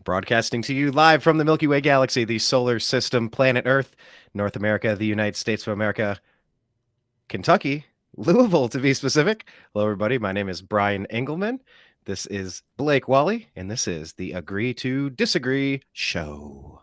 Broadcasting to you live from the Milky Way galaxy, the solar system, planet Earth, North America, the United States of America, Kentucky, Louisville to be specific. Hello, everybody. My name is Brian Engelman. This is Blake Walley, and this is the Agree to Disagree show.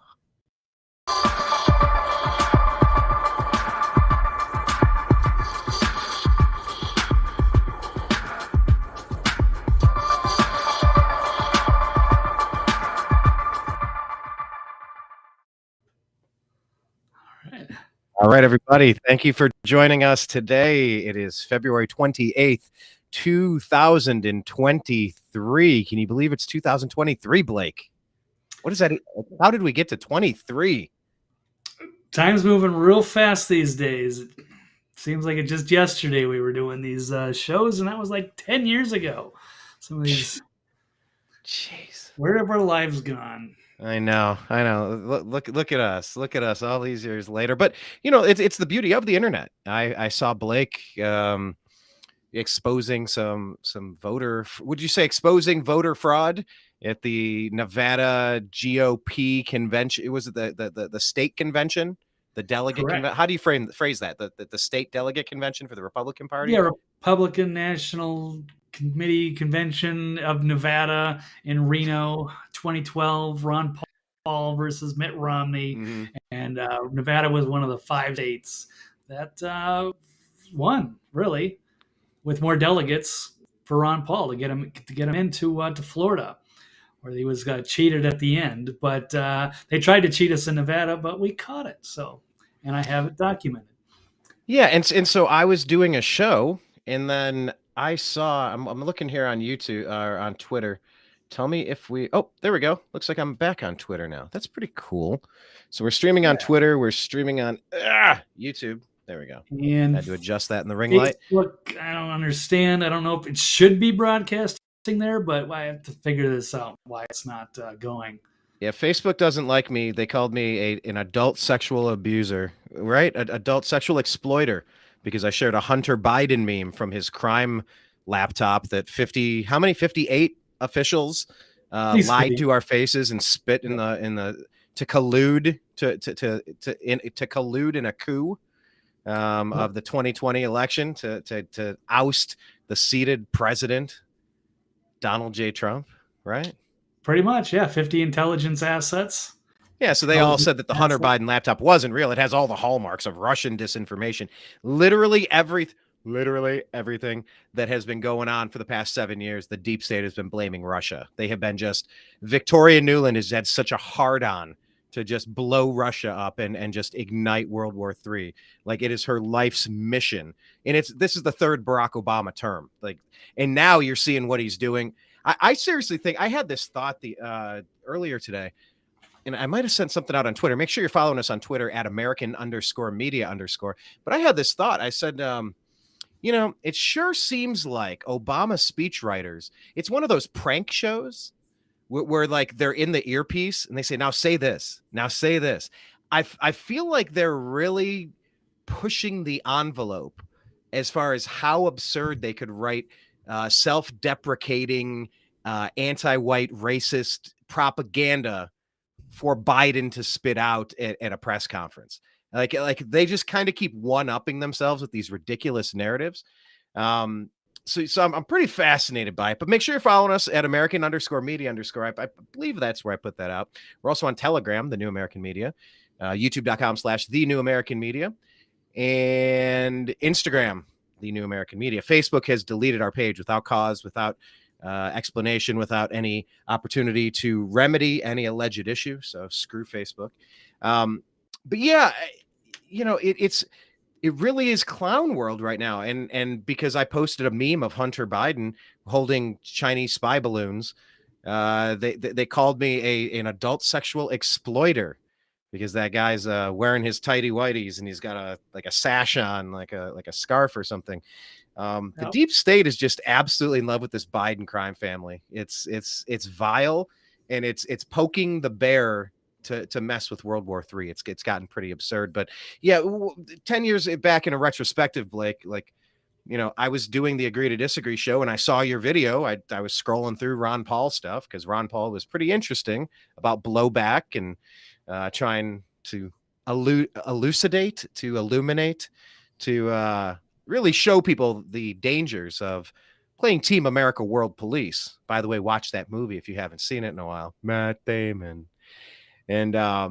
All right, everybody. Thank you for joining us today. It is February 28th, 2023. Can you believe it's 2023, Blake? What is that? How did we get to 23? Time's moving real fast these days. It seems like it just yesterday we were doing these shows, and that was like 10 years ago. Some of these. Jeez. Where have our lives gone? I know. Look at us. Look at us all these years later. But you know, it's the beauty of the internet. I saw Blake exposing some voter. Would you say exposing voter fraud at the Nevada GOP convention? It was the state convention, the delegate convention. How do you phrase that? The state delegate convention for the Republican Party? Yeah, Republican National Committee Convention of Nevada in Reno, 2012. Ron Paul versus Mitt Romney, and Nevada was one of the 5 states that won, really, with more delegates for Ron Paul to get him into to Florida, where he was cheated at the end. But they tried to cheat us in Nevada, but we caught it. So, and I have it documented. Yeah, and so I was doing a show, and then I saw. I'm looking here on YouTube or on Twitter. Tell me if we. Oh, there we go. Looks like I'm back on Twitter now. That's pretty cool. So we're streaming on Twitter. We're streaming on YouTube. There we go. And I had to adjust that in the ring light. Look, I don't understand. I don't know if it should be broadcasting there, but I have to figure this out. Why it's not going. Yeah, Facebook doesn't like me. They called me an adult sexual abuser, right? An adult sexual exploiter, because I shared a Hunter Biden meme from his crime laptop that 58 officials lied to our faces and spit in the to collude to collude in a coup of the 2020 election to oust the seated president, Donald J. Trump, right? Pretty much, yeah. 50 intelligence assets. Yeah, so they all said that the Hunter Biden laptop wasn't real. It has all the hallmarks of Russian disinformation. Literally everything that has been going on for the past 7 years, the deep state has been blaming Russia. They have been just Victoria Nuland has had such a hard on to just blow Russia up and just ignite World War III. Like, it is her life's mission. And this is the third Barack Obama term. Like, and now you're seeing what he's doing. I seriously think I had this thought earlier today, and I might have sent something out on Twitter. Make sure you're following us on Twitter at American_media_. But I had this thought. I said, you know, it sure seems like Obama speechwriters, it's one of those prank shows where like they're in the earpiece and they say, now say this, now say this. I feel like they're really pushing the envelope as far as how absurd they could write self-deprecating, anti-white, racist propaganda for Biden to spit out at a press conference. Like they just kind of keep one-upping themselves with these ridiculous narratives. So I'm pretty fascinated by it. But make sure you're following us at American_media_. I believe that's where I put that out. We're also on Telegram, the New American Media, YouTube.com/The New American Media, and Instagram, The New American Media. Facebook has deleted our page without cause, without explanation, without any opportunity to remedy any alleged issue. So screw Facebook. But yeah, you know, it really is clown world right now. And because I posted a meme of Hunter Biden holding Chinese spy balloons, they called me an adult sexual exploiter, because that guy's wearing his tighty whities and he's got a sash on, like a scarf or something. The deep state is just absolutely in love with this Biden crime family. It's vile, and it's poking the bear to mess with World War III. It's gotten pretty absurd. But yeah, 10 years back in a retrospective, Blake, like I was doing the Agree to Disagree show and I saw your video. I was scrolling through Ron Paul stuff because Ron Paul was pretty interesting about blowback and trying to elucidate, to illuminate, to really show people the dangers of playing Team America World Police. By the way, watch that movie if you haven't seen it in a while. Matt Damon. And, I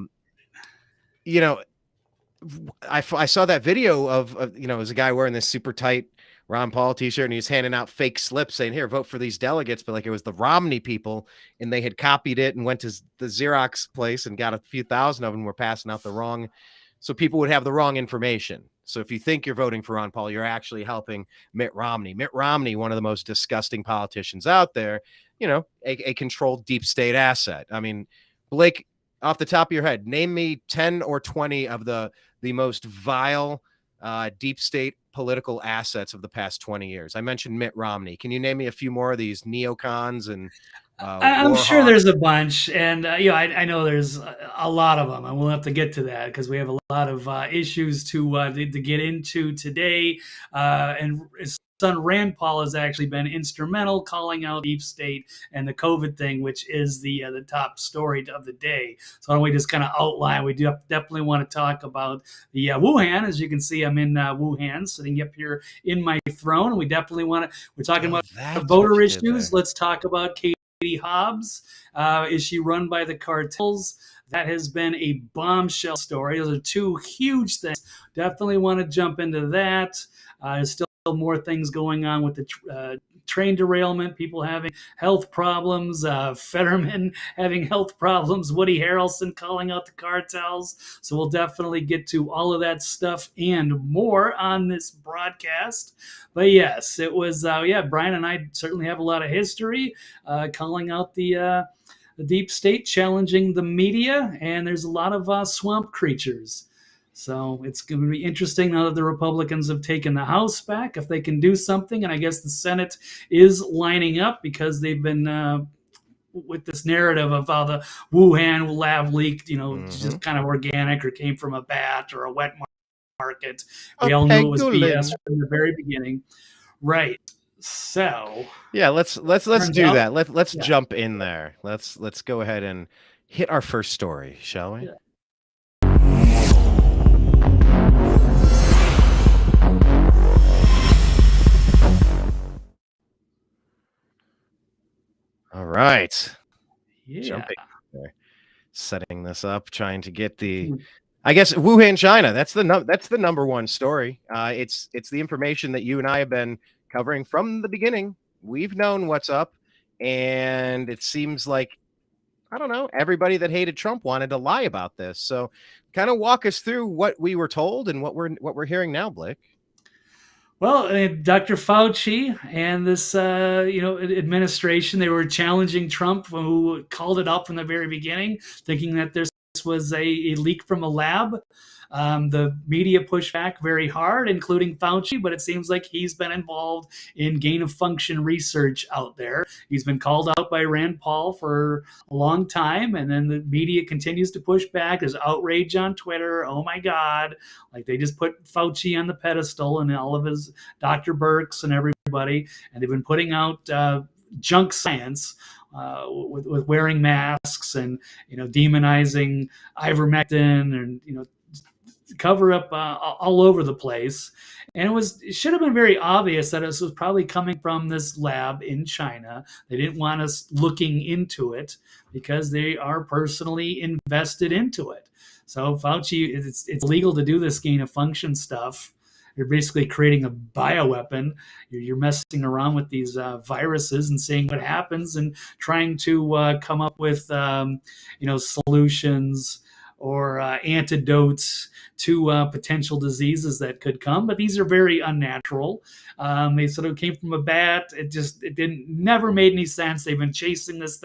saw that video of it was a guy wearing this super tight Ron Paul t-shirt and he's handing out fake slips saying, here, vote for these delegates. But like it was the Romney people and they had copied it and went to the Xerox place and got a few thousand of them were passing out the wrong. So people would have the wrong information. So if you think you're voting for Ron Paul, you're actually helping Mitt Romney. Mitt Romney, one of the most disgusting politicians out there, a controlled deep state asset. I mean, Blake, off the top of your head, name me 10 or 20 of the most vile deep state political assets of the past 20 years. I mentioned Mitt Romney. Can you name me a few more of these neocons and I'm sure there's a bunch, and I know there's a lot of them, and we'll have to get to that because we have a lot of issues to get into today. And his son Rand Paul has actually been instrumental calling out deep state and the COVID thing, which is the top story of the day. So why don't we just kind of outline? We do definitely want to talk about the Wuhan. As you can see, I'm in Wuhan, sitting up here in my throne, and we definitely want to. We're talking about the voter issues. Let's talk about Katie Hobbs. Is she run by the cartels? That has been a bombshell story. Those are two huge things. Definitely want to jump into that. There's still more things going on with the train derailment, people having health problems, Fetterman having health problems, Woody Harrelson calling out the cartels. So we'll definitely get to all of that stuff and more on this broadcast. But yes, it was, Brian and I certainly have a lot of history calling out the deep state, challenging the media, and there's a lot of swamp creatures. So it's going to be interesting now that the Republicans have taken the House back, if they can do something. And I guess the Senate is lining up because they've been with this narrative of how the Wuhan lab leaked, just kind of organic or came from a bat or a wet market. We all knew it was BS from the very beginning. Right. So yeah, let's do that. Let's jump in there. Let's go ahead and hit our first story, shall we? Yeah. All right. Yeah. Jumping there. Setting this up, trying to get I guess Wuhan, China. That's the number one story. It's the information that you and I have been covering from the beginning. We've known what's up, and it seems like everybody that hated Trump wanted to lie about this. So, kind of walk us through what we were told and what we're hearing now, Blake. Well, Dr. Fauci and this, administration, they were challenging Trump, who called it up from the very beginning, thinking that this was a leak from a lab. The media pushed back very hard, including Fauci, but it seems like he's been involved in gain-of-function research out there. He's been called out by Rand Paul for a long time, and then the media continues to push back. There's outrage on Twitter. Oh, my God. Like, they just put Fauci on the pedestal and all of his Dr. Birx and everybody, and they've been putting out junk science with wearing masks and, demonizing ivermectin and, cover up all over the place. And it should have been very obvious that this was probably coming from this lab in China. They didn't want us looking into it because they are personally invested into it. So Fauci, it's illegal to do this gain of function stuff. You're basically creating a bioweapon. You're messing around with these viruses and seeing what happens and trying to come up with, solutions or antidotes to potential diseases that could come, but these are very unnatural. They sort of came from a bat. It never made any sense. They've been chasing this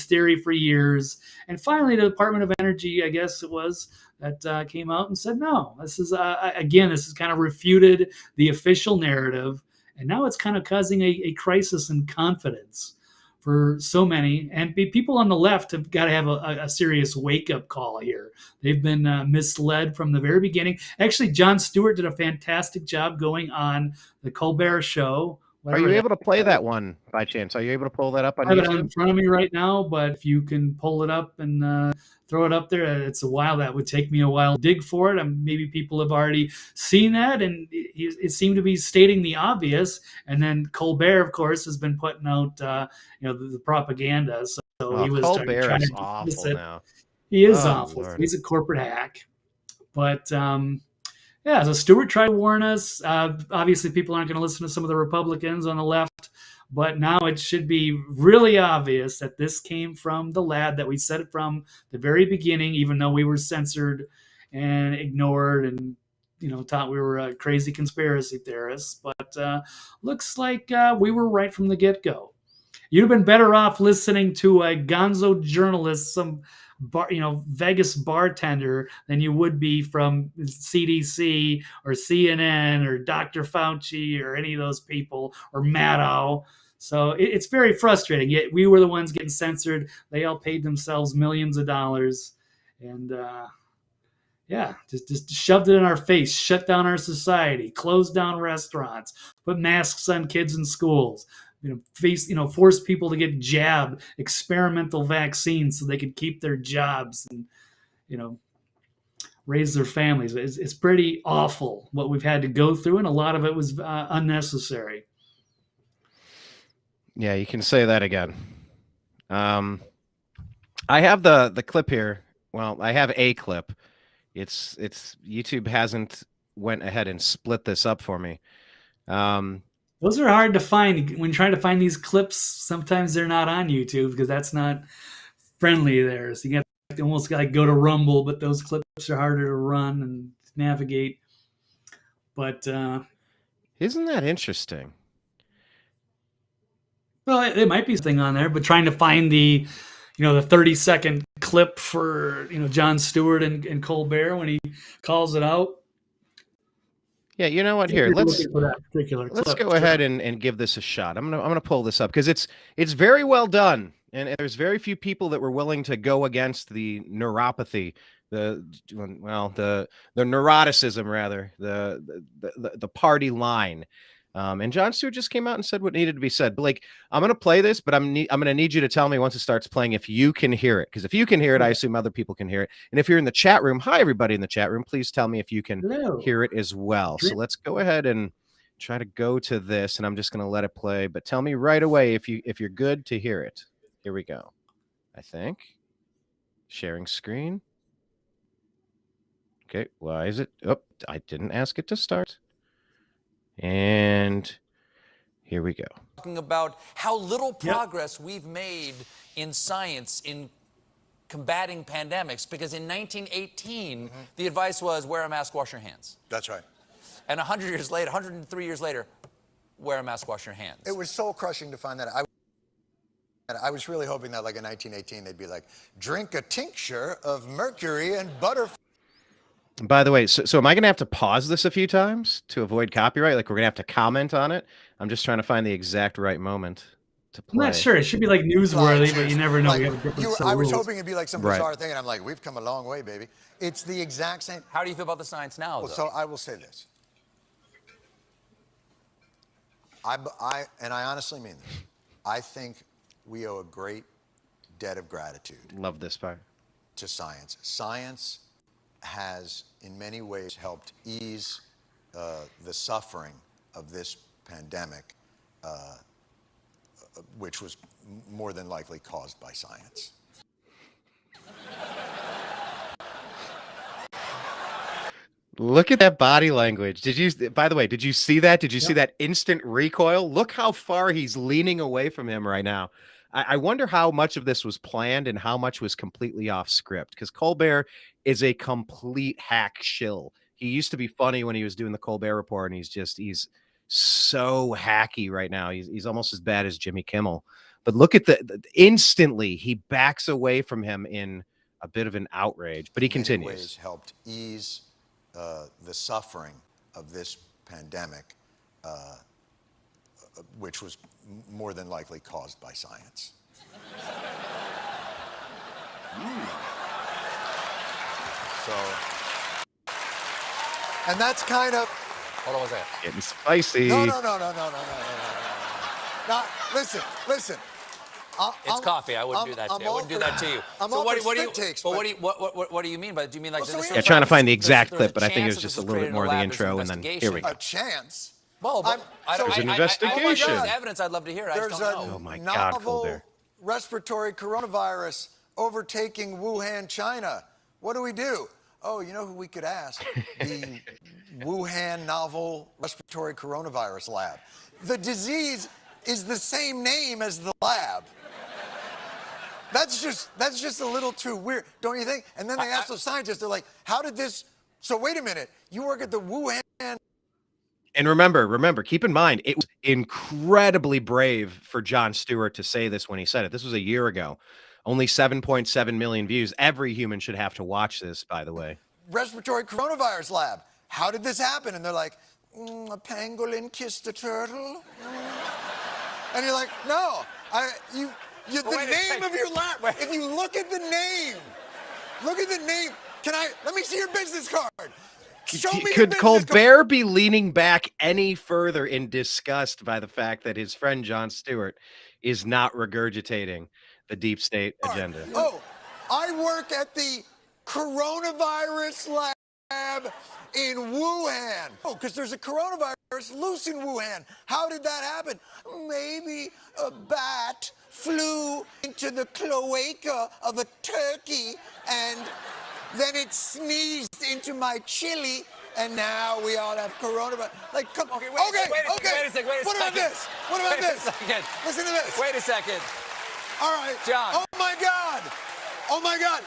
theory for years. And finally, the Department of Energy, I guess it was, that came out and said, no, this is kind of refuted the official narrative. And now it's kind of causing a crisis in confidence for so many. And people on the left have got to have a serious wake up call here. They've been misled from the very beginning. Actually, Jon Stewart did a fantastic job going on the Colbert Show. Are you able to play that one by chance? Are you able to pull that up on I have it YouTube? in front of me right now, but if you can pull it up and throw it up there, it's a while. That would take me a while to dig for it. Maybe people have already seen that, and it seemed to be stating the obvious. And then Colbert, of course, has been putting out the propaganda. So he was Colbert trying is to awful it. now. He is Oh, awful. Lord. He's a corporate hack. But yeah, so Stewart tried to warn us. Obviously, people aren't going to listen to some of the Republicans on the left. But now it should be really obvious that this came from the lad, that we said it from the very beginning, even though we were censored and ignored and thought we were crazy conspiracy theorists. But looks like we were right from the get-go. You'd have been better off listening to a gonzo journalist, some Vegas bartender, than you would be from CDC or CNN or Dr. Fauci or any of those people, or Maddow. So it's very frustrating. Yet we were the ones getting censored. They all paid themselves millions of dollars, and yeah, just shoved it in our face, shut down our society, closed down restaurants, put masks on kids in schools, force people to get jabbed, experimental vaccines so they could keep their jobs and raise their families. It's pretty awful what we've had to go through, and a lot of it was unnecessary. Yeah, you can say that again. I have the clip here. Well, I have a clip. It's YouTube hasn't went ahead and split this up for me. Those are hard to find when trying to find these clips. Sometimes they're not on YouTube because that's not friendly there. So you almost got to go to Rumble, but those clips are harder to run and navigate. But isn't that interesting? Well, it might be something on there, but trying to find the 30-second clip for Jon Stewart and Colbert when he calls it out. Yeah, you know what? Here, let's go ahead and and give this a shot. I'm gonna pull this up because it's very well done, and there's very few people that were willing to go against the neuropathy, the neuroticism rather, the party line. And Jon Stewart just came out and said what needed to be said. Blake, I'm going to play this, but I'm going to need you to tell me once it starts playing if you can hear it. Because if you can hear it, I assume other people can hear it. And if you're in the chat room, hi, everybody in the chat room, please tell me if you can hear it as well. So let's go ahead and try to go to this, and I'm just going to let it play. But tell me right away if you're good to hear it. Here we go. I think. Sharing screen. Okay, why is it? Oh, I didn't ask it to start. And here we go. Talking about how little progress we've made in science in combating pandemics, because in 1918, the advice was wear a mask, wash your hands. That's right. And 100 years later, 103 years later, wear a mask, wash your hands. It was soul crushing to find that. I was really hoping that, like in 1918, they'd be like, drink a tincture of mercury and butterfly. By the way, so am I going to have to pause this a few times to avoid copyright? Like, we're going to have to comment on it? I'm just trying to find the exact right moment to play. I'm not sure. It should be like newsworthy, but you never know. Like, we have a different set I of was rules. hoping it'd be like some bizarre thing, and I'm like, we've come a long way, baby. It's the exact same. How do you feel about the science now, though? So I will say this. I honestly mean this. I think we owe a great debt of gratitude. Love this part. To science. Science has, in many ways, helped ease the suffering of this pandemic, which was more than likely caused by science. Look at that body language. By the way, did you see that? Did you see that instant recoil? Look how far he's leaning away from him right now. I wonder how much of this was planned and how much was completely off script, because Colbert is a complete hack shill. He used to be funny when he was doing the Colbert Report, and he's so hacky right now. He's almost as bad as Jimmy Kimmel. But look at instantly he backs away from him in a bit of an outrage, but he continues. In many ways helped ease the suffering of this pandemic, which was more than likely caused by science. So, and that's kind of. Hold on one second. Getting spicy. No. Now, listen. It's coffee. I wouldn't do that to you. I wouldn't do that to you. What do you mean by that? Do you mean like this? Yeah, trying to find the exact clip, but I think it was just a little bit more of the intro, and then here we go. A chance. Well, there's an investigation. There's evidence I'd love to hear. I just don't know. Oh my God, novel Colbert. respiratory coronavirus overtaking Wuhan, China. What do? Oh, you know who we could ask? The Wuhan novel respiratory coronavirus lab. The disease is the same name as the lab. That's just a little too weird, don't you think? And then they ask those scientists, they're like, how did this? So wait a minute, you work at the Wuhan. And remember, keep in mind, it was incredibly brave for Jon Stewart to say this when he said it. This was a year ago. Only 7.7 million views. Every human should have to watch this, by the way. Respiratory coronavirus lab. How did this happen? And they're like, a pangolin kissed a turtle. And you're like, no, the name of your lab. If you look at the name, let me see your business card. Show me Could Colbert be leaning back any further in disgust by the fact that his friend Jon Stewart is not regurgitating the deep state agenda? Oh, I work at the coronavirus lab in Wuhan. Oh, because there's a coronavirus loose in Wuhan. How did that happen? Maybe a bat flew into the cloaca of a turkey and then it sneezed into my chili, and now we all have coronavirus. Like, come on. Okay. Wait a second. What about this? Listen to this. Wait a second. All right. John. Oh, my God.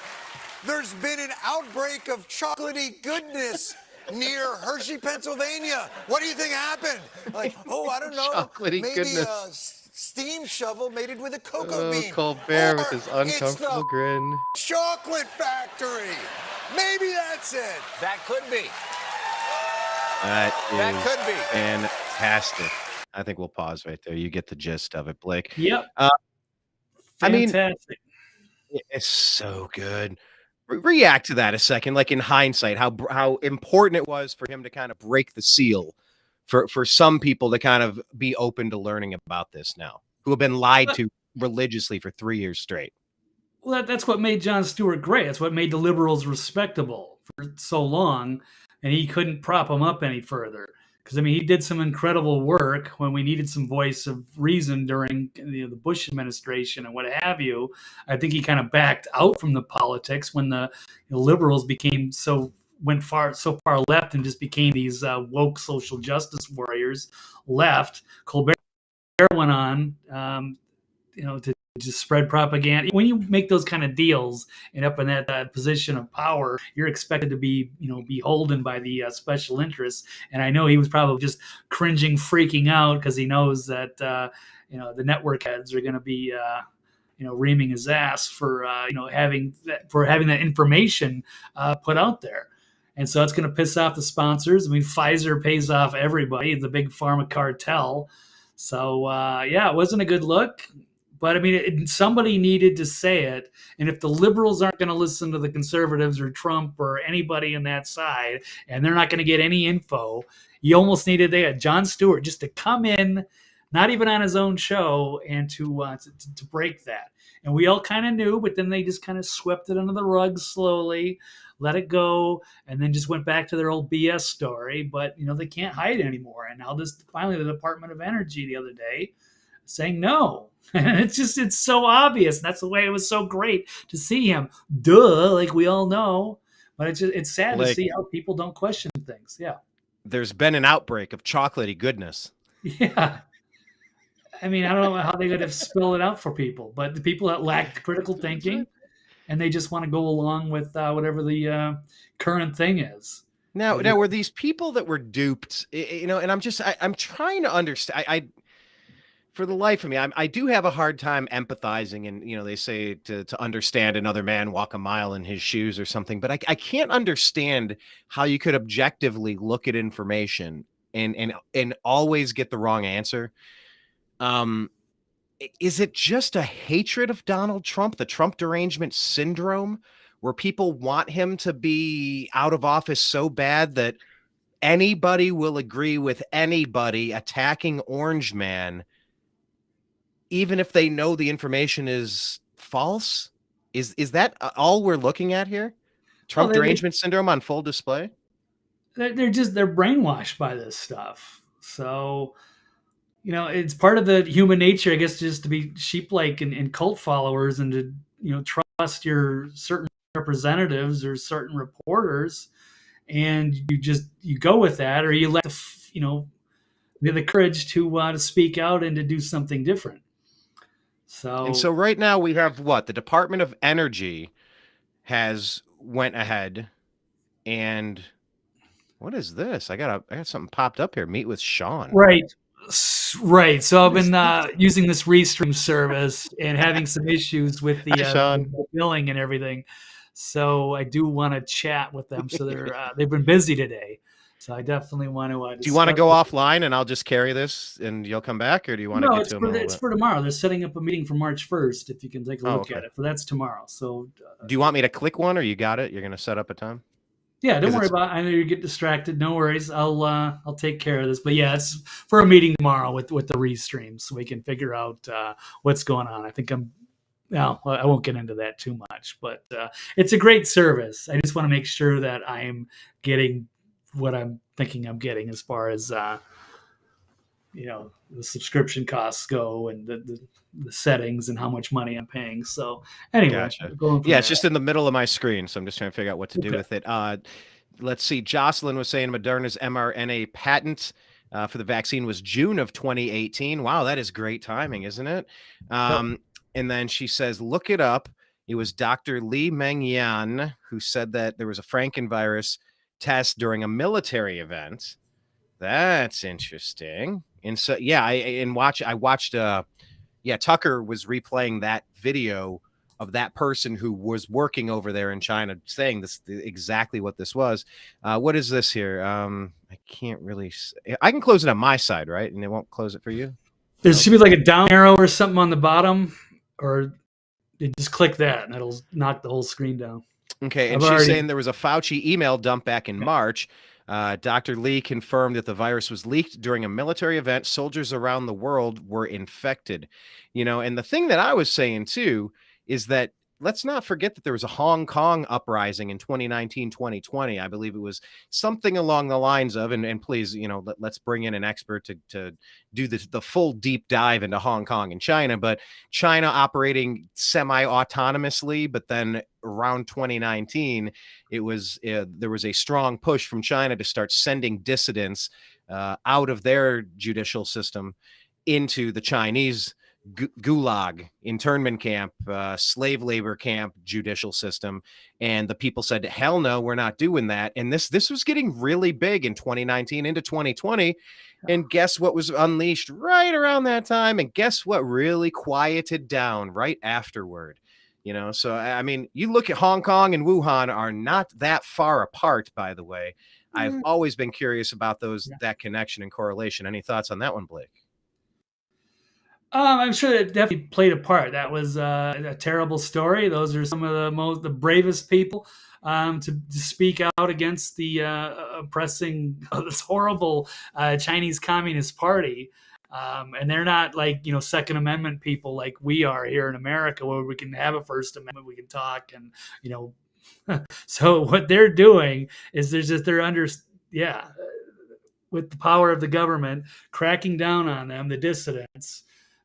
There's been an outbreak of chocolatey goodness near Hershey, Pennsylvania. What do you think happened? Like, I don't know. Chocolatey Maybe goodness. a steam shovel mated with a cocoa bean. Colbert with Or his uncomfortable it's the grin. chocolate factory. Maybe that's it. That could be. That could be fantastic. I think we'll pause right there. You get the gist of it, Blake. Yep. Fantastic. It's so good. React to that a second. Like in hindsight, how important it was for him to kind of break the seal for some people to kind of be open to learning about this now, who have been lied to religiously for 3 years straight. Well, that's what made Jon Stewart great. That's what made the liberals respectable for so long, and he couldn't prop them up any further. Because, he did some incredible work when we needed some voice of reason during the Bush administration and what have you. I think he kind of backed out from the politics when the liberals went so far left and just became these woke social justice warriors left. Colbert went on, to just spread propaganda. When you make those kind of deals and up in that position of power, you're expected to be, beholden by the special interests. And I know he was probably just cringing, freaking out because he knows that, the network heads are going to be, reaming his ass for, having that information put out there. And so it's going to piss off the sponsors. Pfizer pays off everybody, the big pharma cartel. So, it wasn't a good look. But somebody needed to say it. And if the liberals aren't going to listen to the conservatives or Trump or anybody on that side, and they're not going to get any info, you almost needed Jon Stewart just to come in, not even on his own show, and to break that. And we all kind of knew, but then they just kind of swept it under the rug slowly, let it go, and then just went back to their old BS story. But, they can't hide anymore. And now finally the Department of Energy the other day saying no. And it's so obvious. And that's the way it was so great to see him. Duh, like we all know. But it's sad to see how people don't question things. Yeah. There's been an outbreak of chocolatey goodness. Yeah. I don't know how they could have spelled it out for people, but the people that lack critical thinking and they just want to go along with whatever the current thing is. Now, were these people that were duped, and I'm trying to understand. For the life of me, I do have a hard time empathizing, and they say to understand another man, walk a mile in his shoes or something. But I can't understand how you could objectively look at information and always get the wrong answer. Is it just a hatred of Donald Trump, the Trump derangement syndrome, where people want him to be out of office so bad that anybody will agree with anybody attacking Orange Man, even if they know the information is false? Is that all we're looking at here? Trump derangement syndrome on full display? They're brainwashed by this stuff. So, it's part of the human nature, I guess, just to be sheep-like and cult followers, and to, trust your certain representatives or certain reporters, and you go with that, or you let the courage to speak out and to do something different. So right now we have what? The Department of Energy has went ahead and what is this? I got something popped up here. Meet with Sean. Right. So I've been using this Restream service and having some issues with the billing and everything. So I do want to chat with them. So they've been busy today. So I definitely want to. Do you want to go offline and I'll just carry this and you'll come back, or do you want to get to them? It's for tomorrow. They're setting up a meeting for March 1st. If you can take a look at it, that's tomorrow. So do you want me to click one, or you got it? You're going to set up a time? Yeah, don't worry about it. I know you get distracted. No worries. I'll take care of this. But yeah, it's for a meeting tomorrow with the Restream, so we can figure out what's going on. I think I won't get into that too much, but it's a great service. I just want to make sure that I'm getting what I'm thinking I'm getting as far as the subscription costs go, and the settings and how much money I'm paying. So anyway, gotcha. It's just in the middle of my screen, so I'm just trying to figure out what to do with it. Let's see. Jocelyn was saying Moderna's mRNA patent for the vaccine was June of 2018. Wow, that is great timing, isn't it? And then she says, look it up. It was Dr. Li Mengyan who said that there was a Frankenvirus test during a military event. That's interesting. And so, I watched Tucker was replaying that video of that person who was working over there in China saying exactly what this was. What is this here? I can't really, I can close it on my side, right? And it won't close it for you. There should be like a down arrow or something on the bottom, or you just click that and it'll knock the whole screen down. Okay. And she's saying there was a Fauci email dump back in March. Dr. Lee confirmed that the virus was leaked during a military event. Soldiers around the world were infected, and the thing that I was saying too is that let's not forget that there was a Hong Kong uprising in 2019, 2020. I believe it was something along the lines of, and please, let's bring in an expert to do the full deep dive into Hong Kong and China, but China operating semi-autonomously, but then around 2019, it was there was a strong push from China to start sending dissidents out of their judicial system into the Chinese gulag, internment camp, slave labor camp judicial system, and the people said, hell no, we're not doing that. And this was getting really big in 2019 into 2020, and guess what was unleashed right around that time, and guess what really quieted down right afterward. So I mean, you look at Hong Kong and Wuhan are not that far apart, by the way. I've always been curious about that connection and correlation. Any thoughts on that one, Blake? I'm sure it definitely played a part. That was a terrible story. Those are some of the bravest people to speak out against the oppressing this horrible Chinese Communist Party. And they're not like, Second Amendment people like we are here in America, where we can have a First Amendment, we can talk, and, so what they're doing is they're under, with the power of the government, cracking down on them, the dissidents.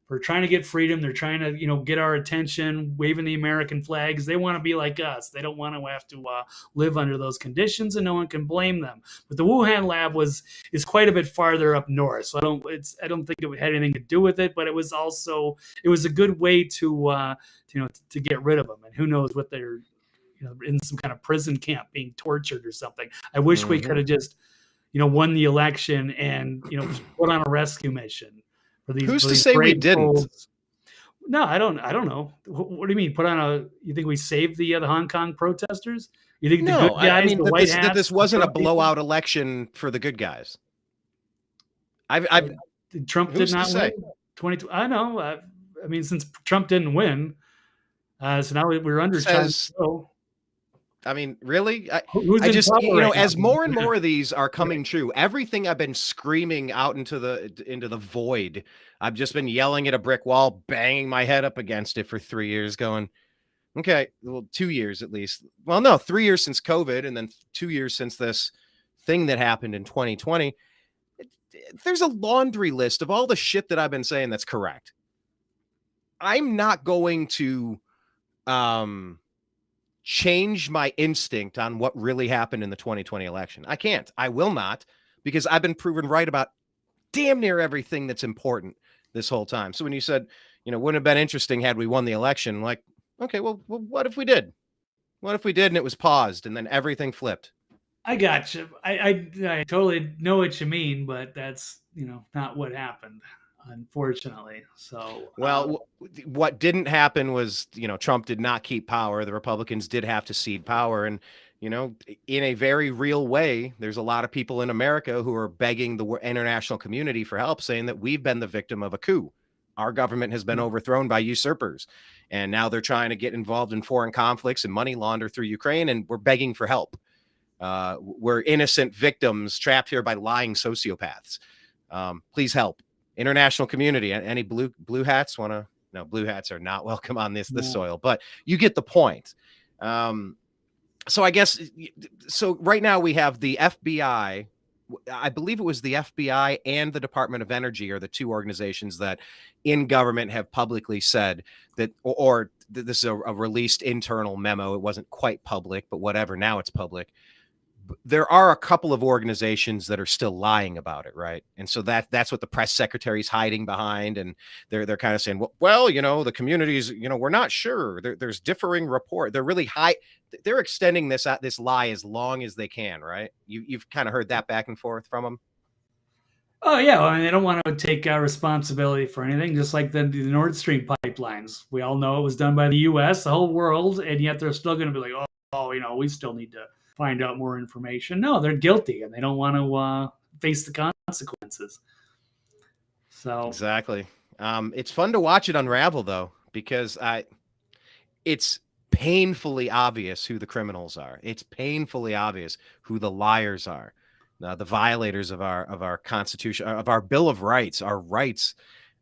We're trying to get freedom. They're trying to, get our attention, waving the American flags. They want to be like us. They don't want to have to live under those conditions, and no one can blame them. But the Wuhan lab is quite a bit farther up north, so I don't think it had anything to do with it. But it was a good way to get rid of them. And who knows what they're in some kind of prison camp being tortured or something. I wish we could have just won the election and put on a rescue mission. Who's to say we didn't? No, I don't know. What do you mean? You think we saved the Hong Kong protesters? You think the good guys, I mean, the white hats, that this wasn't a blowout election for the good guys. Trump did not win. 20. I know. I mean, since Trump didn't win, so now we're under Says, China. I mean, really? Who's I in just, trouble right as now? more and more of these are coming true, everything I've been screaming out into the void, I've just been yelling at a brick wall, banging my head up against it for 3 years, going, okay, well, 2 years at least. Well, no, 3 years since COVID, and then 2 years since this thing that happened in 2020. There's a laundry list of all the shit that I've been saying that's correct. I'm not going to change my instinct on what really happened in the 2020 election. I can't. I will not, because I've been proven right about damn near everything that's important this whole time. So when you said, wouldn't have been interesting had we won the election, like, okay, well, what if we did? What if we did and it was paused and then everything flipped? I got you. I totally know what you mean, but that's not what happened, unfortunately. So what didn't happen was Trump did not keep power. The Republicans did have to cede power, and in a very real way, there's a lot of people in America who are begging the international community for help, saying that we've been the victim of a coup. Our government has been overthrown by usurpers, and now they're trying to get involved in foreign conflicts and money launder through Ukraine, and we're begging for help. We're innocent victims trapped here by lying sociopaths. Please help. International community. Any blue hats want to? No, blue hats are not welcome on this soil, but you get the point. So I guess, right now we have the FBI. I believe it was the FBI and the Department of Energy are the two organizations that in government have publicly said that, or this is a released internal memo. It wasn't quite public, but whatever. Now it's public. There are a couple of organizations that are still lying about it, right? And so that's what the press secretary is hiding behind, and they're kind of saying, well, the communities, we're not sure. There's differing report. They're really high. They're extending this lie as long as they can, right? You've kind of heard that back and forth from them. Oh yeah, well, I mean, they don't want to take responsibility for anything, just like the Nord Stream pipelines. We all know it was done by the U.S., the whole world, and yet they're still going to be like, we still need to find out more information. No, they're guilty, and they don't want to face the consequences. So exactly. It's fun to watch it unravel, though, because it's painfully obvious who the criminals are. It's painfully obvious who the liars are, the violators of our Constitution, of our Bill of Rights, our rights.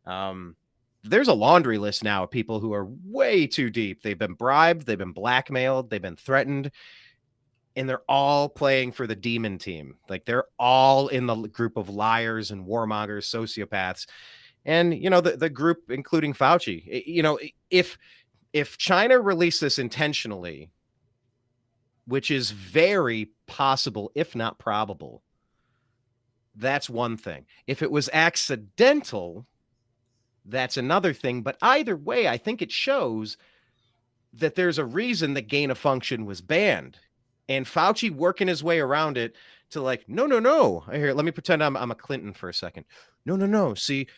There's a laundry list now of people who are way too deep. They've been bribed, they've been blackmailed, they've been threatened. And they're all playing for the demon team. Like, they're all in the group of liars and warmongers, sociopaths. And, the group, including Fauci, if China released this intentionally, which is very possible, if not probable, that's one thing. If it was accidental, that's another thing. But either way, I think it shows that there's a reason that gain of function was banned. And Fauci working his way around it to no. Here, let me pretend I'm a Clinton for a second. No. See,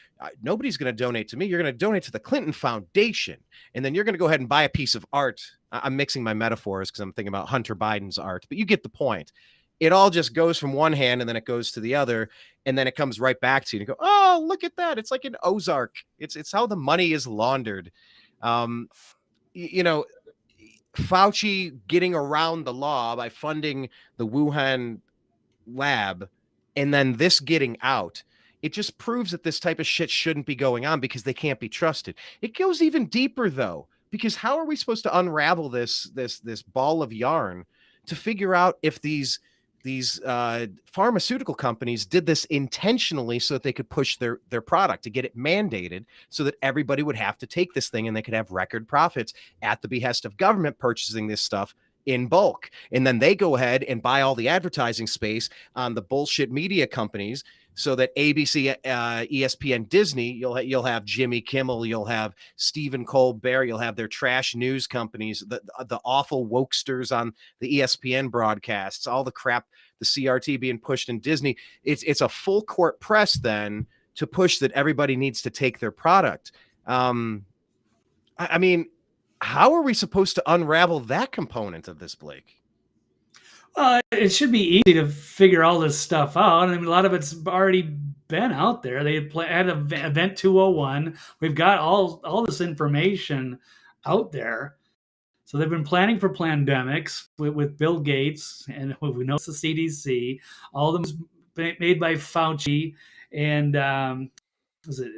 nobody's going to donate to me. You're going to donate to the Clinton Foundation. And then you're going to go ahead and buy a piece of art. I'm mixing my metaphors because I'm thinking about Hunter Biden's art, but you get the point. It all just goes from one hand and then it goes to the other. And then it comes right back to you and you go, oh, look at that. It's like an Ozark. It's how the money is laundered. Fauci getting around the law by funding the Wuhan lab, and then this getting out, it just proves that this type of shit shouldn't be going on because they can't be trusted. It goes even deeper, though, because how are we supposed to unravel this ball of yarn to figure out if these pharmaceutical companies did this intentionally so that they could push their product to get it mandated so that everybody would have to take this thing and they could have record profits at the behest of government purchasing this stuff in bulk. And then they go ahead and buy all the advertising space on the bullshit media companies so that ABC, ESPN, Disney, you'll have Jimmy Kimmel, you'll have Stephen Colbert, you'll have their trash news companies, the awful wokesters on the ESPN broadcasts, all the crap, the CRT being pushed in Disney. It's a full court press then to push that everybody needs to take their product. I mean, how are we supposed to unravel that component of this, Blake? It should be easy to figure all this stuff out. I mean, a lot of it's already been out there. They had Event 201. We've got all this information out there. So they've been planning for pandemics with Bill Gates, and we know it's the CDC. All of them made by Fauci and was it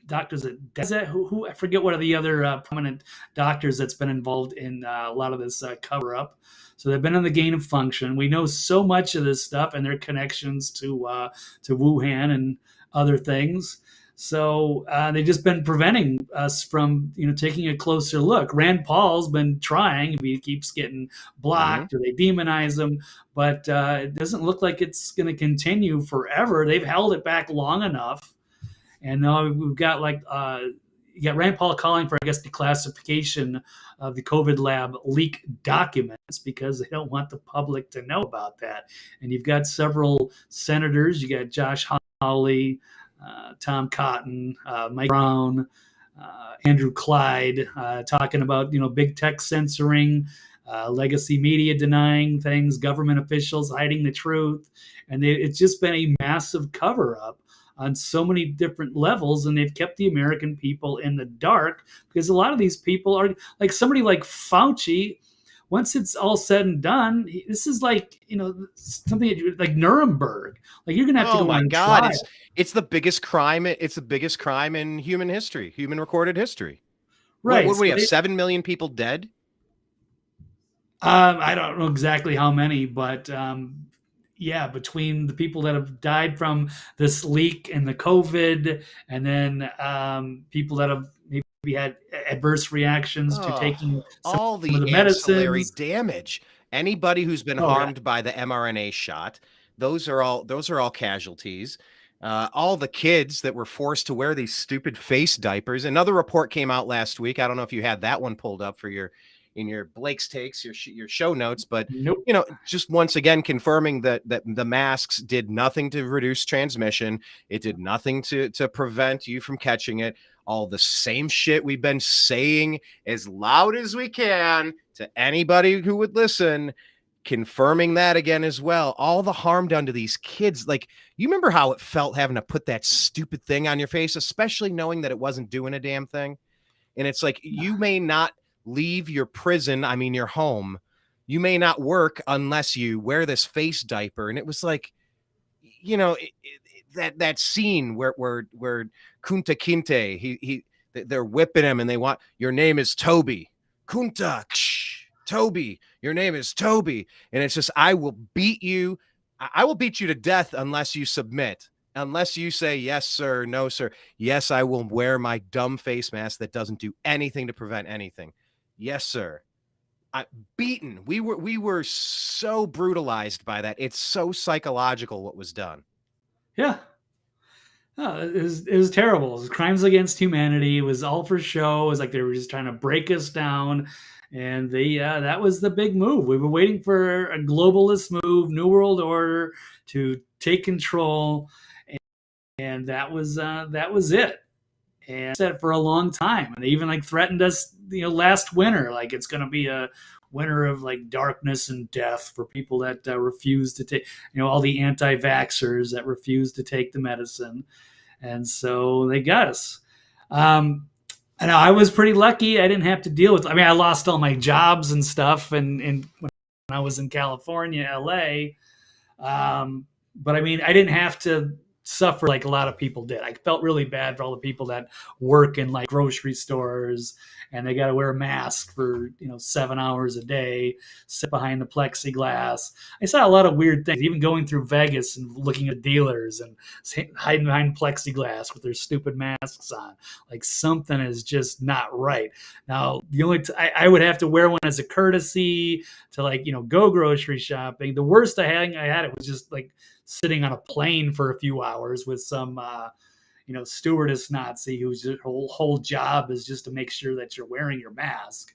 doctors at who I forget what are the other prominent doctors that's been involved in a lot of this cover up. So they've been on the gain of function. We know so much of this stuff and their connections to Wuhan and other things. So they've just been preventing us from, taking a closer look. Rand Paul's been trying. He keeps getting blocked or they demonize him, but it doesn't look like it's going to continue forever. They've held it back long enough. And now we've got you got Rand Paul calling for, I guess, declassification of the COVID lab leak documents because they don't want the public to know about that. And you've got several senators. You got Josh Hawley, Tom Cotton, Mike Brown, Andrew Clyde, talking about, big tech censoring, legacy media denying things, government officials hiding the truth. And it's just been a massive cover up on so many different levels, and they've kept the American people in the dark because a lot of these people are like somebody like Fauci. Once it's all said and done, this is like, something like Nuremberg. Like you're going to have to go on trial. It's the biggest crime. It's the biggest crime in human history, human recorded history. Right. What do we have? 7 million people dead? I don't know exactly how many, but yeah, between the people that have died from this leak and the COVID, and then people that have maybe had adverse reactions to taking all the medicine damage. Anybody who's been harmed by the mRNA shot, those are all casualties. All the kids that were forced to wear these stupid face diapers. Another report came out last week. I don't know if you had that one pulled up for in your Blake's takes, your show notes, but nope. Just once again confirming that the masks did nothing to reduce transmission. It did nothing to prevent you from catching it. All the same shit we've been saying as loud as we can to anybody who would listen, confirming that again as well. All the harm done to these kids. Like, you remember how it felt having to put that stupid thing on your face, especially knowing that it wasn't doing a damn thing. And it's like, you may not leave your prison, your home. You may not work unless you wear this face diaper. And it was like, that scene where Kunta Kinte, they're whipping him and they want, your name is Toby. Kunta, Toby, your name is Toby. And it's just, I will beat you to death unless you submit. Unless you say, yes, sir, no, sir. Yes, I will wear my dumb face mask that doesn't do anything to prevent anything. Yes, sir. Beaten. We were so brutalized by that. It's so psychological what was done. Yeah. No, it was terrible. It was crimes against humanity. It was all for show. It was like they were just trying to break us down. And that was the big move. We were waiting for a globalist move, New World Order, to take control. And that was it. And said for a long time, and they even threatened us, last winter, like it's going to be a winter of darkness and death for people that refuse to take, all the anti-vaxxers that refuse to take the medicine, and so they got us. And I was pretty lucky; I didn't have to deal with. I lost all my jobs and stuff, and when I was in California, LA, but I didn't have to suffer like a lot of people did. I felt really bad for all the people that work in grocery stores and they got to wear a mask for 7 hours a day, sit behind the plexiglass. I saw a lot of weird things, even going through Vegas and looking at dealers and hiding behind plexiglass with their stupid masks on. Like, something is just not right. Now, the only I would have to wear one as a courtesy to go grocery shopping. The worst I had it was just sitting on a plane for a few hours with some, stewardess Nazi whose whole job is just to make sure that you're wearing your mask.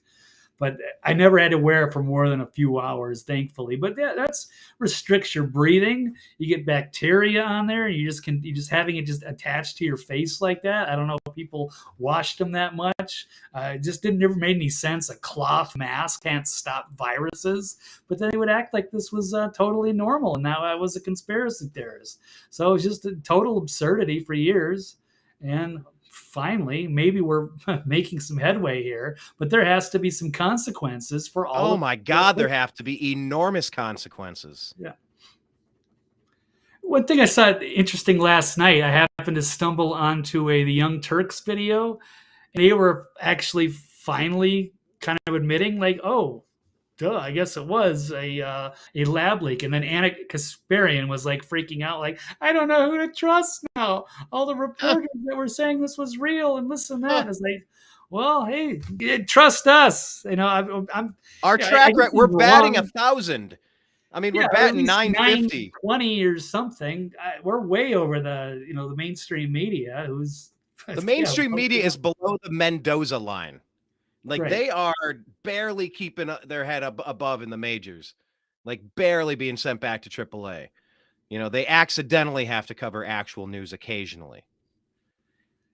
but I never had to wear it for more than a few hours, thankfully. But that's restricts your breathing. You get bacteria on there, and you just having it just attached to your face like that. I don't know if people washed them that much. It just never made any sense. A cloth mask can't stop viruses, but then they would act like this was totally normal, and now I was a conspiracy theorist. So it was just a total absurdity for years, and finally, maybe we're making some headway here, but there has to be some consequences for all. Oh my God, there have to be enormous consequences. Yeah. One thing I saw interesting last night, I happened to stumble onto the Young Turks video, and they were actually finally kind of admitting, like, oh, duh, I guess it was a lab leak. And then Anna Kasparian was like freaking out, like, I don't know who to trust now. All the reporters that were saying this was real and this and that. It's like, well, hey, trust us. You know, I'm our track record. We're batting 1,000. I mean, we're batting 950, 920 or something. We're way over the the mainstream media. The mainstream media is below the Mendoza line. Like Right. they are barely keeping their head above in the majors, like barely being sent back to AAA. They accidentally have to cover actual news occasionally.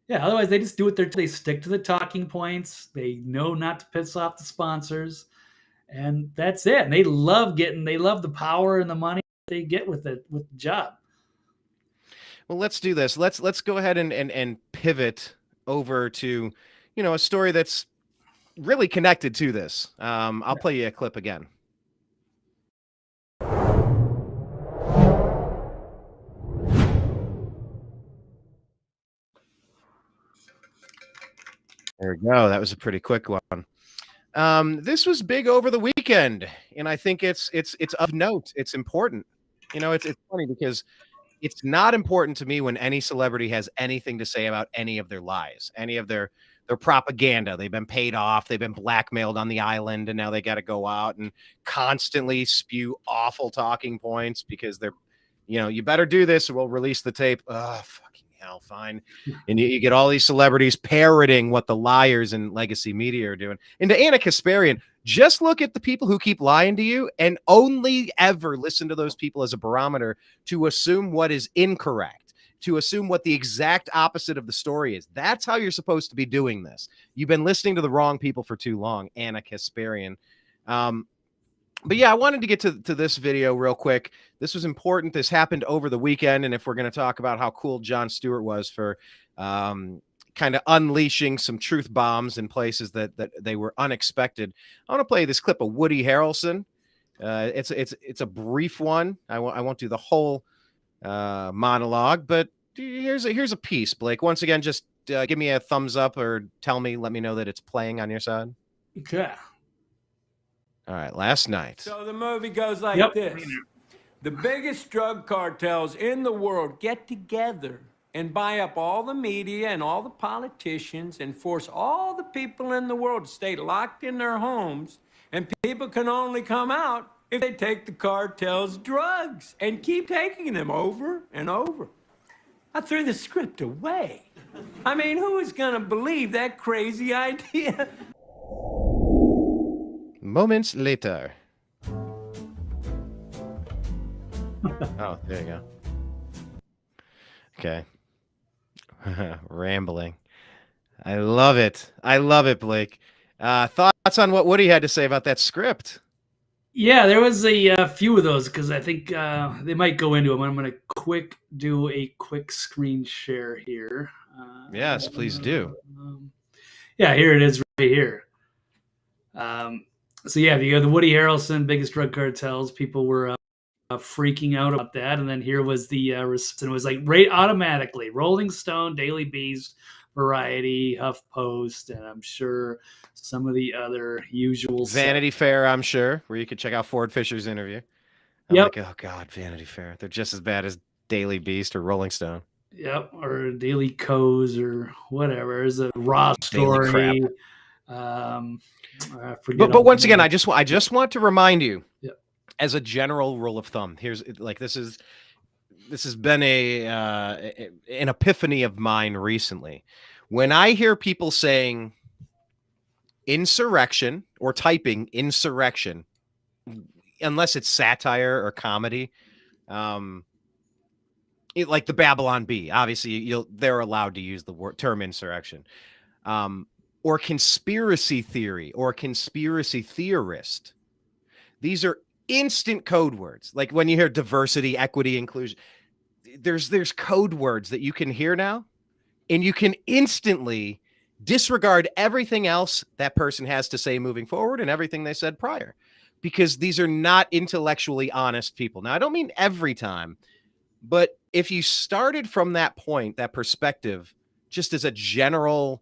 Yeah, otherwise they just do what they stick to the talking points. They know not to piss off the sponsors, and that's it. And they love the power and the money they get with the job. Well, let's do this. Let's go ahead and pivot over to, a story that's really connected to this. I'll play you a clip again. There we go. That was a pretty quick one. This was big over the weekend, and I think it's of note. It's important. It's funny because it's not important to me when any celebrity has anything to say about any of their lies, any of their propaganda. They've been paid off. They've been blackmailed on the island, and now they got to go out and constantly spew awful talking points because they're, you better do this or we'll release the tape. Oh, fucking hell, fine. And you get all these celebrities parroting what the liars and legacy media are doing. And to Anna Kasparian, just look at the people who keep lying to you and only ever listen to those people as a barometer to assume what is incorrect, to assume what the exact opposite of the story is. That's how you're supposed to be doing this. You've been listening to the wrong people for too long, Anna Kasparian. But yeah, I wanted to get to this video real quick. This was important. This happened over the weekend. And if we're going to talk about how cool Jon Stewart was for kind of unleashing some truth bombs in places that they were unexpected, I want to play this clip of Woody Harrelson. It's a brief one. I won't do the whole monologue, but here's a piece, Blake. Once again, just give me a thumbs up or let me know that it's playing on your side. Okay. All right, last night. So the movie goes like this. The biggest drug cartels in the world get together and buy up all the media and all the politicians and force all the people in the world to stay locked in their homes, and people can only come out if they take the cartel's drugs and keep taking them over and over. I threw the script away. I mean, who is going to believe that crazy idea? Moments later. Oh, there you go. Okay. Rambling. I love it. I love it, Blake. Thoughts on what Woody had to say about that script? Yeah, there was a few of those because I think they might go into them. I'm going to do a quick screen share here. Yes, please do. Yeah, here it is right here. So yeah, you got the Woody Harrelson, biggest drug cartels. People were freaking out about that, and then here was the and it was like right automatically Rolling Stone, Daily Beast, Variety, HuffPost, and I'm sure some of the other usual Vanity Fair, I'm sure, where you could check out Ford Fisher's interview. I'm like, oh God, Vanity Fair. They're just as bad as Daily Beast or Rolling Stone. Yep, or Daily Kos or whatever. There's a Raw story. Daily but once again, I just want to remind you, as a general rule of thumb, here's like this has been an epiphany of mine recently. When I hear people saying insurrection or typing insurrection, unless it's satire or comedy, like the Babylon Bee, obviously they're allowed to use the term insurrection, or conspiracy theory or conspiracy theorist. These are instant code words. Like when you hear diversity, equity, inclusion, there's code words that you can hear now, and you can instantly disregard everything else that person has to say moving forward and everything they said prior, because these are not intellectually honest people. Now, I don't mean every time, but if you started from that point, that perspective, just as a general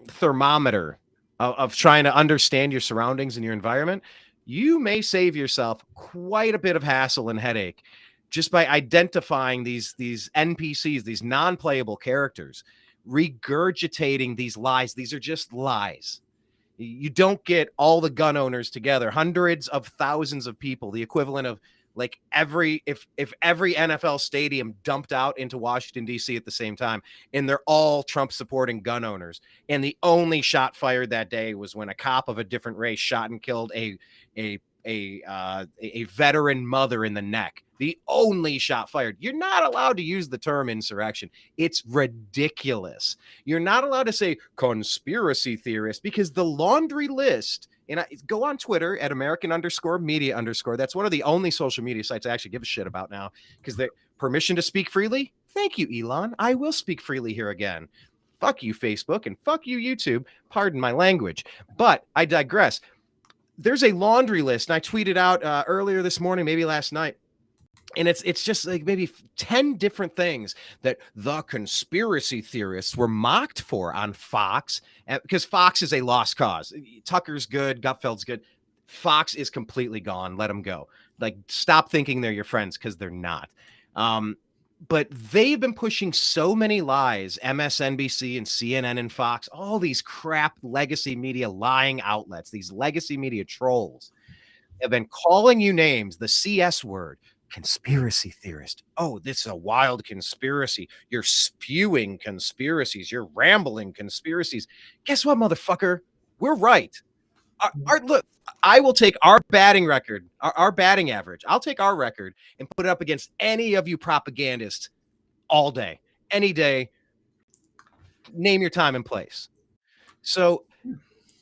thermometer of trying to understand your surroundings and your environment, you may save yourself quite a bit of hassle and headache just by identifying these NPCs, these non-playable characters, regurgitating these lies. These are just lies. You don't get all the gun owners together, hundreds of thousands of people, the equivalent of like if every NFL stadium dumped out into Washington, D.C. at the same time, and they're all Trump supporting gun owners. And the only shot fired that day was when a cop of a different race shot and killed a veteran mother in the neck. The only shot fired. You're not allowed to use the term insurrection. It's ridiculous. You're not allowed to say conspiracy theorist, because the laundry list, and go on Twitter at American_media_. That's one of the only social media sites I actually give a shit about now, because the permission to speak freely. Thank you, Elon. I will speak freely here again. Fuck you, Facebook, and fuck you, YouTube. Pardon my language, but I digress. There's a laundry list, and I tweeted out earlier this morning, maybe last night. And it's just like maybe 10 different things that the conspiracy theorists were mocked for on Fox, because Fox is a lost cause. Tucker's good. Gutfeld's good. Fox is completely gone. Let them go. Like, stop thinking they're your friends, because they're not. But they've been pushing so many lies, MSNBC and CNN and Fox, all these crap legacy media lying outlets, these legacy media trolls have been calling you names, the CS word. Conspiracy theorist. Oh, this is a wild conspiracy. You're spewing conspiracies. You're rambling conspiracies. Guess what, motherfucker? We're right. Look, I will take our batting record, our batting average. I'll take our record and put it up against any of you propagandists all day, any day. Name your time and place. So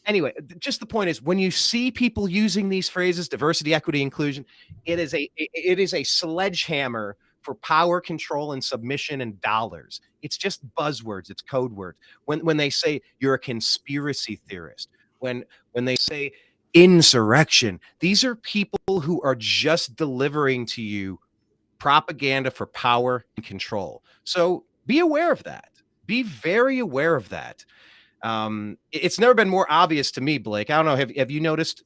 anyway, just the point is, when you see people using these phrases, diversity, equity, inclusion, it is a sledgehammer for power, control, and submission and dollars. It's just buzzwords. It's code words. When they say you're a conspiracy theorist, when they say insurrection, these are people who are just delivering to you propaganda for power and control. So be aware of that. Be very aware of that. It's never been more obvious to me, Blake. I don't know. Have you noticed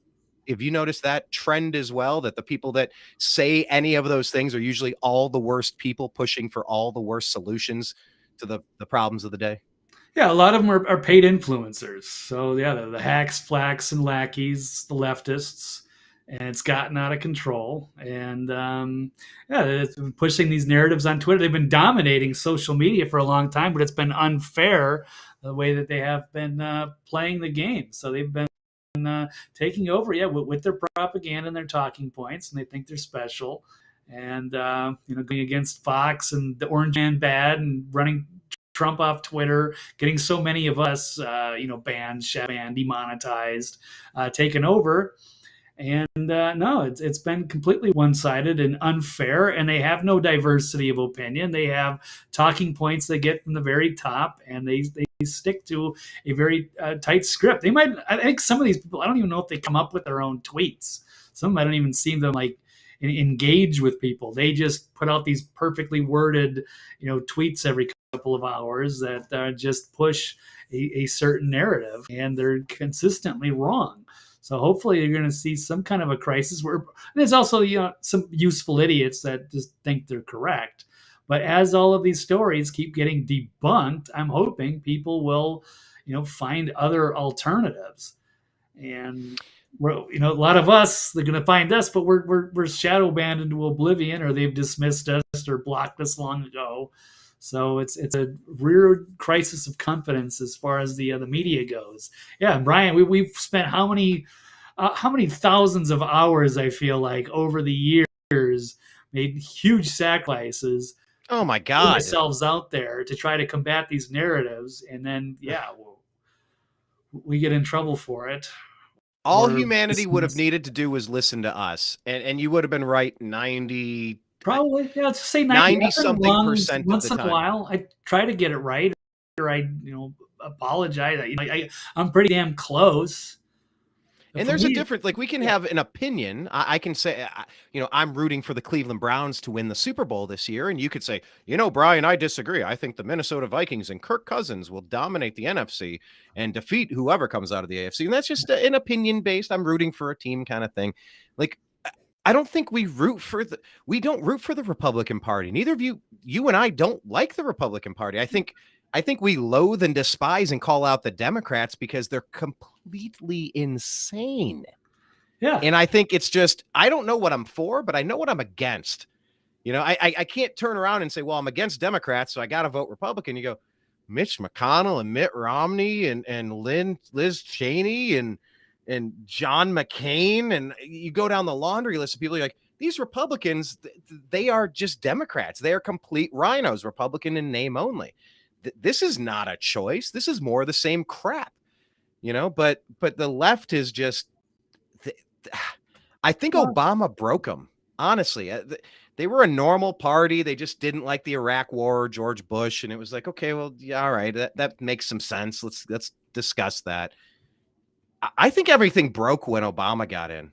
that trend as well, that the people that say any of those things are usually all the worst people pushing for all the worst solutions to the problems of the day? Yeah, a lot of them are paid influencers. So yeah, the hacks, flacks, and lackeys, the leftists, and it's gotten out of control. And it's been pushing these narratives on Twitter. They've been dominating social media for a long time, but it's been unfair the way that they have been playing the game. So they've been taking over, with their propaganda and their talking points, and they think they're special. And going against Fox and the Orange Man bad, and running Trump off Twitter, getting so many of us, banned, demonetized, taken over. And no, it's been completely one-sided and unfair, and they have no diversity of opinion. They have talking points they get from the very top, and they stick to a very tight script. I think some of these people, I don't even know if they come up with their own tweets. Some of them, I don't even see them engage with people. They just put out these perfectly worded, tweets every couple of hours that just push a certain narrative, and they're consistently wrong. So hopefully you're going to see some kind of a crisis where there's also, some useful idiots that just think they're correct. But as all of these stories keep getting debunked, I'm hoping people will, find other alternatives. And a lot of us, they're going to find us, but we're shadow banned into oblivion, or they've dismissed us or blocked us long ago. So it's a real crisis of confidence as far as the media goes. Yeah, Brian, we've spent how many thousands of hours, I feel like, over the years, made huge sacrifices, Oh my put God. ourselves out there to try to combat these narratives, and then we get in trouble for it. All We're humanity would have dismissed. needed to do was listen to us, and you would have been right 90, Probably, yeah. Let's say 90. 90 I've been something wrong percent of once the in a time. while. I try to get it right, or I apologize. I'm pretty damn close. And For there's a me, difference. Like, we can have an opinion. I can say, I'm rooting for the Cleveland Browns to win the Super Bowl this year. And you could say, Brian, I disagree. I think the Minnesota Vikings and Kirk Cousins will dominate the NFC and defeat whoever comes out of the AFC. And that's just an opinion based. I'm rooting for a team kind of thing. Like, I don't think we don't root for the Republican Party. Neither of you and I don't like the Republican Party. I think we loathe and despise and call out the Democrats because they're completely insane. yeah. And I think it's just, I don't know what I'm for, but I know what I'm against. I can't turn around and say, well, I'm against Democrats, so I got to vote Republican. You go, Mitch McConnell and Mitt Romney and Liz Cheney and John McCain. And you go down the laundry list of people, you're like, these Republicans, they are just Democrats. They are complete rhinos, Republican in name only. This is not a choice. This is more of the same crap, but the left is just, I think Obama broke them. Honestly, they were a normal party. They just didn't like the Iraq war or George Bush. And it was like, okay, well, yeah, all right. That makes some sense. Let's discuss that. I think everything broke when Obama got in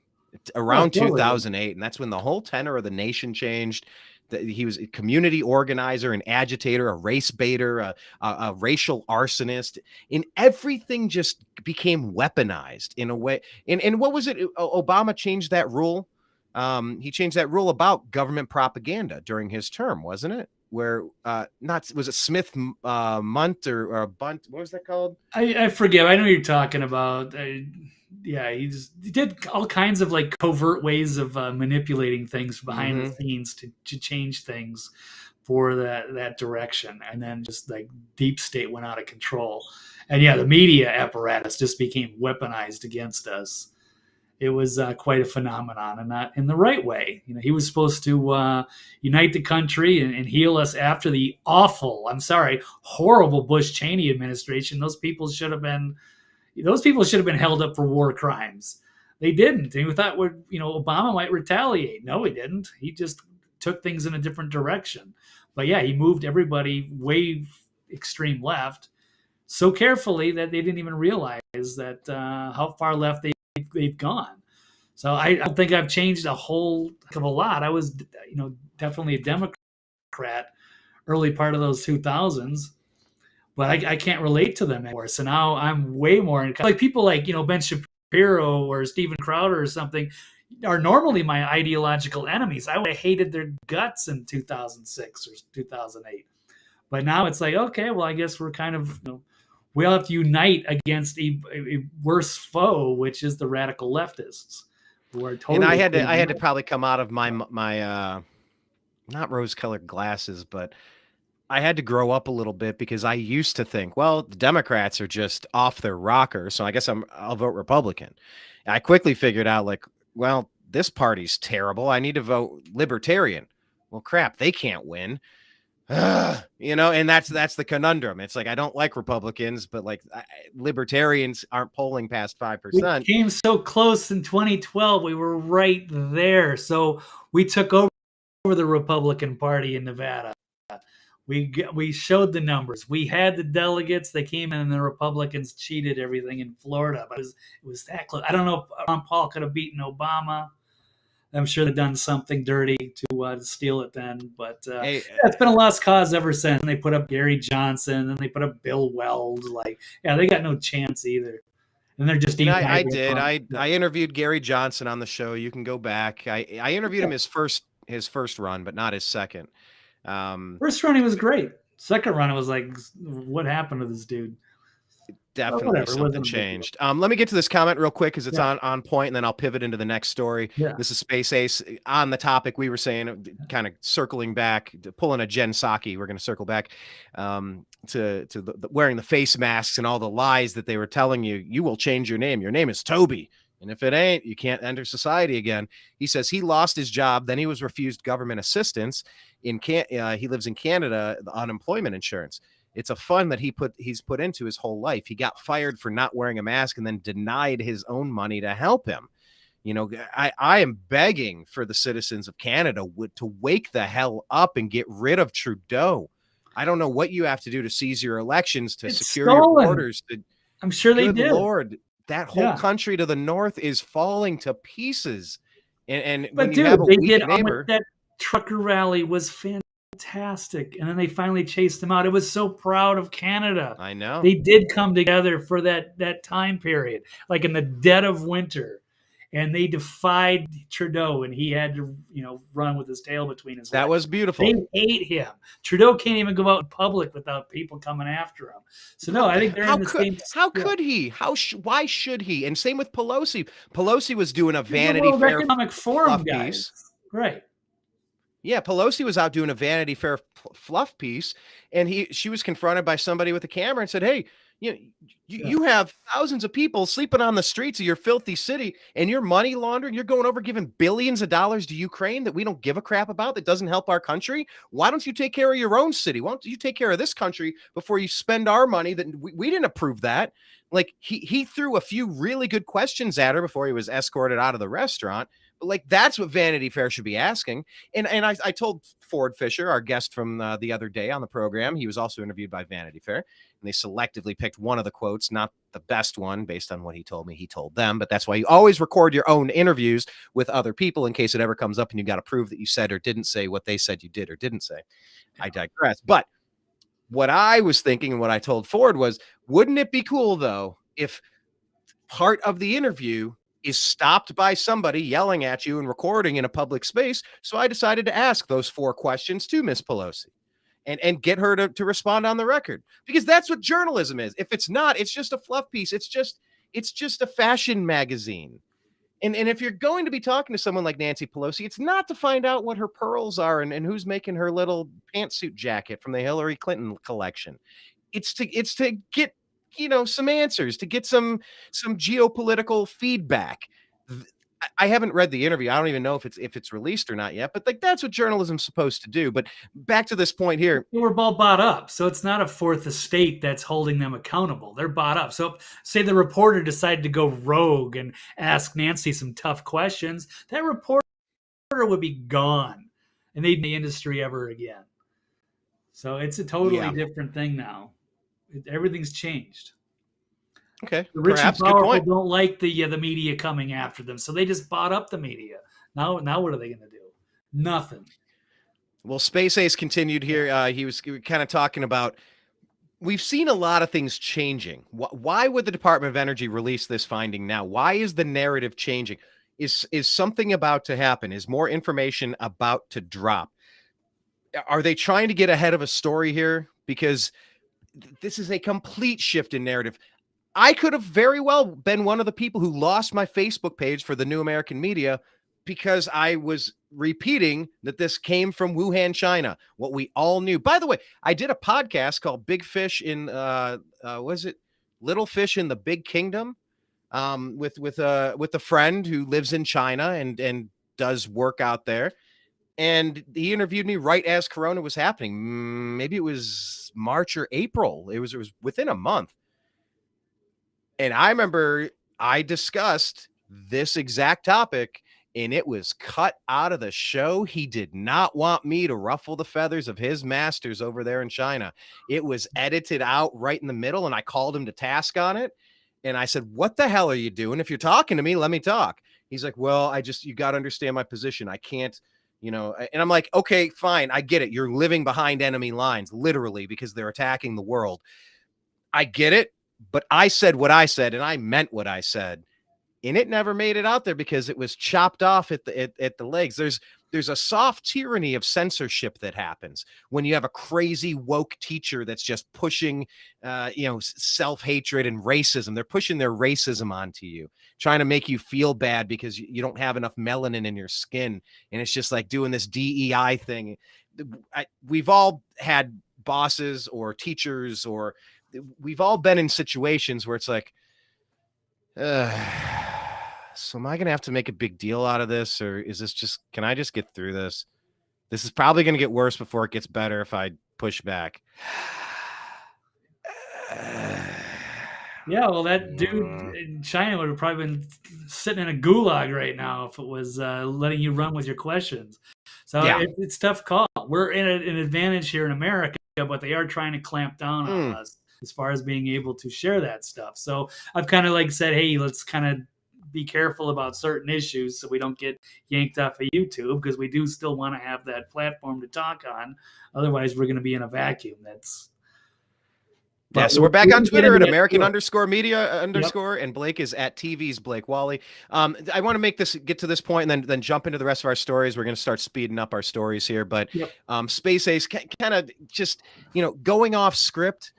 around 2008. And that's when the whole tenor of the nation changed. He was a community organizer, an agitator, a race baiter, a racial arsonist, and everything just became weaponized in a way. And what was it? Obama changed that rule. He changed that rule about government propaganda during his term, wasn't it? Where was it Smith Munt or Bunt? What was that called? I forget. I know what you're talking about. Yeah, he did all kinds of like covert ways of manipulating things behind the scenes to change things for that direction, and then just like deep state went out of control, and yeah, the media apparatus just became weaponized against us. It was quite a phenomenon, and not in the right way. He was supposed to unite the country and heal us after the horrible Bush Cheney administration. Those people should have been held up for war crimes. They didn't. And we thought, Obama might retaliate. No, he didn't. He just took things in a different direction. But yeah, he moved everybody way extreme left so carefully that they didn't even realize that how far left they've gone. So I don't think I've changed a whole heck of a lot. I was, definitely a Democrat early part of those 2000s. But I can't relate to them anymore. So now I'm way more like people like, Ben Shapiro or Steven Crowder or something are normally my ideological enemies. I hated their guts in 2006 or 2008. But now it's like, okay, well, I guess we're kind of, we all have to unite against a worse foe, which is the radical leftists who are totally. And I had to probably come out of my not rose-colored glasses, but I had to grow up a little bit because I used to think, well, the Democrats are just off their rocker, so I guess I'll vote Republican. And I quickly figured out, like, well, this party's terrible. I need to vote Libertarian. Well, crap, they can't win. And that's the conundrum. It's like, I don't like Republicans, but like Libertarians aren't polling past 5%. We came so close in 2012. We were right there. So we took over the Republican Party in Nevada. We showed the numbers. We had the delegates. They came in, and the Republicans cheated everything in Florida. But it was that close. I don't know if Ron Paul could have beaten Obama. I'm sure they've done something dirty to steal it then. But it's been a lost cause ever since. And they put up Gary Johnson, and they put up Bill Weld. They got no chance either. And they're just. I did. I interviewed Gary Johnson on the show. You can go back. I interviewed him his first run, but not his second. First run, he was great. Second run, it was like, what happened to this dude? Definitely whatever, it something wasn't a big deal. changed. Let me get to this comment real quick because it's Yeah. on point, and then I'll pivot into the next story. Yeah. This is Space Ace on the topic we were saying, kind of circling back, pulling a Jen Psaki. We're going to circle back to the wearing the face masks and all the lies that they were telling you. You will change your name. Your name is Toby. And if it ain't, you can't enter society again. He says he lost his job. Then he was refused government assistance. He lives in Canada, the unemployment insurance. It's a fund that he's put into his whole life. He got fired for not wearing a mask and then denied his own money to help him. You know, I am begging for the citizens of Canada to wake the hell up and get rid of Trudeau. I don't know what you have to do to seize your elections, to secure your borders. I'm sure they did. Lord, that whole country to the north is falling to pieces. And but when dude, you have a they weak did. neighbor, That trucker rally was fantastic, and then they finally chased them out. It was so proud of Canada. I know they did come together for that time period, like in the dead of winter, and they defied Trudeau, and he had to run with his tail between his legs. That was beautiful. They hate him. Trudeau can't even go out in public without people coming after him. So no, I think they're in the same. How could he? Why should he? And same with Pelosi. Pelosi was doing a Vanity Fair Economic Forum piece, right? Yeah, Pelosi was out doing a Vanity Fair fluff piece, and she was confronted by somebody with a camera and said, "Hey, you have thousands of people sleeping on the streets of your filthy city, and you're money laundering. You're going over giving billions of dollars to Ukraine that we don't give a crap about, that doesn't help our country. Why don't you take care of your own city? Why don't you take care of this country before you spend our money? That we didn't approve that." Like he threw a few really good questions at her before he was escorted out of the restaurant. But like, that's what Vanity Fair should be asking. And I told Ford Fisher, our guest from the other day on the program, he was also interviewed by Vanity Fair, and they selectively picked one of the quotes, not the best one based on what he told me. He told them, but that's why you always record your own interviews with other people in case it ever comes up and you got to prove that you said or didn't say what they said you did or didn't say. I digress. But what I was thinking and what I told Ford was, wouldn't it be cool though if part of the interview is stopped by somebody yelling at you and recording in a public space? So I decided to ask those 4 questions to Miss Pelosi and get her to respond on the record, because that's what journalism is. If it's not, it's just a fluff piece. It's just a fashion magazine. And if you're going to be talking to someone like Nancy Pelosi, it's not to find out what her pearls are and who's making her little pantsuit jacket from the Hillary Clinton collection. It's to get some answers, to get some geopolitical feedback. I haven't read the interview. I don't even know if it's released or not yet, but like, that's what journalism's supposed to do. But back to this point here. They were all bought up. So it's not a fourth estate that's holding them accountable. They're bought up. So say the reporter decided to go rogue and ask Nancy some tough questions, that reporter would be gone and they'd be in the industry ever again. So it's a totally different thing now. Everything's changed. Okay, the rich perhaps, and powerful don't like the media coming after them, so they just bought up the media. Now what are they going to do? Nothing. Well, Space Ace continued here. He was kind of talking about, we've seen a lot of things changing. Why would the Department of Energy release this finding now? Why is the narrative changing? Is something about to happen? Is more information about to drop? Are they trying to get ahead of a story here? Because this is a complete shift in narrative. I could have very well been one of the people who lost my Facebook page for the New American Media because I was repeating that this came from Wuhan, China, what we all knew. By the way, I did a podcast called Big Fish in was it Little Fish in the Big Kingdom, with a friend who lives in China and does work out there. And he interviewed me right as Corona was happening. Maybe it was March or April. It was within a month. And I remember I discussed this exact topic, and it was cut out of the show. He did not want me to ruffle the feathers of his masters over there in China. It was edited out right in the middle, and I called him to task on it. And I said, "What the hell are you doing? If you're talking to me, let me talk." He's like, "Well, you got to understand my position. I can't, and I'm like, "Okay, fine. I get it. You're living behind enemy lines, literally, because they're attacking the world. I get it. But I said what I said, and I meant what I said. and it never made it out there because it was chopped off at the legs. There's a soft tyranny of censorship that happens when you have a crazy woke teacher that's just pushing, self-hatred and racism. They're pushing their racism onto you, trying to make you feel bad because you don't have enough melanin in your skin. And it's just like doing this DEI thing. We've all had bosses or teachers, or we've all been in situations where it's like, so am I going to have to make a big deal out of this? Or is this just, can I just get through this? This is probably going to get worse before it gets better if I push back. Yeah, well, that dude in China would have probably been sitting in a gulag right now if it was letting you run with your questions. So it's tough call. We're in an advantage here in America, but they are trying to clamp down on us as far as being able to share that stuff. So I've kind of like said, hey, let's kind of be careful about certain issues so we don't get yanked off of YouTube, because we do still want to have that platform to talk on. Otherwise, we're going to be in a vacuum. So we're back on Twitter at American_media_ and Blake is at TV's Blake Walley. I want to get to this point and then jump into the rest of our stories. We're going to start speeding up our stories here, but Space Ace kind of just, going off script.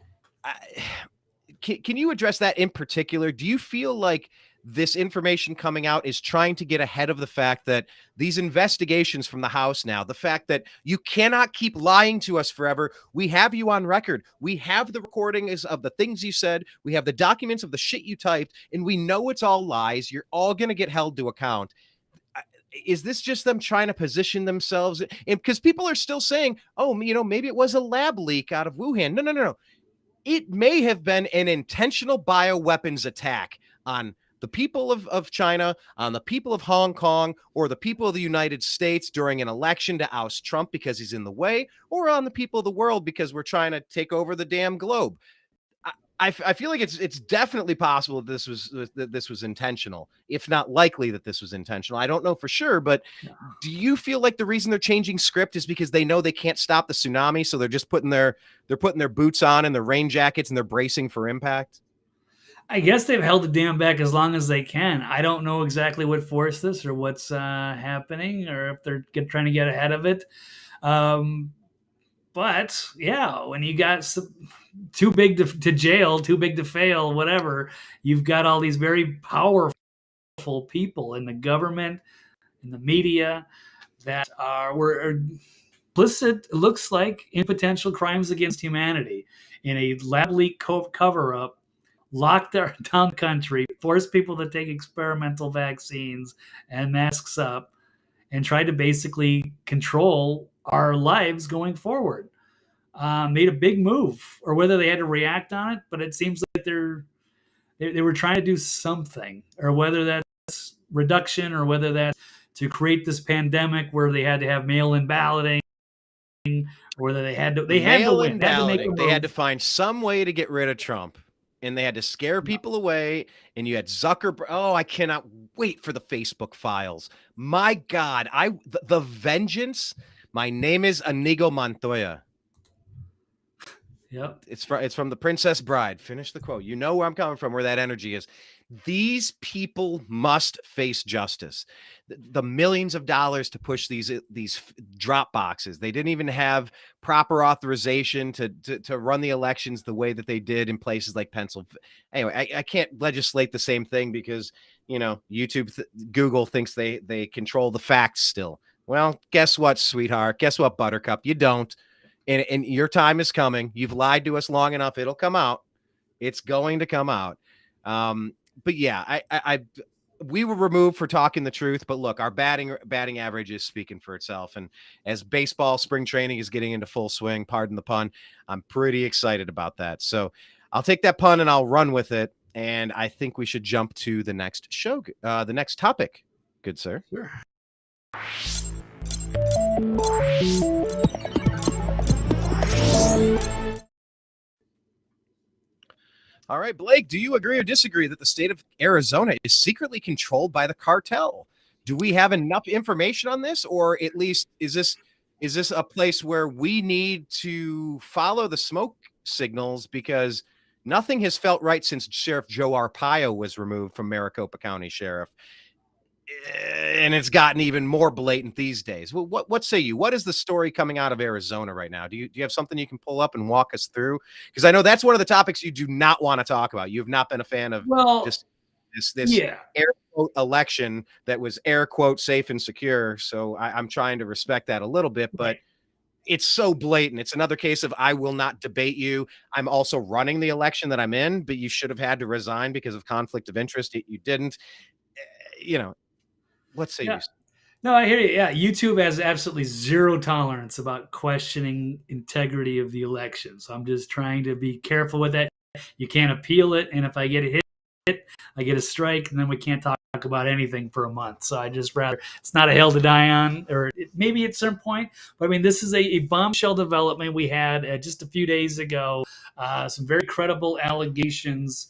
Can you address that in particular? Do you feel like this information coming out is trying to get ahead of the fact that these investigations from the House now, the fact that you cannot keep lying to us forever? We have you on record. We have the recordings of the things you said. We have the documents of the shit you typed, and we know it's all lies. You're all going to get held to account. Is this just them trying to position themselves? And because people are still saying, oh, maybe it was a lab leak out of Wuhan. No. It may have been an intentional bioweapons attack on the people of China, on the people of Hong Kong, or the people of the United States during an election to oust Trump because he's in the way, or on the people of the world because we're trying to take over the damn globe. I feel like it's definitely possible that this was intentional, if not likely that this was intentional. I don't know for sure, but do you feel like the reason they're changing script is because they know they can't stop the tsunami, so they're just putting their boots on and their rain jackets and they're bracing for impact? I guess they've held the dam back as long as they can. I don't know exactly what forced this or what's happening, or if they're trying to get ahead of it. But yeah, when you got too big to jail, too big to fail, whatever, you've got all these very powerful people in the government, in the media, that were implicit, it looks like, in potential crimes against humanity in a lab leak cover-up, locked down the country, forced people to take experimental vaccines and masks up, and tried to basically control our lives going forward. Made a big move, or whether they had to react on it, but it seems like they were trying to do something, or whether that's reduction, or whether that's to create this pandemic where they had to have mail-in balloting, or whether they had to win. They had to find some way to get rid of Trump, and they had to scare people away. And you had Zuckerberg. Oh, I cannot wait for the Facebook files. My God, the vengeance. My name is Inigo Montoya. Yep. It's from The Princess Bride. Finish the quote. You know where I'm coming from, where that energy is. These people must face justice. The millions of dollars to push these drop boxes. They didn't even have proper authorization to run the elections the way that they did in places like Pennsylvania. Anyway, I can't legislate the same thing because, YouTube, Google thinks they control the facts still. Well, guess what, sweetheart? Guess what, Buttercup? You don't. And your time is coming. You've lied to us long enough. It'll come out. It's going to come out. But yeah, we were removed for talking the truth. But look, our batting average is speaking for itself. And as baseball spring training is getting into full swing, pardon the pun, I'm pretty excited about that. So I'll take that pun and I'll run with it. And I think we should jump to the next the next topic. Good, sir. Sure. All right, Blake, do you agree or disagree that the state of Arizona is secretly controlled by the cartel? Do we have enough information on this, or at least is this a place where we need to follow the smoke signals because Nothing has felt right since Sheriff Joe Arpaio was removed from Maricopa County Sheriff. And it's gotten even more blatant these days. What say you? What is the story coming out of Arizona right now? Do you have something you can pull up and walk us through? Because I know that's one of the topics you do not want to talk about. You have not been a fan of just this air quote election that was air quote safe and secure. So I'm trying to respect that a little bit, but it's so blatant. It's another case of I will not debate you. I'm also running the election that I'm in, but you should have had to resign because of conflict of interest. You didn't. You know, let's say you. No, I hear you. Yeah, YouTube has absolutely zero tolerance about questioning integrity of the election. So I'm just trying to be careful with that. You can't appeal it, and if I get a hit, I get a strike, and then we can't talk about anything for a month. So I just rather it's not a hill to die on, or maybe at some point. But I mean, this is a bombshell development we had just a few days ago. Some very credible allegations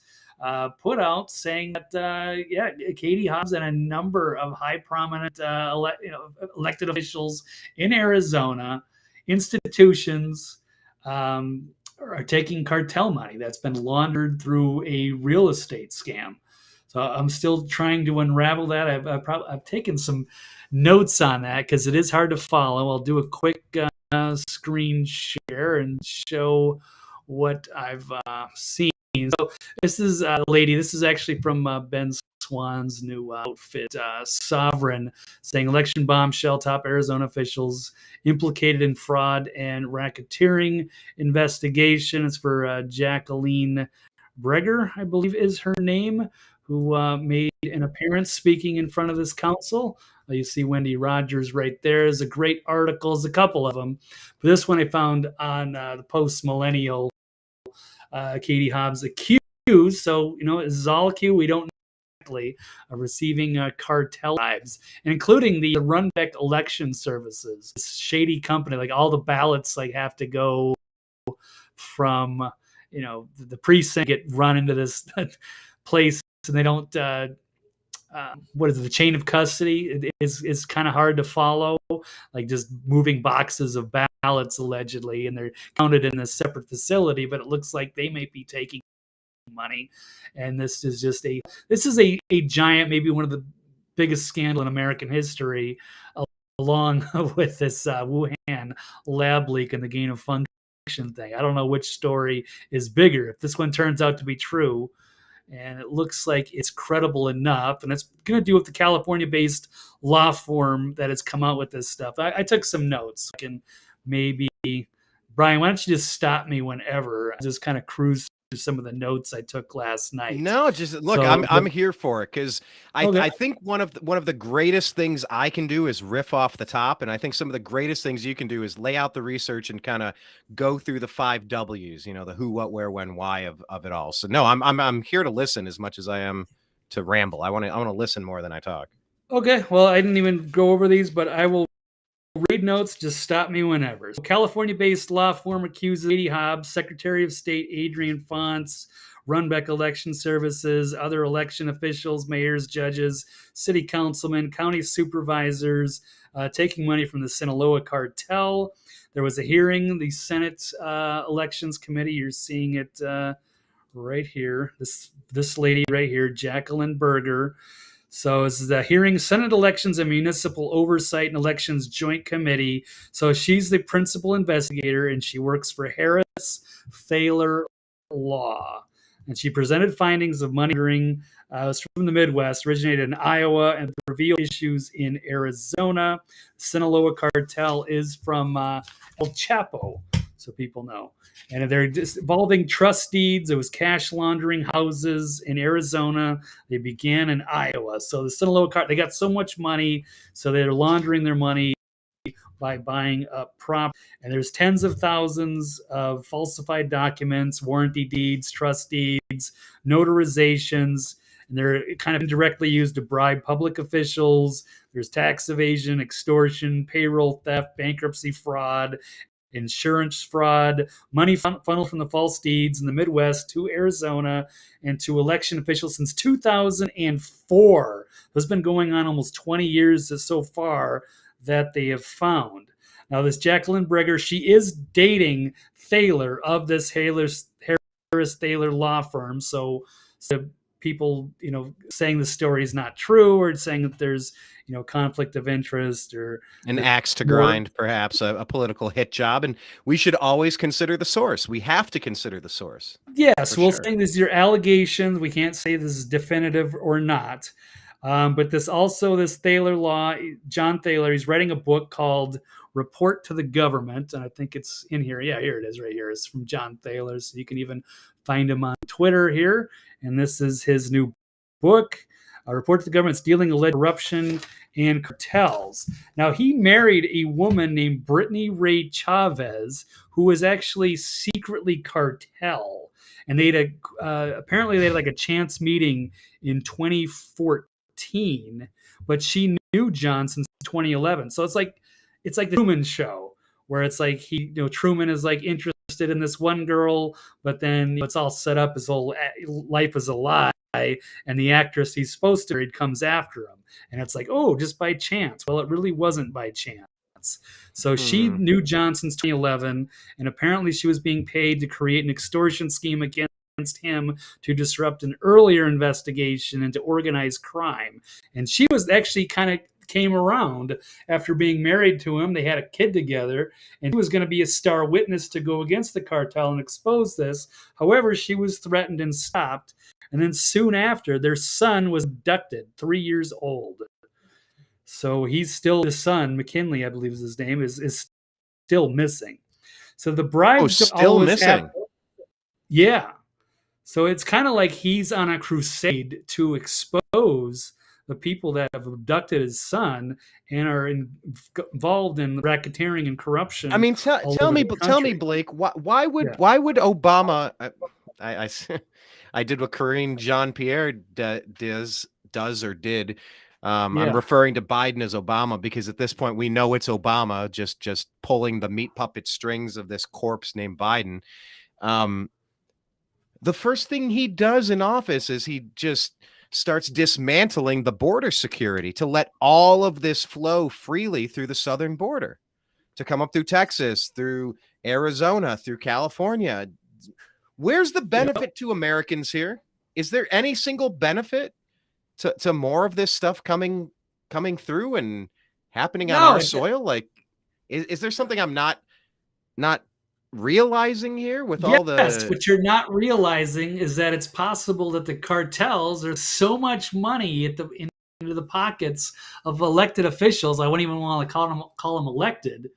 put out saying that, Katie Hobbs and a number of high prominent elected officials in Arizona, institutions, are taking cartel money that's been laundered through a real estate scam. So I'm still trying to unravel that. I've taken some notes on that because it is hard to follow. I'll do a quick screen share and show what I've seen. So this is a lady. This is actually from Ben Swan's new outfit, Sovereign, saying election bombshell, top Arizona officials implicated in fraud and racketeering investigation. It's for Jacqueline Breger, I believe is her name, who made an appearance speaking in front of this council. You see Wendy Rogers right there. There's a great article. There's a couple of them. But this one I found on the Post-Millennial. Katie Hobbs accused, so this is all accused. We don't know exactly of receiving cartel bribes, including the Runbeck Election Services, this shady company. Like all the ballots have to go from the precinct, get run into this place, and they don't. What is it? The chain of custody is kind of hard to follow. Like just moving boxes of ballots allegedly, and they're counted in a separate facility, but it looks like they may be taking money. And this is a giant, maybe one of the biggest scandal in American history, along with this Wuhan lab leak and the gain of function thing. I don't know which story is bigger. If this one turns out to be true, and it looks like it's credible enough, and it's going to do with the California-based law firm that has come out with this stuff. I took some notes. I can maybe, Brian, why don't you just stop me whenever? I just kind of cruise through some of the notes I took last night. No, just look, I'm here for it because I think one of the greatest things I can do is riff off the top, and I think some of the greatest things you can do is lay out the research and kind of go through the 5 W's, the who, what, where, when, why of it all. So no, I'm here to listen as much as I am to ramble. I want to listen more than I talk. Okay, well, I didn't even go over these, but I will read notes. Just stop me whenever. So California-based law firm accuses Katie Hobbs, Secretary of State Adrian Fontes, Runbeck Election Services, other election officials, mayors, judges, city councilmen, county supervisors, taking money from the Sinaloa cartel. There was a hearing, the Senate Elections Committee. You're seeing it right here. This lady right here, Jacqueline Breger. So this is the hearing, Senate Elections and Municipal Oversight and Elections Joint Committee. So she's the principal investigator, and she works for Harris Thaler Law. And she presented findings of money laundering. It was from the Midwest, originated in Iowa, and revealed issues in Arizona. Sinaloa cartel is from El Chapo, so people know. And they're involving trust deeds. It was cash laundering houses in Arizona. They began in Iowa. So the Sinaloa cartel, they got so much money, so they're laundering their money by buying up property. And there's tens of thousands of falsified documents, warranty deeds, trust deeds, notarizations, and they're kind of indirectly used to bribe public officials. There's tax evasion, extortion, payroll theft, bankruptcy fraud, insurance fraud, money funneled from the false deeds in the Midwest to Arizona and to election officials since 2004. This has been going on almost 20 years so far that they have found. Now, this Jacqueline Breger, she is dating Thaler of this Harris Thaler law firm. So people, saying the story is not true or saying that there's, conflict of interest or an axe to grind, perhaps a political hit job. And we should always consider the source. We have to consider the source. Yes, we'll say these are allegations. We can't say this is definitive or not. But this Thaler law, John Thaler, he's writing a book called Report to the Government. And I think it's in here. Yeah, here it is right here. It's from John Thaler. So you can even find him on Twitter here. And this is his new book, Report to the Government's Dealing Alleged Corruption and Cartels. Now, he married a woman named Brittany Ray Chavez, who was actually secretly cartel. And apparently they had like a chance meeting in 2014, but she knew John since 2011. So it's like the Truman Show, where it's like Truman is like interested in this one girl, but then it's all set up. His whole life is a lie, and the actress he's supposed to marry comes after him, and it's like, oh, just by chance. Well, it really wasn't by chance. So she knew John since 2011, and apparently she was being paid to create an extortion scheme against him to disrupt an earlier investigation into organized crime. And she was actually kind of came around after being married to him. They had a kid together, and he was going to be a star witness to go against the cartel and expose this. However, she was threatened and stopped. And then soon after, their son was abducted, 3 years old. So he's still, his son, McKinley, I believe is his name, is still missing. So the brides still missing. Yeah. So it's kind of like he's on a crusade to expose the people that have abducted his son and are involved in racketeering and corruption. I mean, tell me, Blake, why would Obama? I did what Karine Jean-Pierre does or did. I'm referring to Biden as Obama because at this point we know it's Obama just pulling the meat puppet strings of this corpse named Biden. The first thing he does in office is he just starts dismantling the border security to let all of this flow freely through the southern border, to come up through Texas, through Arizona, through California. Where's the benefit to Americans here? Is there any single benefit to more of this stuff coming through and happening on our soil? Like, is there something I'm not realizing here with all the... Yes, what you're not realizing is that it's possible that the cartels are so much money into the pockets of elected officials. I wouldn't even want to call them elected,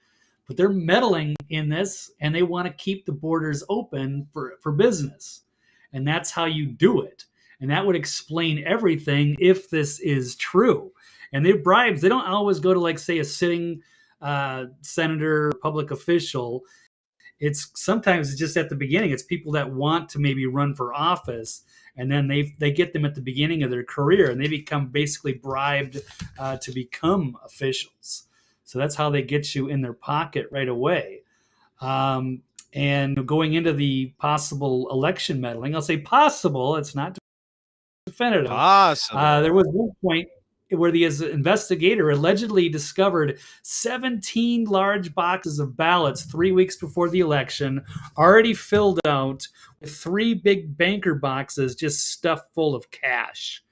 but they're meddling in this, and they want to keep the borders open for business. And that's how you do it. And that would explain everything if this is true. And their bribes, they don't always go to, like, say, a sitting senator, public official. Sometimes it's just at the beginning. It's people that want to maybe run for office, and then they get them at the beginning of their career, and they become basically bribed to become officials. So that's how they get you in their pocket right away. And going into the possible election meddling, I'll say possible. It's not definitive. Possible. There was one point where the investigator allegedly discovered 17 large boxes of ballots 3 weeks before the election, already filled out, with 3 big banker boxes just stuffed full of cash.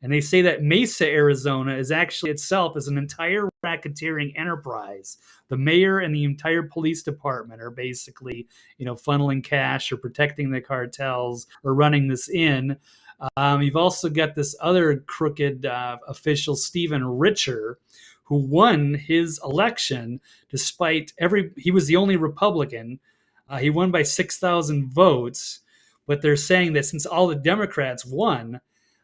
And they say that Mesa, Arizona is actually itself is an entire racketeering enterprise. The mayor and the entire police department are basically, funneling cash or protecting the cartels or running this in. You've also got this other crooked official, Stephen Richer, who won his election despite he was the only Republican. He won by 6,000 votes, but they're saying that since all the Democrats won,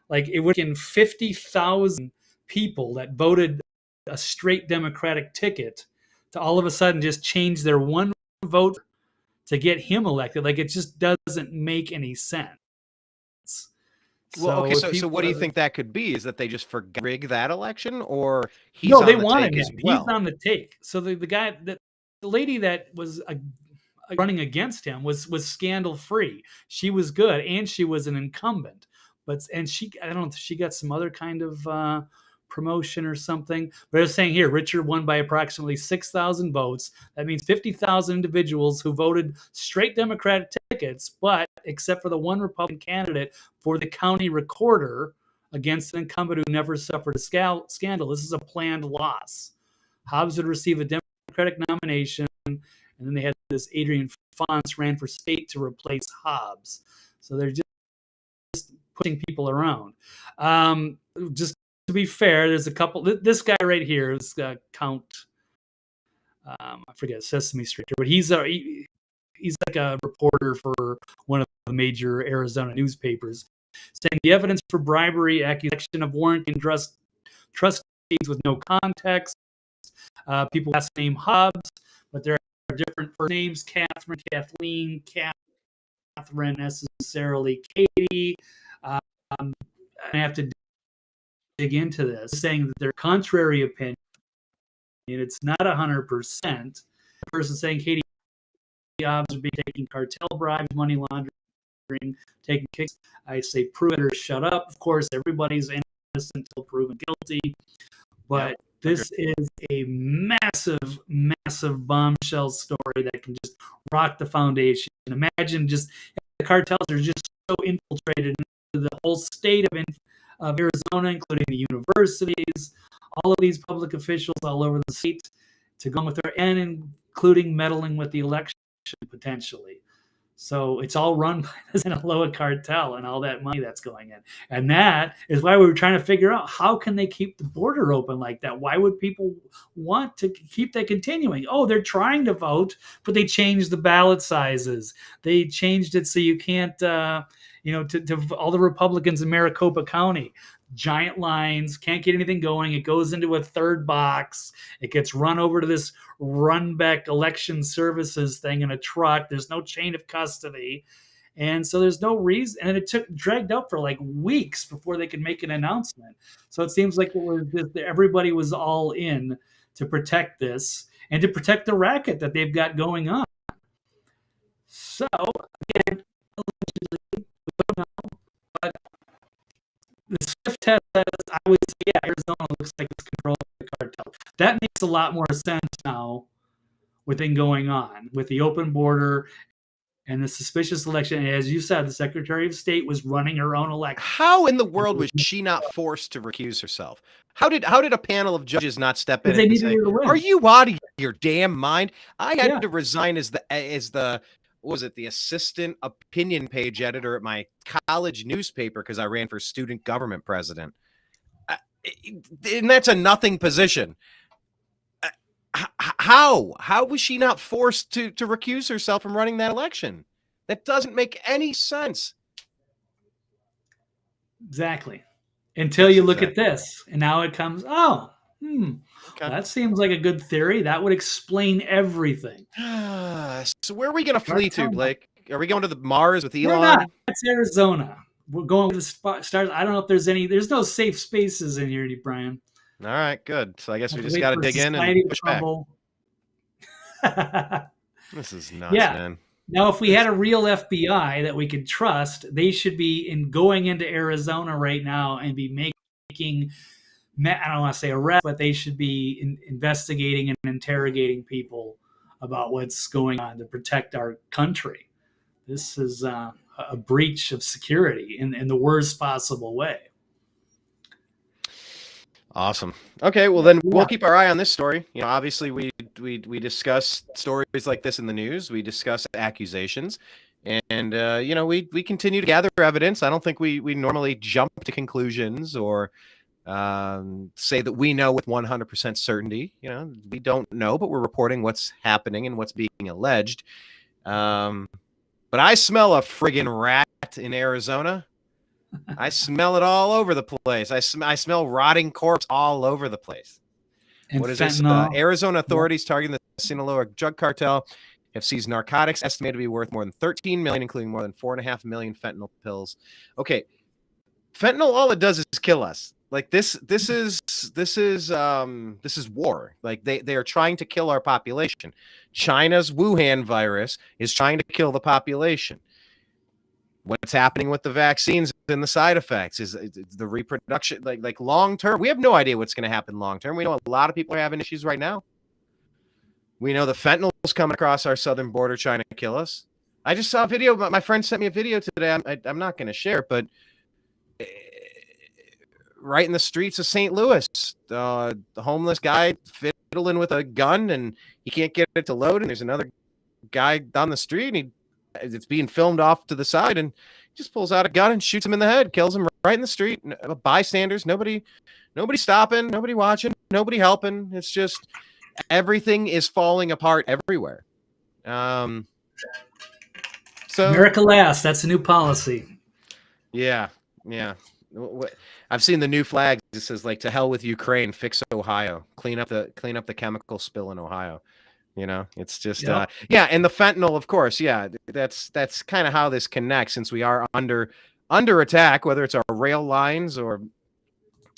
like it would have been 50,000 people that voted a straight Democratic ticket to all of a sudden just change their one vote to get him elected. Like, it just doesn't make any sense. Well, okay, so what do you think that could be? Is that they just forgot to rig that election, or he's no? on They the wanted take him. as well? He's on the take. So the guy, the lady that was running against him was scandal free. She was good, and she was an incumbent. I don't know if she got some other kind of promotion or something. But I was saying here, Richard won by approximately 6,000 votes. That means 50,000 individuals who voted straight Democratic tickets, but except for the one Republican candidate for the county recorder against an incumbent who never suffered a scandal. This is a planned loss. Hobbs would receive a Democratic nomination, and then they had this Adrian Fonts ran for state to replace Hobbs. So they're just pushing people around. Just to be fair, there's a couple. This guy right here is Count. I forget Sesame Street, but he's like a reporter for one of the major Arizona newspapers, saying the evidence for bribery, accusation of warranting trustees with no context. People last name Hobbs, but there are different first names: Catherine, Kathleen, Catherine, necessarily Katie. I have to dig into this, saying that their contrary opinion, it's not 100%. The person saying Katie Hobbs would be taking cartel bribes, money laundering, taking kicks. I say prove it or shut up. Of course, everybody's innocent until proven guilty. But this is a massive, massive bombshell story that can just rock the foundation. Imagine just the cartels are just so infiltrated into the whole state of Arizona, including the universities, all of these public officials all over the state to go with their and including meddling with the election potentially. So it's all run by the Sinaloa cartel and all that money that's going in. And that is why we were trying to figure out how can they keep the border open like that? Why would people want to keep that continuing? Oh, they're trying to vote, but they changed the ballot sizes. They changed it so you can't, to all the Republicans in Maricopa County. Giant lines, can't get anything going. It goes into a third box. It gets run over to this Runbeck election services thing in a truck. There's no chain of custody. And so there's no reason. And it dragged up for like weeks before they could make an announcement. So it seems like it was just, everybody was all in to protect this and to protect the racket that they've got going on. So, again, allegedly, we don't know, but the Swift test says, I would say, yeah, Arizona looks like it's controlled by the cartel. That makes a lot more sense now with things going on, with the open border and the suspicious election. And as you said, the Secretary of State was running her own election. How in the world was she not forced to recuse herself? How did a panel of judges not step in and say, "Are you out of your damn mind? I had to resign as the what was it, the assistant opinion page editor at my college newspaper because I ran for student government president." And that's a nothing position. How was she not forced to recuse herself from running that election? That doesn't make any sense. Exactly. Until you look at this, and now it comes, that seems like a good theory. That would explain everything. So where are we going to flee to, Blake? Are we going to the Mars with Elon? We're not. It's Arizona. We're going to the stars. I don't know if there's no safe spaces in here, Brian. All right, good. So I guess we just got to dig in and push back. This is nuts, man. Now, if we had a real FBI that we could trust, they should be going into Arizona right now and be making, I don't want to say arrests, but they should be investigating and interrogating people about what's going on to protect our country. This is a breach of security in the worst possible way. Awesome. Okay, well then we'll keep our eye on this story. You know, obviously we discuss stories like this in the news. We discuss accusations, and we continue to gather evidence. I don't think we normally jump to conclusions or say that we know with 100% certainty. You know, we don't know, but we're reporting what's happening and what's being alleged. But I smell a friggin' rat in Arizona. I smell it all over the place. I smell rotting corpse all over the place. And what is fentanyl. This? Arizona authorities targeting the Sinaloa drug cartel have seized narcotics estimated to be worth more than $13 million, including more than 4.5 million fentanyl pills. Okay, fentanyl, all it does is kill us. Like this is war. Like they are trying to kill our population. China's Wuhan virus is trying to kill the population. What's happening with the vaccines and the side effects is the reproduction, like long term. We have no idea what's going to happen long term. We know a lot of people are having issues right now. We know the fentanyl is coming across our southern border trying to kill us. I just saw a video. My friend sent me a video today. I'm not going to share it, but right in the streets of St. Louis, the homeless guy fiddling with a gun, and he can't get it to load. And there's another guy down the street, and it's being filmed off to the side, and he just pulls out a gun and shoots him in the head, kills him right in the street. Bystanders, nobody stopping, nobody watching, nobody helping. It's just everything is falling apart everywhere. So America last. That's a new policy. Yeah. I've seen the new flag. It says like, "To hell with Ukraine, fix Ohio, clean up the chemical spill in Ohio." You know, it's just and the fentanyl, of course. Yeah, that's kind of how this connects, since we are under attack, whether it's our rail lines or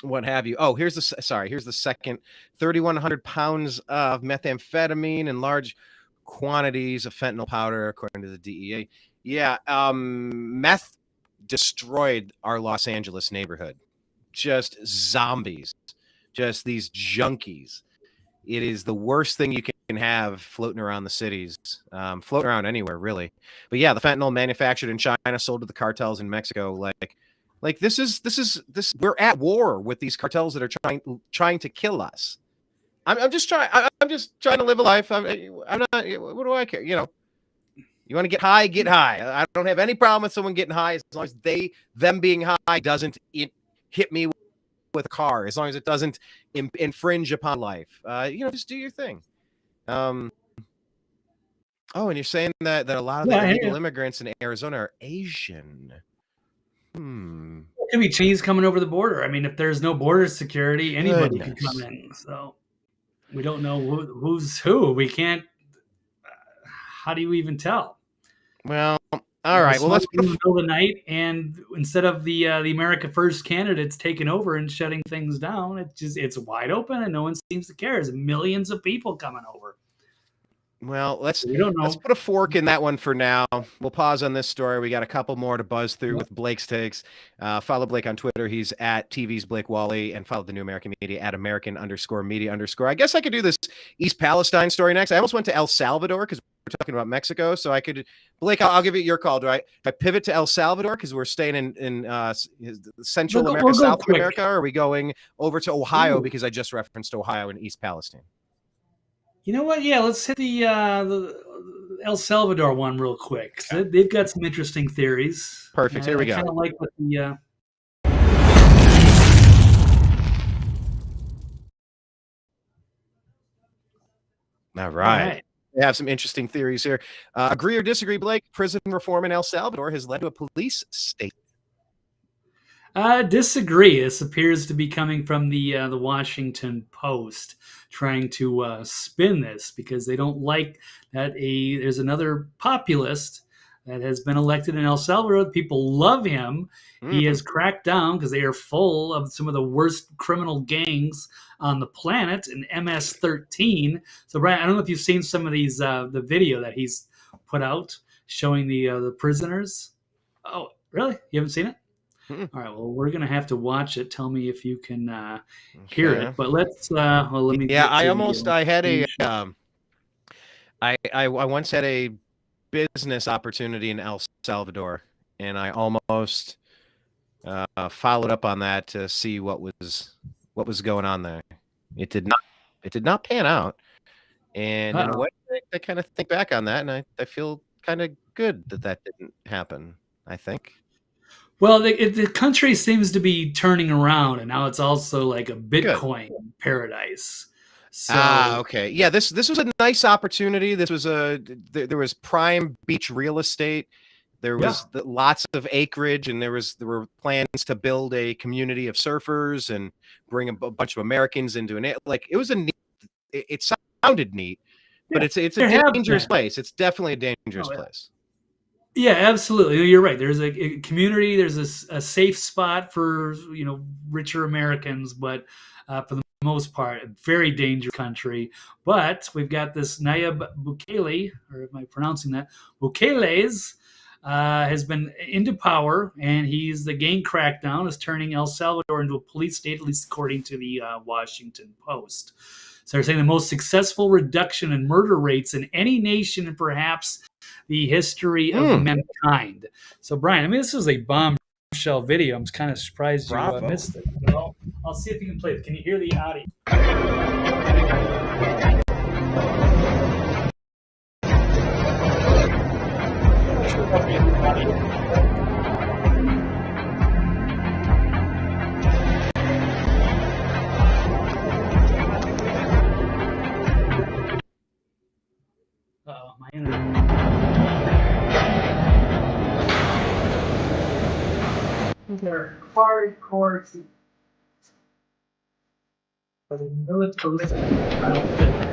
what have you. Oh, here's the second 3,100 pounds of methamphetamine and large quantities of fentanyl powder, according to the DEA. Yeah, meth destroyed our Los Angeles neighborhood. Just zombies, just these junkies. It is the worst thing you can have floating around the cities, floating around anywhere, really. But yeah, the fentanyl manufactured in China, sold to the cartels in Mexico. Like this is we're at war with these cartels that are trying to kill us. I'm just trying to live a life. I'm not. What do I care? You know, you want to get high, get high. I don't have any problem with someone getting high as long as them being high doesn't hit me with a car, as long as it doesn't infringe upon life. Just do your thing. And you're saying that a lot of the illegal immigrants in Arizona are Asian. It could be Chinese coming over the border. I mean, if there's no border security, anybody can come in. So we don't know who's who. We can't. How do you even tell? Well, all right. Well, let's in the middle of the night, and instead of the America First candidates taking over and shutting things down, it's wide open, and no one seems to care. There's millions of people coming over. Well, let's put a fork in that one for now. We'll pause on this story. We got a couple more to buzz through with Blake's takes. Follow Blake on Twitter. He's at TV's Blake Walley, and follow the New American Media at American_media_. I guess I could do this East Palestine story next. I almost went to El Salvador because we're talking about Mexico. So I could, Blake, I'll give it your call. Do I pivot to El Salvador because we're staying in Central America, South America? Or are we going over to Ohio because I just referenced Ohio and East Palestine? You know what? Yeah, let's hit the El Salvador one real quick. So they've got some interesting theories. Perfect. Here we go. I kind of like what the. All right. We have some interesting theories here. Agree or disagree, Blake? Prison reform in El Salvador has led to a police state. Disagree. This appears to be coming from the Washington Post, trying to spin this because they don't like that there's another populist that has been elected in El Salvador. People love him. He has cracked down because they are full of some of the worst criminal gangs on the planet in MS-13. So, Brian, I don't know if you've seen some of these the video that he's put out showing the prisoners. Oh, really? You haven't seen it? All right. Well, we're gonna have to watch it. Tell me if you can hear it. But let's. Let me. Yeah, I had a. I once had a business opportunity in El Salvador, and I almost followed up on that to see what was going on there. It did not pan out, and in a way, I kind of think back on that, and I feel kind of good that didn't happen. I think. Well, the country seems to be turning around, and now it's also like a Bitcoin paradise. So, okay. Yeah, this was a nice opportunity. This was there was prime beach real estate. There was lots of acreage, and there were plans to build a community of surfers and bring a bunch of Americans into it was a neat. It sounded neat, but it's a dangerous place. It's definitely a dangerous place. Yeah, absolutely. You're right. There's a community. There's a safe spot for richer Americans, but for the most part, a very dangerous country. But we've got this Nayib Bukele, or am I pronouncing that? Bukeles has been into power, and the gang crackdown is turning El Salvador into a police state, at least according to the Washington Post. So they're saying the most successful reduction in murder rates in any nation, and perhaps the history of mankind. So, Brian, I mean, this is a bombshell video. I'm kind of surprised you missed it. But I'll see if you can play it. Can you hear the audio? Uh-oh, my internet. They're hardcore for the militaristic. I don't think.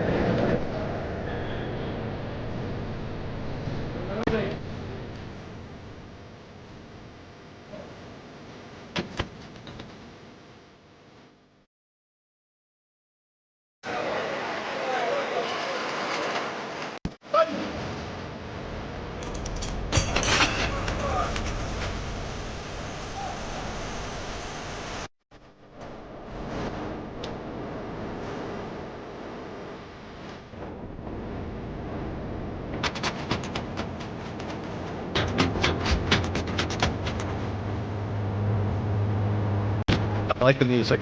I like the music.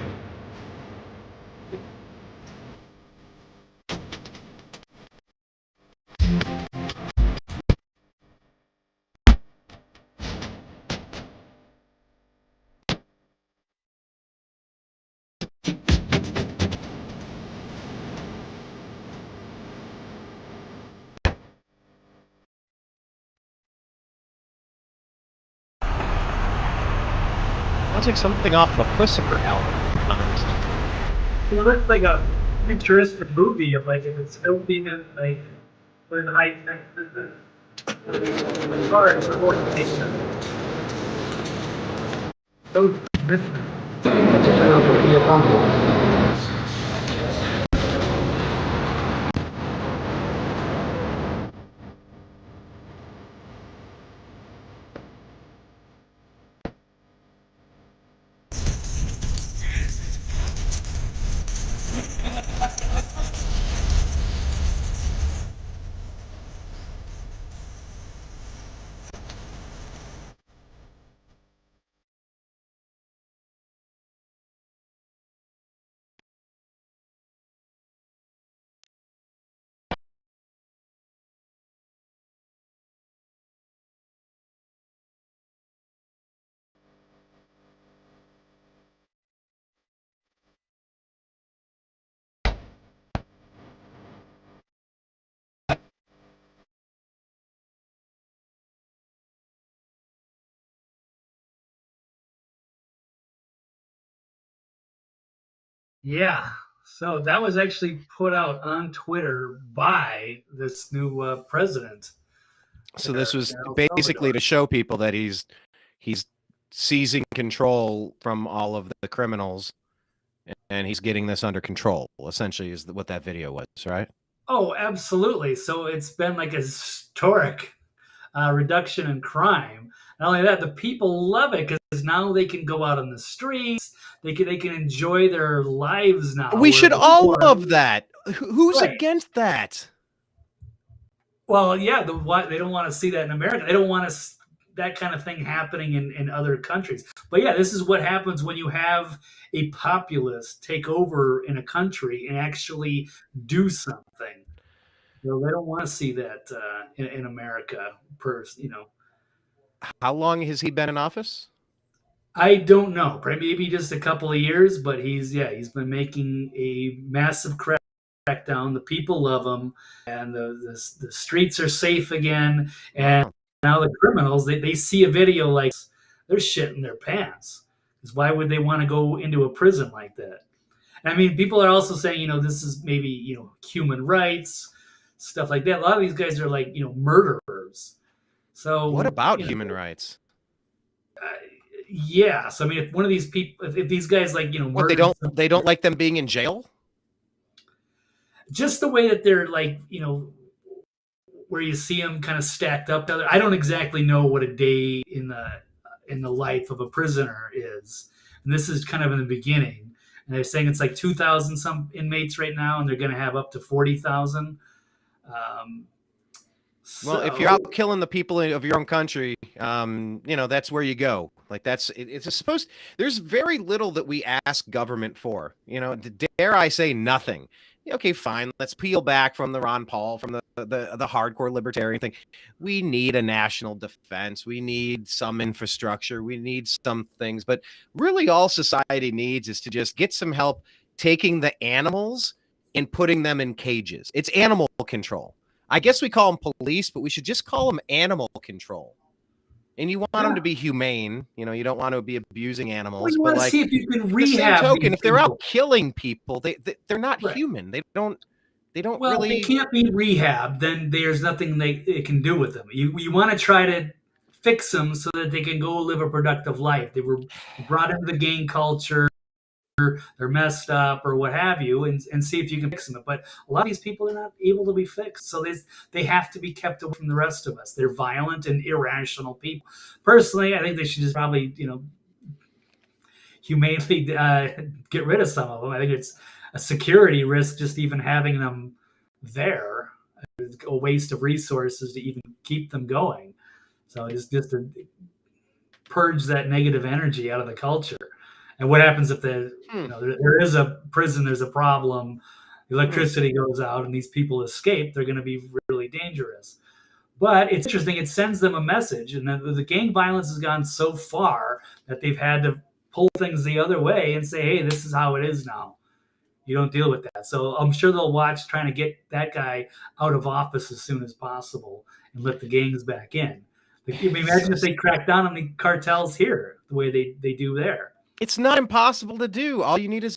Sounds like something off of a Christopher album. It looks like a futuristic movie of like if it's filming in like in high tech. As far as coordination, those Yeah. So that was actually put out on Twitter by this new president. So this was basically to show people that he's seizing control from all of the criminals, and he's getting this under control. Essentially, is what that video was, right? Oh, absolutely. So it's been like a historic reduction in crime. Not only that, the people love it because now they can go out on the streets. They can enjoy their lives now. We should all love that. Who's against that? Well, yeah, they don't want to see that in America. They don't want that kind of thing happening in other countries. But yeah, this is what happens when you have a populace take over in a country and actually do something. They don't want to see that in America. How long has he been in office? I don't know. Maybe just a couple of years, but he's been making a massive crackdown. The people love him, and the streets are safe again. And now the criminals, they see a video like they're shitting their pants. Because why would they want to go into a prison like that? And I mean, people are also saying, this is maybe, human rights, stuff like that. A lot of these guys are like, murderers. So what about human rights? Yeah. So I mean, if one of these people, if these guys like, what, they don't like them being in jail? Just the way that they're like, where you see them kind of stacked up. I don't exactly know what a day in the life of a prisoner is, and this is kind of in the beginning. And they're saying it's like 2,000 some inmates right now, and they're going to have up to 40,000. Well, if you're out killing the people of your own country, that's where you go. Like it's supposed. There's very little that we ask government for. Dare I say nothing? Okay, fine. Let's peel back from the Ron Paul, from the hardcore libertarian thing. We need a national defense. We need some infrastructure. We need some things. But really, all society needs is to just get some help taking the animals and putting them in cages. It's animal control. I guess we call them police, but we should just call them animal control. And you want them to be humane. You don't want to be abusing animals. Well, you but want to see if you can rehab. The same token, if they're out killing people, they're not human. They don't well, really. They can't be rehabbed. Then there's nothing they can do with them. You want to try to fix them so that they can go live a productive life. They were brought into the gang culture. They're messed up or what have you, and see if you can fix them. But a lot of these people are not able to be fixed, so they have to be kept away from the rest of us. They're violent and irrational people. Personally, I think they should just probably, humanely get rid of some of them. I think it's a security risk just even having them there. It's a waste of resources to even keep them going. So it's just to purge that negative energy out of the culture. And what happens if there is a prison, there's a problem, the electricity goes out and these people escape, they're going to be really dangerous. But it's interesting, it sends them a message. And the gang violence has gone so far that they've had to pull things the other way and say, hey, this is how it is now. You don't deal with that. So I'm sure they'll watch trying to get that guy out of office as soon as possible and let the gangs back in. Imagine if they crack down on the cartels here the way they do there. It's not impossible to do. All you need is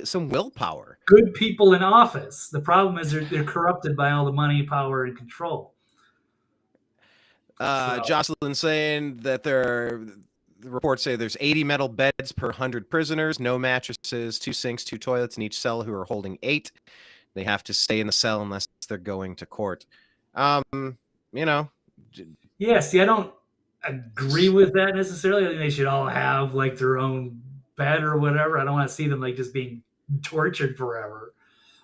some willpower. Good people in office. The problem is they're corrupted by all the money, power, and control. Jocelyn saying that the reports say there's 80 metal beds per 100 prisoners, no mattresses, 2 sinks, 2 toilets in each cell, who are holding 8. They have to stay in the cell unless they're going to court. Yeah, see, I don't agree with that necessarily. I think they should all have like their own bed or whatever. I don't want to see them like just being tortured forever.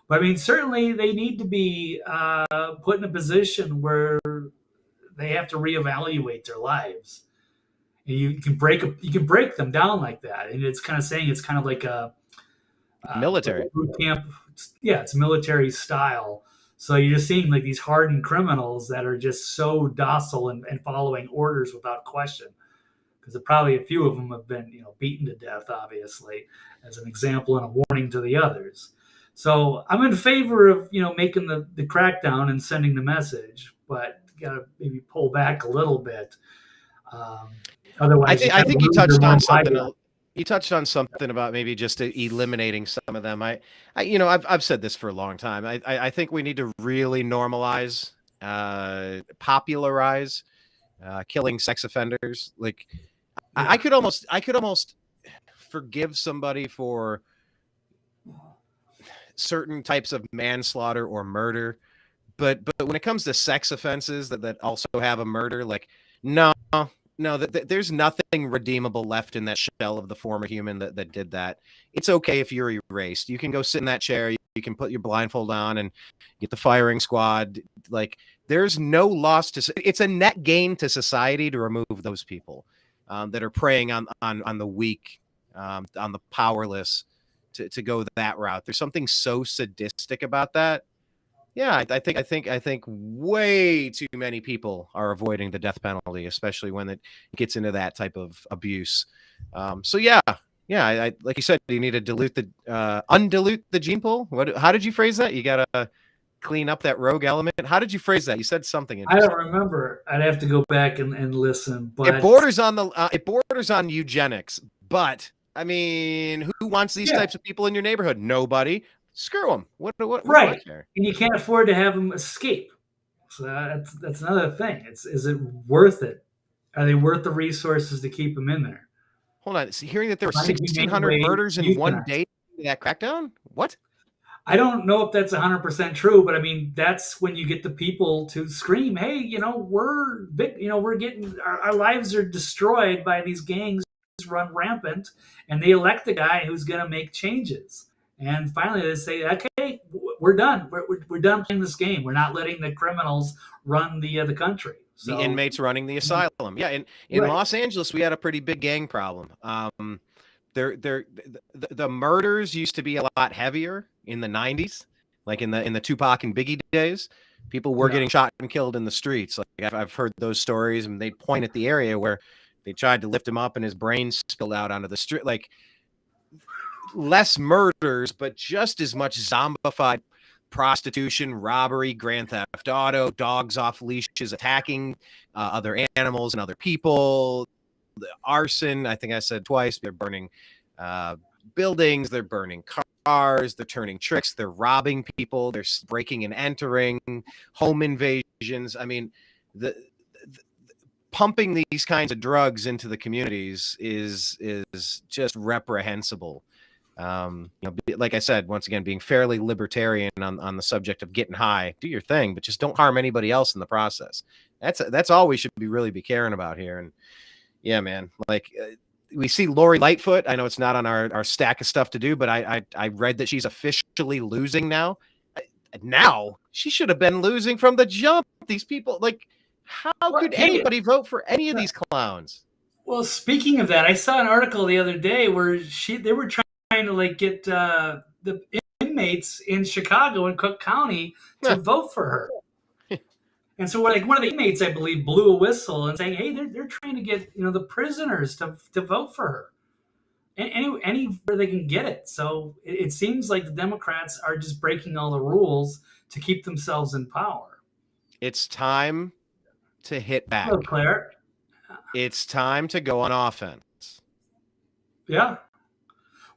But I mean, certainly they need to be put in a position where they have to reevaluate their lives. And you can break them down like that, and it's kind of saying it's kind of like a military like a boot camp. Yeah, it's military style. So you're just seeing like these hardened criminals that are just so docile and following orders without question. Because probably a few of them have been, beaten to death, obviously, as an example and a warning to the others. So I'm in favor of, making the crackdown and sending the message, but you got to maybe pull back a little bit. Otherwise, I think you touched on something. You touched on something about maybe just eliminating some of them. I've said this for a long time. I think we need to really normalize, popularize, killing sex offenders. Like, yeah. I could almost forgive somebody for certain types of manslaughter or murder, but when it comes to sex offenses that also have a murder, like no. There's nothing redeemable left in that shell of the former human that did that. It's okay if you're erased. You can go sit in that chair. You can put your blindfold on and get the firing squad. Like, there's no loss it's a net gain to society to remove those people that are preying on the weak, on the powerless, to go that route. There's something so sadistic about that. Yeah, I think way too many people are avoiding the death penalty, especially when it gets into that type of abuse. So yeah, I like you said, you need to undilute the gene pool. How did you phrase that? You gotta clean up that rogue element. How did you phrase that? You said something. I don't remember. I'd have to go back and listen. But it borders on eugenics. But I mean, who wants these types of people in your neighborhood? Nobody. Screw them. What right. And you can't afford to have them escape. So that's another thing. Is it worth it? Are they worth the resources to keep them in there? Hold on. So hearing that there were 1,600 murders in one day in that crackdown? What? I don't know if that's 100% true, but I mean, that's when you get the people to scream, hey, we're getting, our lives are destroyed by these gangs run rampant, and they elect the guy who's going to make changes. And finally, they say, okay, we're done. We're done playing this game. We're not letting the criminals run the country. So, the inmates running the asylum. Yeah, in Right. Los Angeles, we had a pretty big gang problem. The murders used to be a lot heavier in the 90s, like in the Tupac and Biggie days. People were getting shot and killed in the streets. Like I've heard those stories, and they point at the area where they tried to lift him up and his brains spilled out onto the street. Like less murders, but just as much zombified prostitution, robbery, grand theft auto, dogs off leashes attacking other animals and other people, the arson. I think I said twice. They're burning buildings. They're burning cars. They're turning tricks. They're robbing people. They're breaking and entering, home invasions. I mean, the pumping these kinds of drugs into the communities is just reprehensible. Like I said, once again, being fairly libertarian on the subject of getting high, do your thing, but just don't harm anybody else in the process. That's all we should really be caring about here. And yeah, man, like we see Lori Lightfoot. I know it's not on our stack of stuff to do, but I read that she's officially losing now. Now she should have been losing from the jump. These people, like, how could anybody vote for any of these clowns? Well, speaking of that, I saw an article the other day where they were trying to like get the inmates in Chicago and Cook County to vote for her. And so like one of the inmates, I believe, blew a whistle and saying, hey, they're trying to get, the prisoners to vote for her. Anywhere they can get it. So it seems like the Democrats are just breaking all the rules to keep themselves in power. It's time to hit back. Hello, Claire. It's time to go on offense. Yeah.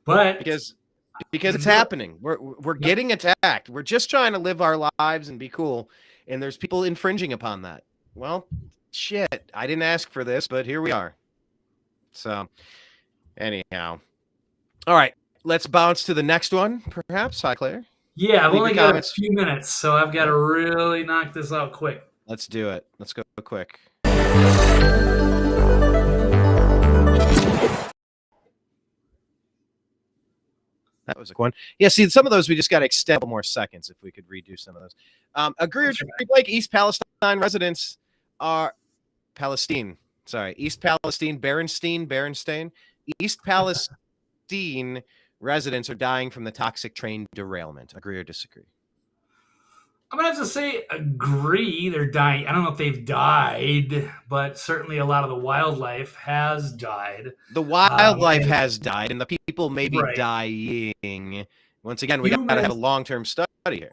But because it's happening. We're getting attacked. We're just trying to live our lives and be cool. And there's people infringing upon that. Well, shit. I didn't ask for this, but here we are. So anyhow. All right. Let's bounce to the next one, perhaps. Hi, Claire. Yeah, I've only got a few minutes, so I've got to really knock this out quick. Let's do it. Let's go quick. That was a one. Yeah, see, some of those we just got to extend more seconds if we could redo some of those. Agree or disagree, Blake? East Palestine residents are East Palestine, Berenstain. East Palestine residents are dying from the toxic train derailment. Agree or disagree? I'm going to have to say agree. They're dying. I don't know if they've died, but certainly a lot of the wildlife has died. The wildlife has died, and the people may be dying. Once again, we got to have a long-term study here.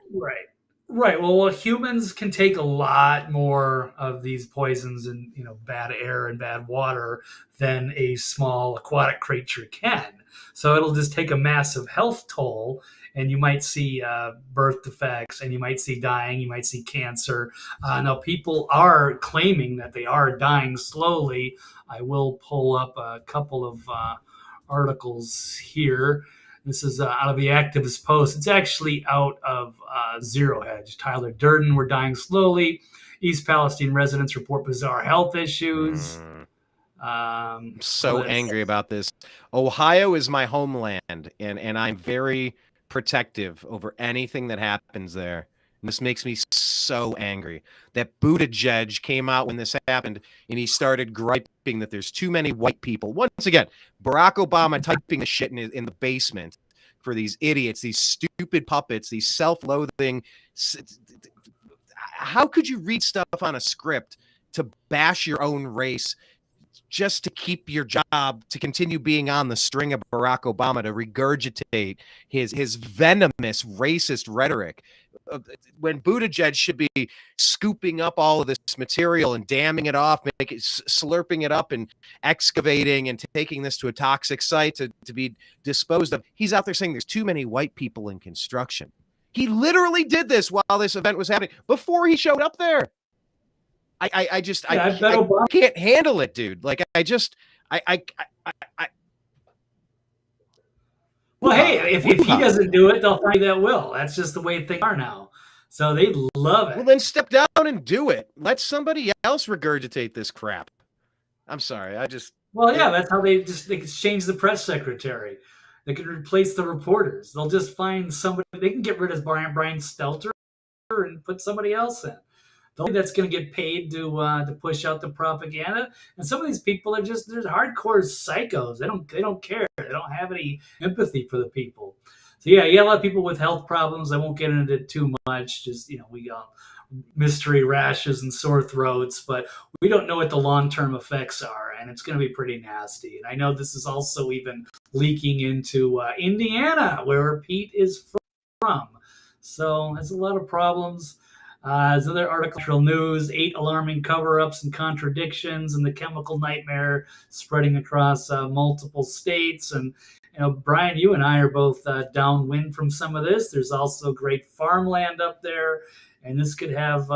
Right. Well, humans can take a lot more of these poisons and bad air and bad water than a small aquatic creature can. So it'll just take a massive health toll. And you might see birth defects, and you might see dying, you might see cancer. Now, people are claiming that they are dying slowly. I will pull up a couple of articles here. This is out of the Activist Post. It's actually out of Zero Hedge. Tyler Durden, we're dying slowly. East Palestine residents report bizarre health issues. I'm so angry about this. Ohio is my homeland, and I'm very protective over anything that happens there. And this makes me so angry that Buttigieg came out when this happened and he started griping that there's too many white people. Once again, Barack Obama typing the shit in the basement for these idiots, these stupid puppets, these self-loathing. How could you read stuff on a script to bash your own race just to keep your job, to continue being on the string of Barack Obama, to regurgitate his venomous racist rhetoric, when Buttigieg should be scooping up all of this material and damming it off, slurping it up and excavating and taking this to a toxic site to be disposed of. He's out there saying there's too many white people in construction. He literally did this while this event was happening, before he showed up there. I can't handle it, dude. Like, well, hey, if he doesn't do it, they'll find that will. That's just the way things are now. So they love it. Well, then step down and do it. Let somebody else regurgitate this crap. I'm sorry. Well, yeah, that's how they changed the press secretary. They can replace the reporters. They'll just find somebody. They can get rid of Brian Stelter and put somebody else in. That's going to get paid to push out the propaganda. And some of these people are just they're hardcore psychos. They don't care. They don't have any empathy for the people. So yeah, you got a lot of people with health problems. I won't get into it too much. Just we got mystery rashes and sore throats, but we don't know what the long-term effects are, and it's going to be pretty nasty. And I know this is also even leaking into Indiana, where Pete is from. So there's a lot of problems. There's another article, news, 8 alarming cover-ups and contradictions, and the chemical nightmare spreading across multiple states. And Brian, you and I are both downwind from some of this. There's also great farmland up there, and this could have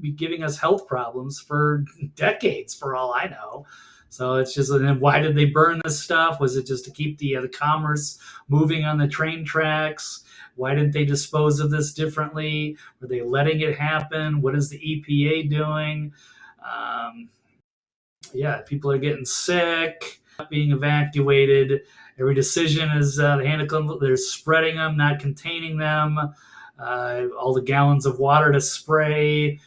be giving us health problems for decades, for all I know. So it's just, and then why did they burn this stuff? Was it just to keep the commerce moving on the train tracks? Why didn't they dispose of this differently? Were they letting it happen? What is the EPA doing? People are getting sick, being evacuated. Every decision is they're spreading them, not containing them. All the gallons of water to spray.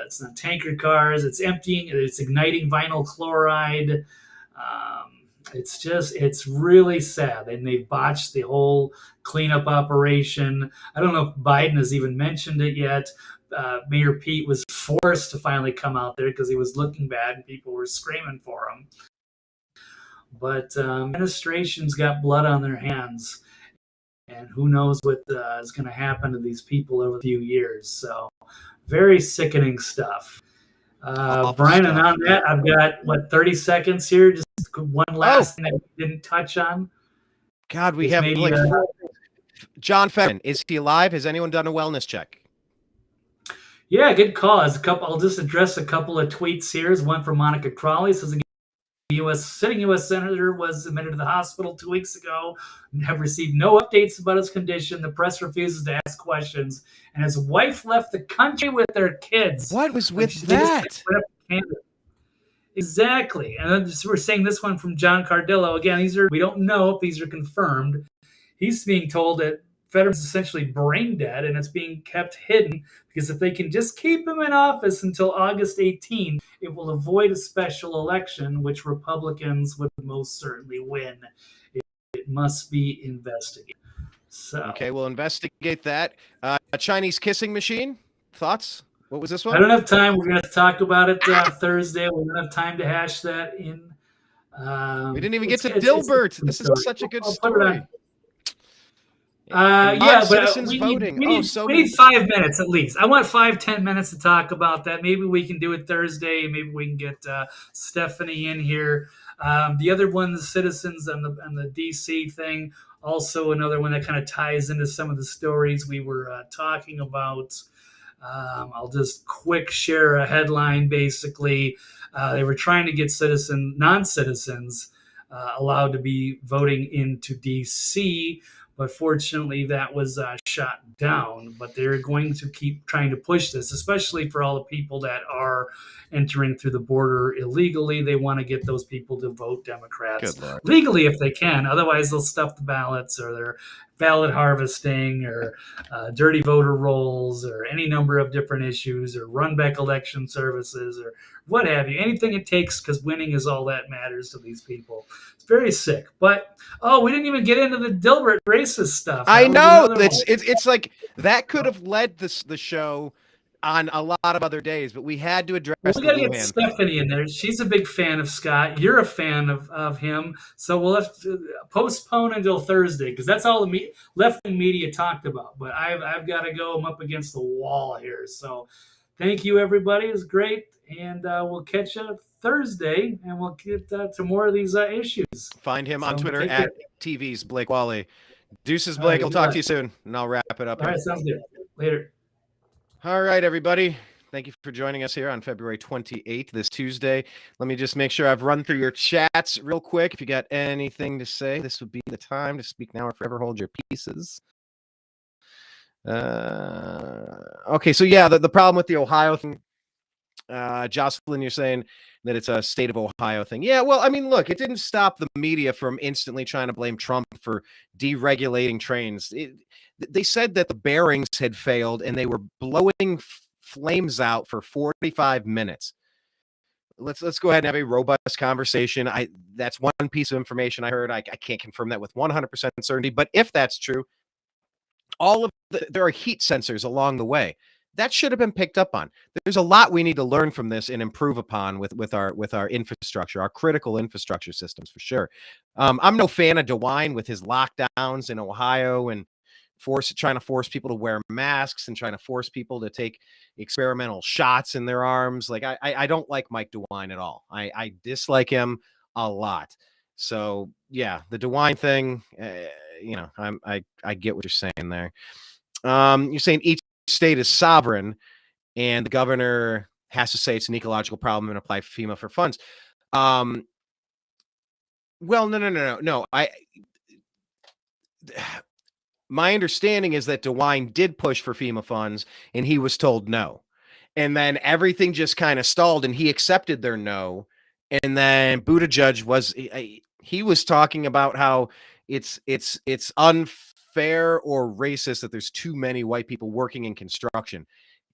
It's not tanker cars. It's emptying. It's igniting vinyl chloride. It's really sad. And they botched the whole cleanup operation. I don't know if Biden has even mentioned it yet. Mayor Pete was forced to finally come out there because he was looking bad and people were screaming for him. But administration's got blood on their hands. And who knows what is going to happen to these people over a few years. So very sickening stuff. Brian, and on that, I've got, 30 seconds here. Just one last thing that we didn't touch on. God, we have John Fetterman. Is he alive? Has anyone done a wellness check? Yeah, good call. I'll just address a couple of tweets here. There's one from Monica Crawley. It says, sitting U.S. senator was admitted to the hospital 2 weeks ago and have received no updates about his condition. The press refuses to ask questions, and his wife left the country with their kids. What was with that? Exactly. And then we're saying this one from John Cardillo. Again, we don't know if these are confirmed. He's being told that Fetterman's essentially brain dead, and it's being kept hidden because if they can just keep him in office until August 18, it will avoid a special election, which Republicans would most certainly win. It must be investigated. So okay, we'll investigate that. A Chinese kissing machine. Thoughts? What was this one? I don't have time. We're going to talk about it Thursday. We don't have time to hash that in. We didn't even get to Dilbert. This is such a good story. But we voting. We need 5 minutes at least. I want 5-10 minutes to talk about that. Maybe we can do it Thursday. Maybe we can get Stephanie in here. The other one, the citizens and the DC thing, also another one that kind of ties into some of the stories we were talking about. I'll just quick share a headline. Basically, they were trying to get non-citizens allowed to be voting into DC. But fortunately, that was shot down. But they're going to keep trying to push this, especially for all the people that are entering through the border illegally. They want to get those people to vote Democrats legally if they can. Otherwise, they'll stuff the ballots, or they're ballot harvesting, or dirty voter rolls, or any number of different issues, or run back election services, or what have you. Anything it takes, because winning is all that matters to these people. It's very sick. But we didn't even get into the Dilbert racist stuff. I know. It's like that could have led the show on a lot of other days, but we had to address. We got to get Stephanie in there. She's a big fan of Scott. You're a fan of him, so we'll have to postpone until Thursday because that's all the left-wing media talked about. But I've got to go. I'm up against the wall here. So thank you, everybody. It was great, and we'll catch up Thursday, and we'll get to more of these issues. Find him on Twitter at TV's Blake Walley. Deuces, Blake. I'll talk to you soon, and I'll wrap it up. All right, sounds good. Later. All right, everybody. Thank you for joining us here on February 28th, this Tuesday. Let me just make sure I've run through your chats real quick. If you got anything to say, this would be the time to speak now or forever hold your pieces. Okay, so yeah, the problem with the Ohio thing, Jocelyn, you're saying that it's a state of Ohio thing. Yeah, well, I mean, look, it didn't stop the media from instantly trying to blame Trump for deregulating trains. They said that the bearings had failed and they were blowing flames out for 45 minutes. Let's go ahead and have a robust conversation. That's one piece of information I heard. I can't confirm that with 100% certainty, but if that's true, there are heat sensors along the way. That should have been picked up on. There's a lot we need to learn from this and improve upon with our infrastructure, our critical infrastructure systems for sure. I'm no fan of DeWine with his lockdowns in Ohio and trying to force people to wear masks and trying to force people to take experimental shots in their arms. Like I don't like Mike DeWine at all. I dislike him a lot. So yeah, the DeWine thing, I get what you're saying there. You're saying each state is sovereign and the governor has to say it's an ecological problem and apply FEMA for funds. Well, no. My understanding is that DeWine did push for FEMA funds and he was told no. And then everything just kind of stalled and he accepted their no. And then Buttigieg he was talking about how it's unfair or racist that there's too many white people working in construction.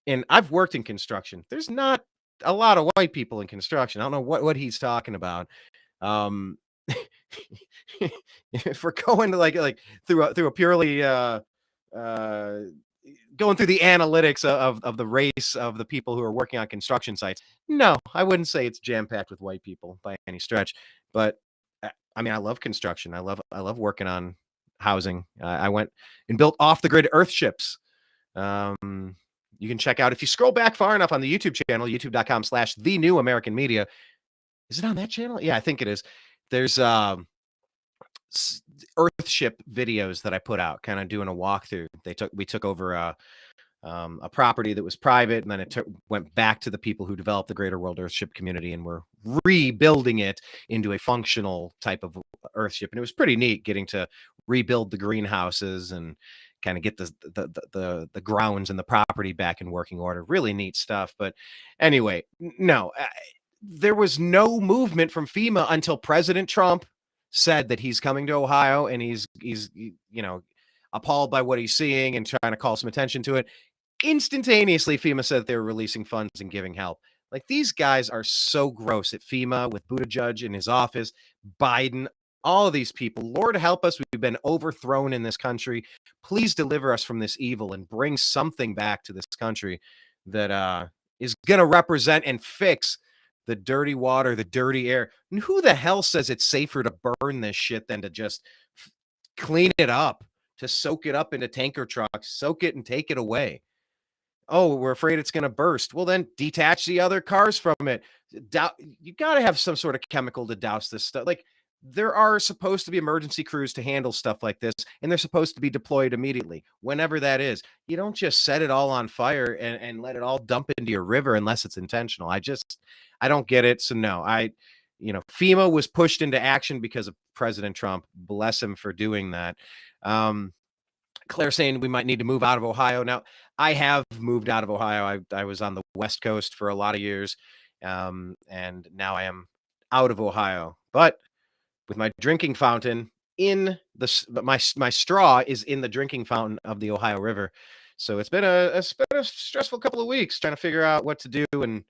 And I've worked in construction. There's not a lot of white people in construction. I don't know what he's talking about. If we're going to like through a purely going through the analytics of the race of the people who are working on construction sites, no, I wouldn't say it's jam-packed with white people by any stretch. But I mean, I love construction. I love working on housing. I went and built off-the-grid earthships. You can check out, if you scroll back far enough on the YouTube channel, youtube.com/thenewamericanmedia. Is it on that channel? Yeah, I think it is. There's Earthship videos that I put out, kind of doing a walkthrough. We took over a property that was private, and then it went back to the people who developed the Greater World Earthship community, and we're rebuilding it into a functional type of Earthship. And it was pretty neat getting to rebuild the greenhouses and kind of get the grounds and the property back in working order. Really neat stuff. But anyway, no. There was no movement from FEMA until President Trump said that he's coming to Ohio and he's appalled by what he's seeing and trying to call some attention to it. Instantaneously, FEMA said they were releasing funds and giving help. Like, these guys are so gross at FEMA with Buttigieg in his office, Biden, all of these people. Lord help us. We've been overthrown in this country. Please deliver us from this evil and bring something back to this country that is going to represent and fix the dirty water, the dirty air. And who the hell says it's safer to burn this shit than to just clean it up, to soak it up into tanker trucks, soak it and take it away? Oh, we're afraid it's going to burst. Well, then detach the other cars from it. You got to have some sort of chemical to douse this stuff. Like, there are supposed to be emergency crews to handle stuff like this, and they're supposed to be deployed immediately, whenever that is. You don't just set it all on fire and let it all dump into your river unless it's intentional. I don't get it. So no, FEMA was pushed into action because of President Trump. Bless him for doing that. Claire saying we might need to move out of Ohio. Now, I have moved out of Ohio. I was on the West Coast for a lot of years, and now I am out of Ohio. But with my drinking fountain my straw is in the drinking fountain of the Ohio River. So it's been a stressful couple of weeks trying to figure out what to do, and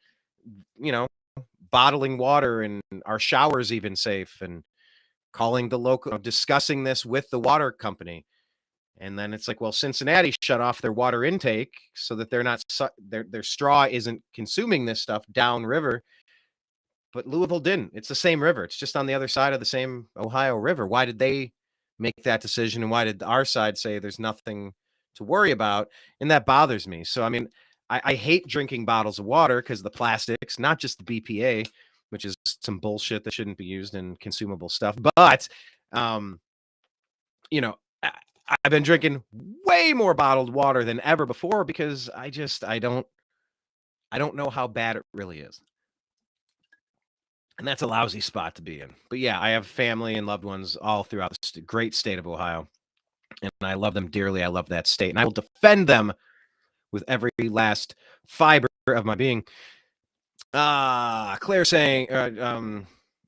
bottling water and our showers even safe, and calling the local, discussing this with the water company. And then it's like, well, Cincinnati shut off their water intake so that their straw isn't consuming this stuff downriver. But Louisville didn't. It's the same river. It's just on the other side of the same Ohio River. Why did they make that decision? And why did our side say there's nothing to worry about? And that bothers me. So, I mean, I hate drinking bottles of water because of the plastics, not just the BPA, which is some bullshit that shouldn't be used in consumable stuff. But, I've been drinking way more bottled water than ever before because I don't know how bad it really is. And that's a lousy spot to be in. But yeah, I have family and loved ones all throughout the great state of Ohio. And I love them dearly. I love that state. And I will defend them with every last fiber of my being. Claire saying,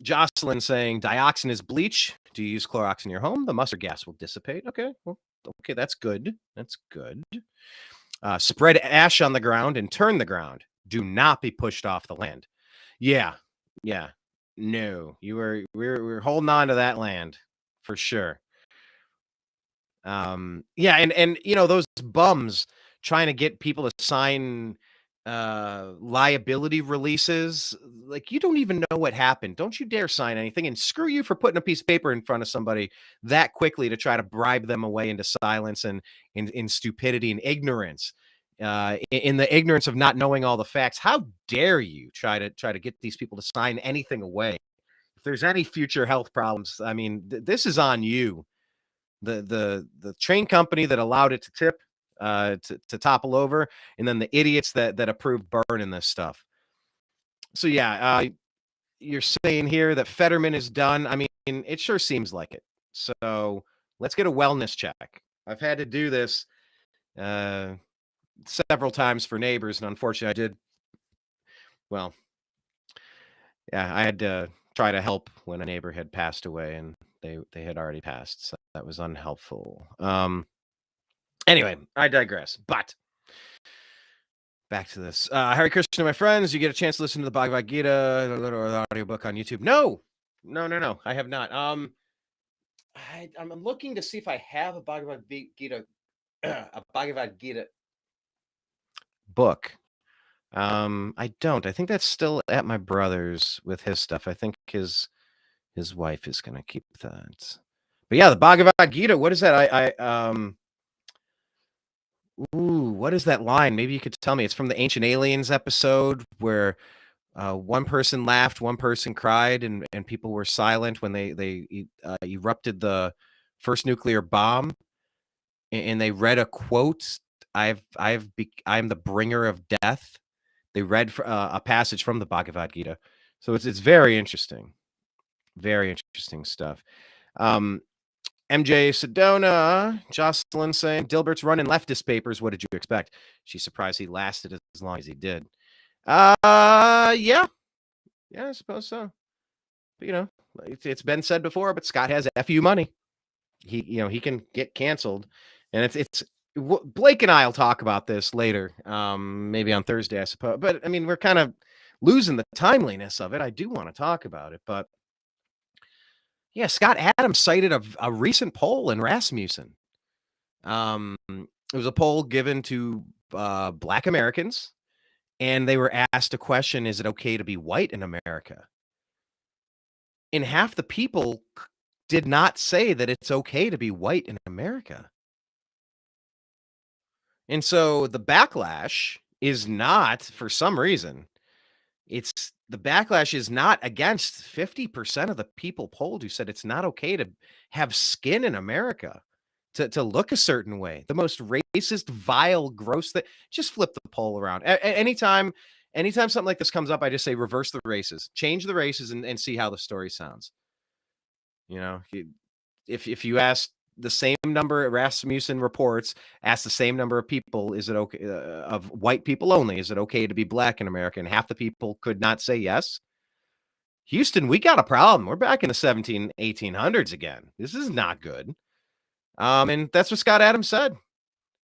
Jocelyn saying, dioxin is bleach. Do you use Clorox in your home? The mustard gas will dissipate. Okay, well, okay, that's good. That's good. Spread ash on the ground and turn the ground. Do not be pushed off the land. Yeah. No, we're holding on to that land for sure. Yeah, and those bums trying to get people to sign liability releases, like, you don't even know what happened. Don't you dare sign anything, and screw you for putting a piece of paper in front of somebody that quickly to try to bribe them away into silence and in stupidity and ignorance. In the ignorance of not knowing all the facts. How dare you try to get these people to sign anything away? If there's any future health problems, I mean, this is on you. The train company that allowed it to tip, to topple over, and then the idiots that approved burning this stuff. So yeah, you're saying here that Fetterman is done. I mean, it sure seems like it. So let's get a wellness check. I've had to do this several times for neighbors, and unfortunately, I had to try to help when a neighbor had passed away, and they had already passed, so that was unhelpful. Anyway, I digress. But back to this. Hare Krishna, my friends. You get a chance to listen to the Bhagavad Gita or the audiobook on YouTube? No. I have not. I'm looking to see if I have a Bhagavad Gita, book. I don't. I think that's still at my brother's with his stuff. I think his wife is gonna keep that. But yeah, the Bhagavad Gita. What is that? What is that line? Maybe you could tell me. It's from the Ancient Aliens episode where one person laughed, one person cried, and people were silent when they erupted the first nuclear bomb, and they read a quote. I'm the bringer of death. They read a passage from the Bhagavad Gita, so it's very interesting stuff. MJ Sedona, Jocelyn saying, Dilbert's running leftist papers. What did you expect? She's surprised he lasted as long as he did. Yeah, I suppose so. But, it's been said before, but Scott has FU money. He can get canceled, and it's Blake and I will talk about this later, maybe on Thursday, I suppose. But I mean, we're kind of losing the timeliness of it. I do want to talk about it, but yeah, Scott Adams cited a recent poll in Rasmussen. It was a poll given to Black Americans, and they were asked a question: is it okay to be white in America? And half the people did not say that it's okay to be white in America. And so the backlash is not, for some reason, the backlash is not against 50% of the people polled who said it's not okay to have skin in America, to look a certain way. The most racist, vile, gross thing. Just flip the poll around. Anytime something like this comes up, I just say reverse the races, change the races, and see how the story sounds. If you ask the same number, Rasmussen reports, ask the same number of people, is it okay, of white people only, is it okay to be black in America? And half the people could not say yes. Houston, we got a problem. We're back in the 1800s again. This is not good. And that's what Scott Adams said.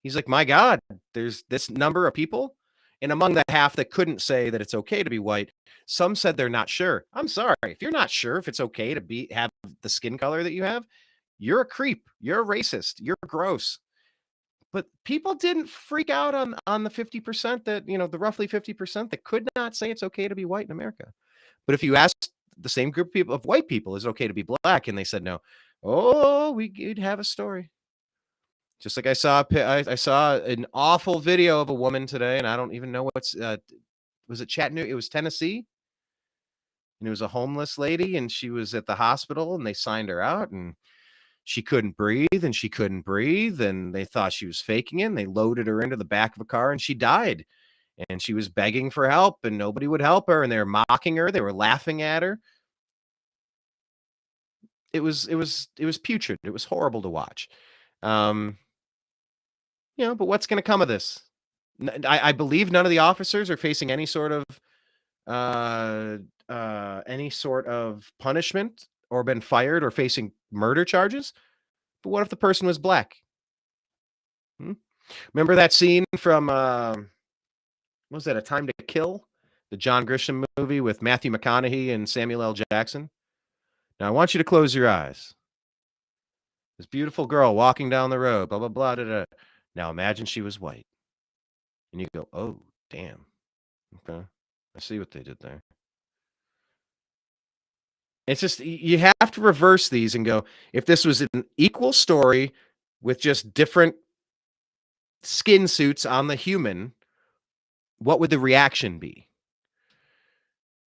He's like, my God, there's this number of people. And among the half that couldn't say that it's okay to be white, some said they're not sure. I'm sorry. If you're not sure if it's okay to have the skin color that you have, you're a creep. You're a racist. You're gross. But people didn't freak out on the 50% that, the roughly 50% that could not say it's okay to be white in America. But if you asked the same group of people, of white people, is it okay to be black? And they said no. Oh, we'd have a story. Just like I saw an awful video of a woman today, and I don't even know was it Chattanooga? It was Tennessee. And it was a homeless lady, and she was at the hospital, and they signed her out, and she couldn't breathe, and they thought she was faking it, and they loaded her into the back of a car, and she died. And she was begging for help, and nobody would help her, and they were mocking her, they were laughing at her. It was putrid. It was horrible to watch. But what's going to come of this? I believe none of the officers are facing any sort of any sort of punishment or been fired or facing murder charges. But what if the person was black? Remember that scene from what was that, A Time to Kill? The John Grisham movie with Matthew McConaughey and Samuel L. Jackson. Now I want you to close your eyes. This beautiful girl walking down the road, blah, blah, blah, da, da. Now imagine she was white. And you go, oh, damn. Okay. I see what they did there. It's just, you have to reverse these and go, if this was an equal story with just different skin suits on the human, what would the reaction be?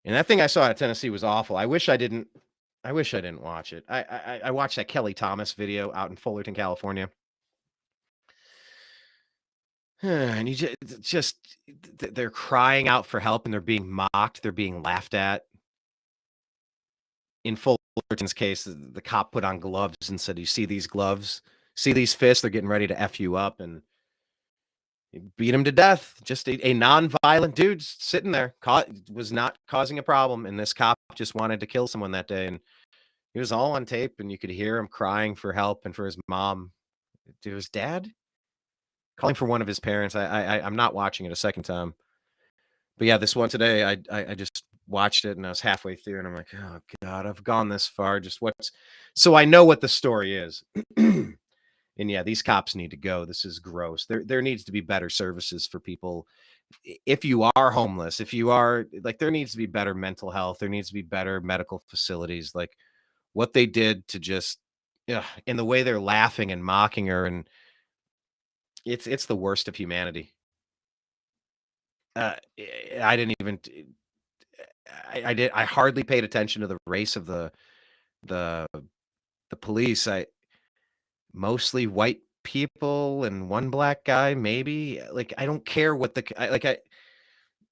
And that thing I saw at Tennessee was awful. I wish I didn't watch it. I watched that Kelly Thomas video out in Fullerton, California. And you just they're crying out for help and they're being mocked. They're being laughed at. In Fullerton's case, the cop put on gloves and said, you see these gloves? See these fists? They're getting ready to F you up. And he beat him to death. Just a non-violent dude sitting there. Was not causing a problem. And this cop just wanted to kill someone that day. And he was all on tape. And you could hear him crying for help and for his mom. To his dad? Calling for one of his parents. I'm not watching it a second time. But yeah, this one today, I just watched it and I was halfway through and I'm like, oh God, I've gone this far. So I know what the story is. And yeah, these cops need to go. This is gross. There needs to be better services for people. If you are homeless, if you are like, there needs to be better mental health. There needs to be better medical facilities. Like what they did to just, in the way they're laughing and mocking her. And it's the worst of humanity. I didn't even, I hardly paid attention to the race of the police. Mostly white people and one black guy, maybe. Like, I don't care what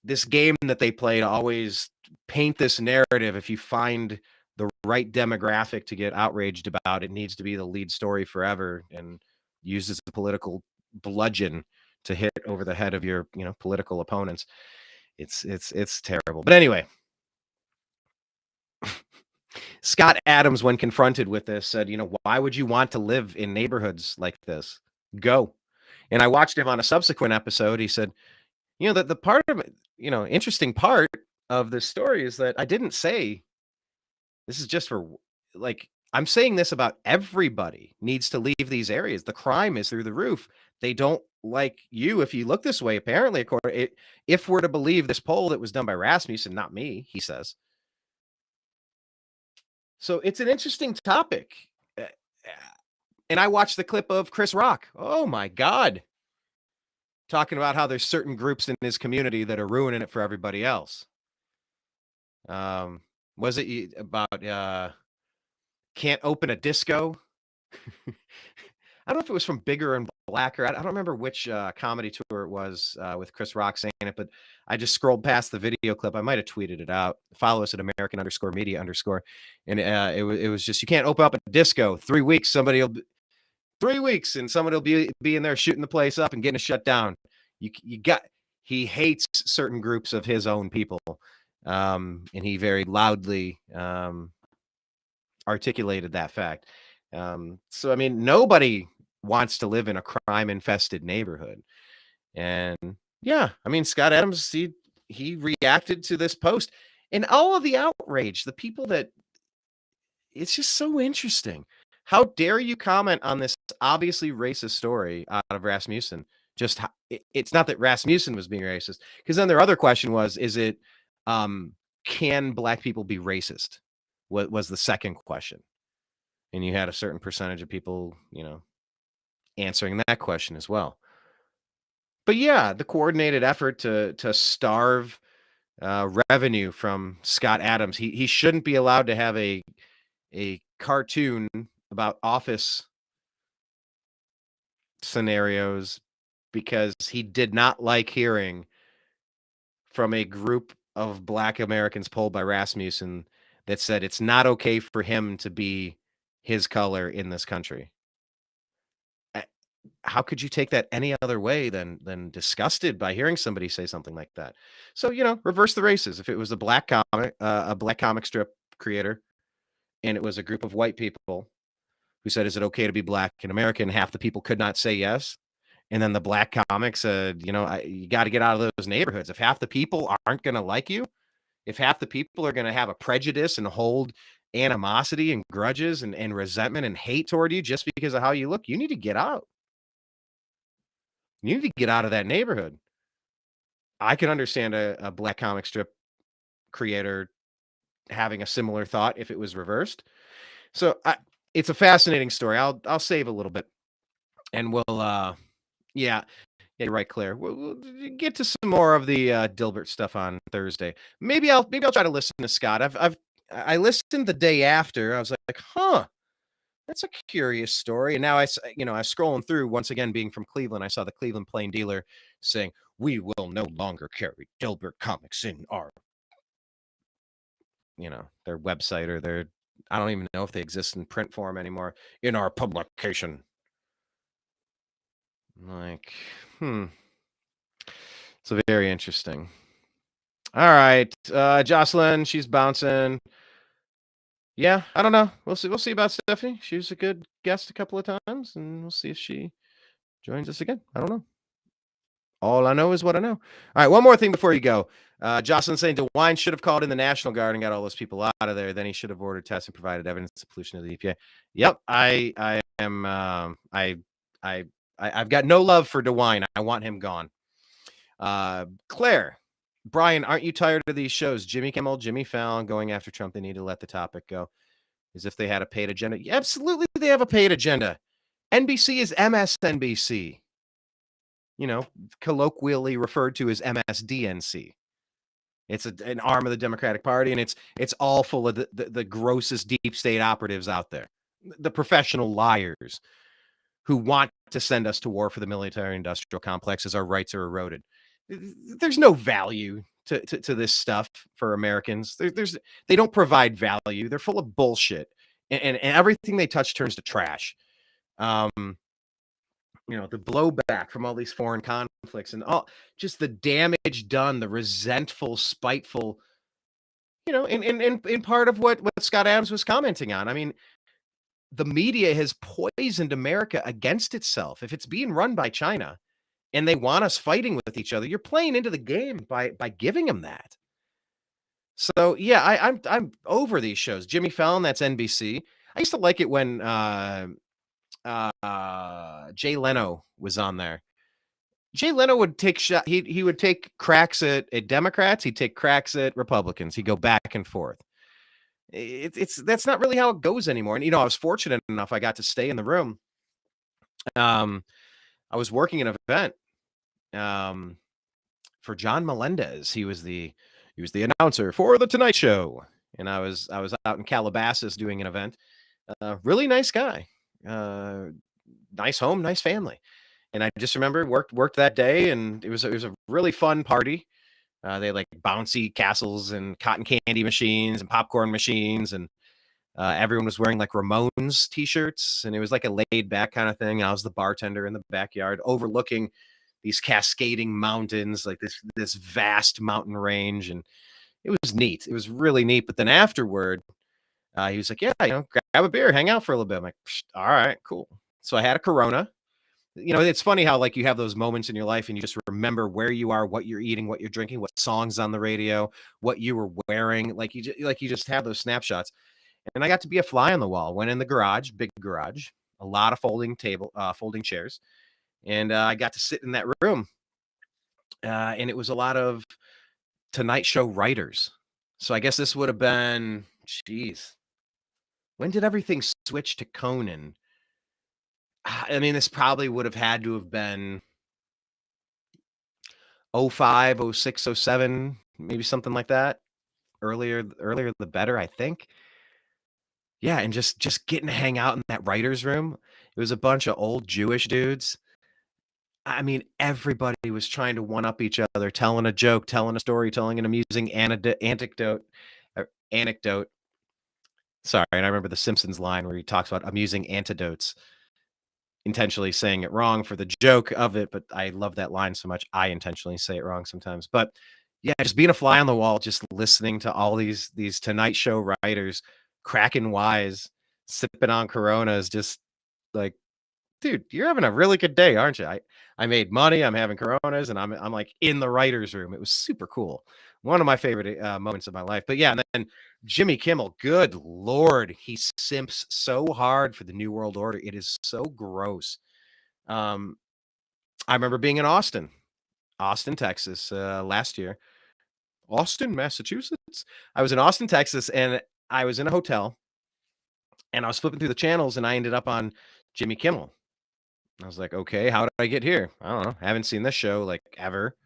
this game that they play to always paint this narrative. If you find the right demographic to get outraged about, it needs to be the lead story forever and used as a political bludgeon to hit over the head of your, political opponents. It's terrible. But anyway, Scott Adams, when confronted with this, said, why would you want to live in neighborhoods like this? Go. And I watched him on a subsequent episode. He said, that the part of it, interesting part of this story is that I didn't say this is just for, like, I'm saying this about everybody needs to leave these areas. The crime is through the roof. They don't like you if you look this way, apparently, if we're to believe this poll that was done by Rasmussen, not me, he says. So it's an interesting topic. And I watched the clip of Chris Rock. Oh my God. Talking about how there's certain groups in his community that are ruining it for everybody else. Was it about can't open a disco? I don't know if it was from Bigger and Blacker. I don't remember which comedy tour it was with Chris Rock saying it, but I just scrolled past the video clip. I might have tweeted it out. Follow us at American_media_. And it was just, you can't open up a disco. 3 weeks, 3 weeks, and somebody will be in there shooting the place up and getting it shut down. He hates certain groups of his own people. And he very loudly articulated that fact. So, I mean, nobody wants to live in a crime-infested neighborhood. And yeah, I mean, Scott Adams, he reacted to this post and all of the outrage, the people that, it's just so interesting. How dare you comment on this obviously racist story out of Rasmussen? It's not that Rasmussen was being racist, because then their other question was, can black people be racist? What was the second question? And you had a certain percentage of people, answering that question as well. But yeah, the coordinated effort to starve revenue from Scott Adams. He shouldn't be allowed to have a cartoon about office scenarios because he did not like hearing from a group of Black Americans polled by Rasmussen that said it's not okay for him to be his color in this country. how could you take that any other way than disgusted by hearing somebody say something like that? So, reverse the races. If it was a black comic strip creator, and it was a group of white people who said, "Is it okay to be black in America?" and half the people could not say yes. And then the black comic said, you got to get out of those neighborhoods. If half the people aren't going to like you, if half the people are going to have a prejudice and hold animosity and grudges and resentment and hate toward you just because of how you look, you need to get out. You need to get out of that neighborhood. I can understand a black comic strip creator having a similar thought if it was reversed. So it's a fascinating story. I'll save a little bit, and we'll yeah, you're right, Claire. We'll get to some more of the Dilbert stuff on Thursday. Maybe I'll try to listen to Scott. I listened the day after. I was like, huh. That's a curious story. And now I was scrolling through once again, being from Cleveland. I saw the Cleveland Plain Dealer saying, "We will no longer carry Dilbert comics in our, their website or their, I don't even know if they exist in print form anymore, in our publication." I'm like, so very interesting. All right. Jocelyn, she's bouncing. Yeah, I don't know. We'll see. We'll see about Stephanie. She was a good guest a couple of times, and we'll see if she joins us again. I don't know. All I know is what I know. All right, one more thing before you go. Jocelyn saying DeWine should have called in the National Guard and got all those people out of there. Then he should have ordered tests and provided evidence of pollution of the EPA. Yep, I am. I've got no love for DeWine. I want him gone. Claire, Brian, aren't you tired of these shows? Jimmy Kimmel, Jimmy Fallon going after Trump. They need to let the topic go. As if they had a paid agenda. Yeah, absolutely, they have a paid agenda. NBC is MSNBC. Colloquially referred to as MSDNC. It's an arm of the Democratic Party, and it's all full of the grossest deep state operatives out there, the professional liars who want to send us to war for the military-industrial complex as our rights are eroded. There's no value to this stuff for Americans. They don't provide value. They're full of bullshit, and everything they touch turns to trash. The blowback from all these foreign conflicts and all just the damage done, the resentful, spiteful, in part of what Scott Adams was commenting on. I mean, the media has poisoned America against itself. If it's being run by China and they want us fighting with each other, you're playing into the game by giving them that. So yeah, I'm over these shows. Jimmy Fallon, that's NBC. I used to like it when Jay Leno was on there. Jay Leno would take he would take cracks at Democrats, he'd take cracks at Republicans. He'd go back and forth. That's not really how it goes anymore. And I was fortunate enough I got to stay in the room. I was working an event for John Melendez. He was the announcer for the Tonight Show, and I was out in Calabasas doing an event. Really nice guy. Nice home, nice family. And I just remember worked that day, and it was a really fun party. They had like bouncy castles and cotton candy machines and popcorn machines, and everyone was wearing like Ramones t-shirts, and it was like a laid back kind of thing. I was the bartender in the backyard overlooking these cascading mountains, like this vast mountain range, and it was neat. It was really neat. But then afterward, he was like, "Yeah, grab a beer, hang out for a little bit." I'm like, "All right, cool." So I had a Corona. It's funny how like you have those moments in your life and you just remember where you are, what you're eating, what you're drinking, what songs on the radio, what you were wearing. Like you just have those snapshots. And I got to be a fly on the wall. Went in the garage, big garage, a lot of folding chairs, and I got to sit in that room. And it was a lot of Tonight Show writers. So I guess this would have been, when did everything switch to Conan? I mean, this probably would have had to have been 05, 06, 07, maybe something like that. Earlier the better, I think. Yeah, and just getting to hang out in that writer's room. It was a bunch of old Jewish dudes. I mean, everybody was trying to one-up each other, telling a joke, telling a story, telling an amusing anecdote. Sorry, and I remember the Simpsons line where he talks about amusing antidotes. intentionally saying it wrong for the joke of it, but I love that line so much. I intentionally say it wrong sometimes. But yeah, just being a fly on the wall, just listening to all these Tonight Show writers cracking wise, sipping on Coronas, just like, dude, you're having a really good day, aren't you? I made money. I'm having Coronas, and I'm like in the writers' room. It was super cool. One of my favorite moments of my life. But yeah, and then Jimmy Kimmel, good Lord, he simps so hard for the New World Order. It is so gross. I remember being in Austin, Texas, last year. Austin, Massachusetts. I was in Austin, Texas, and I was in a hotel, and I was flipping through the channels, and I ended up on Jimmy Kimmel. I was like, okay, how did I get here? I don't know. I haven't seen this show like ever.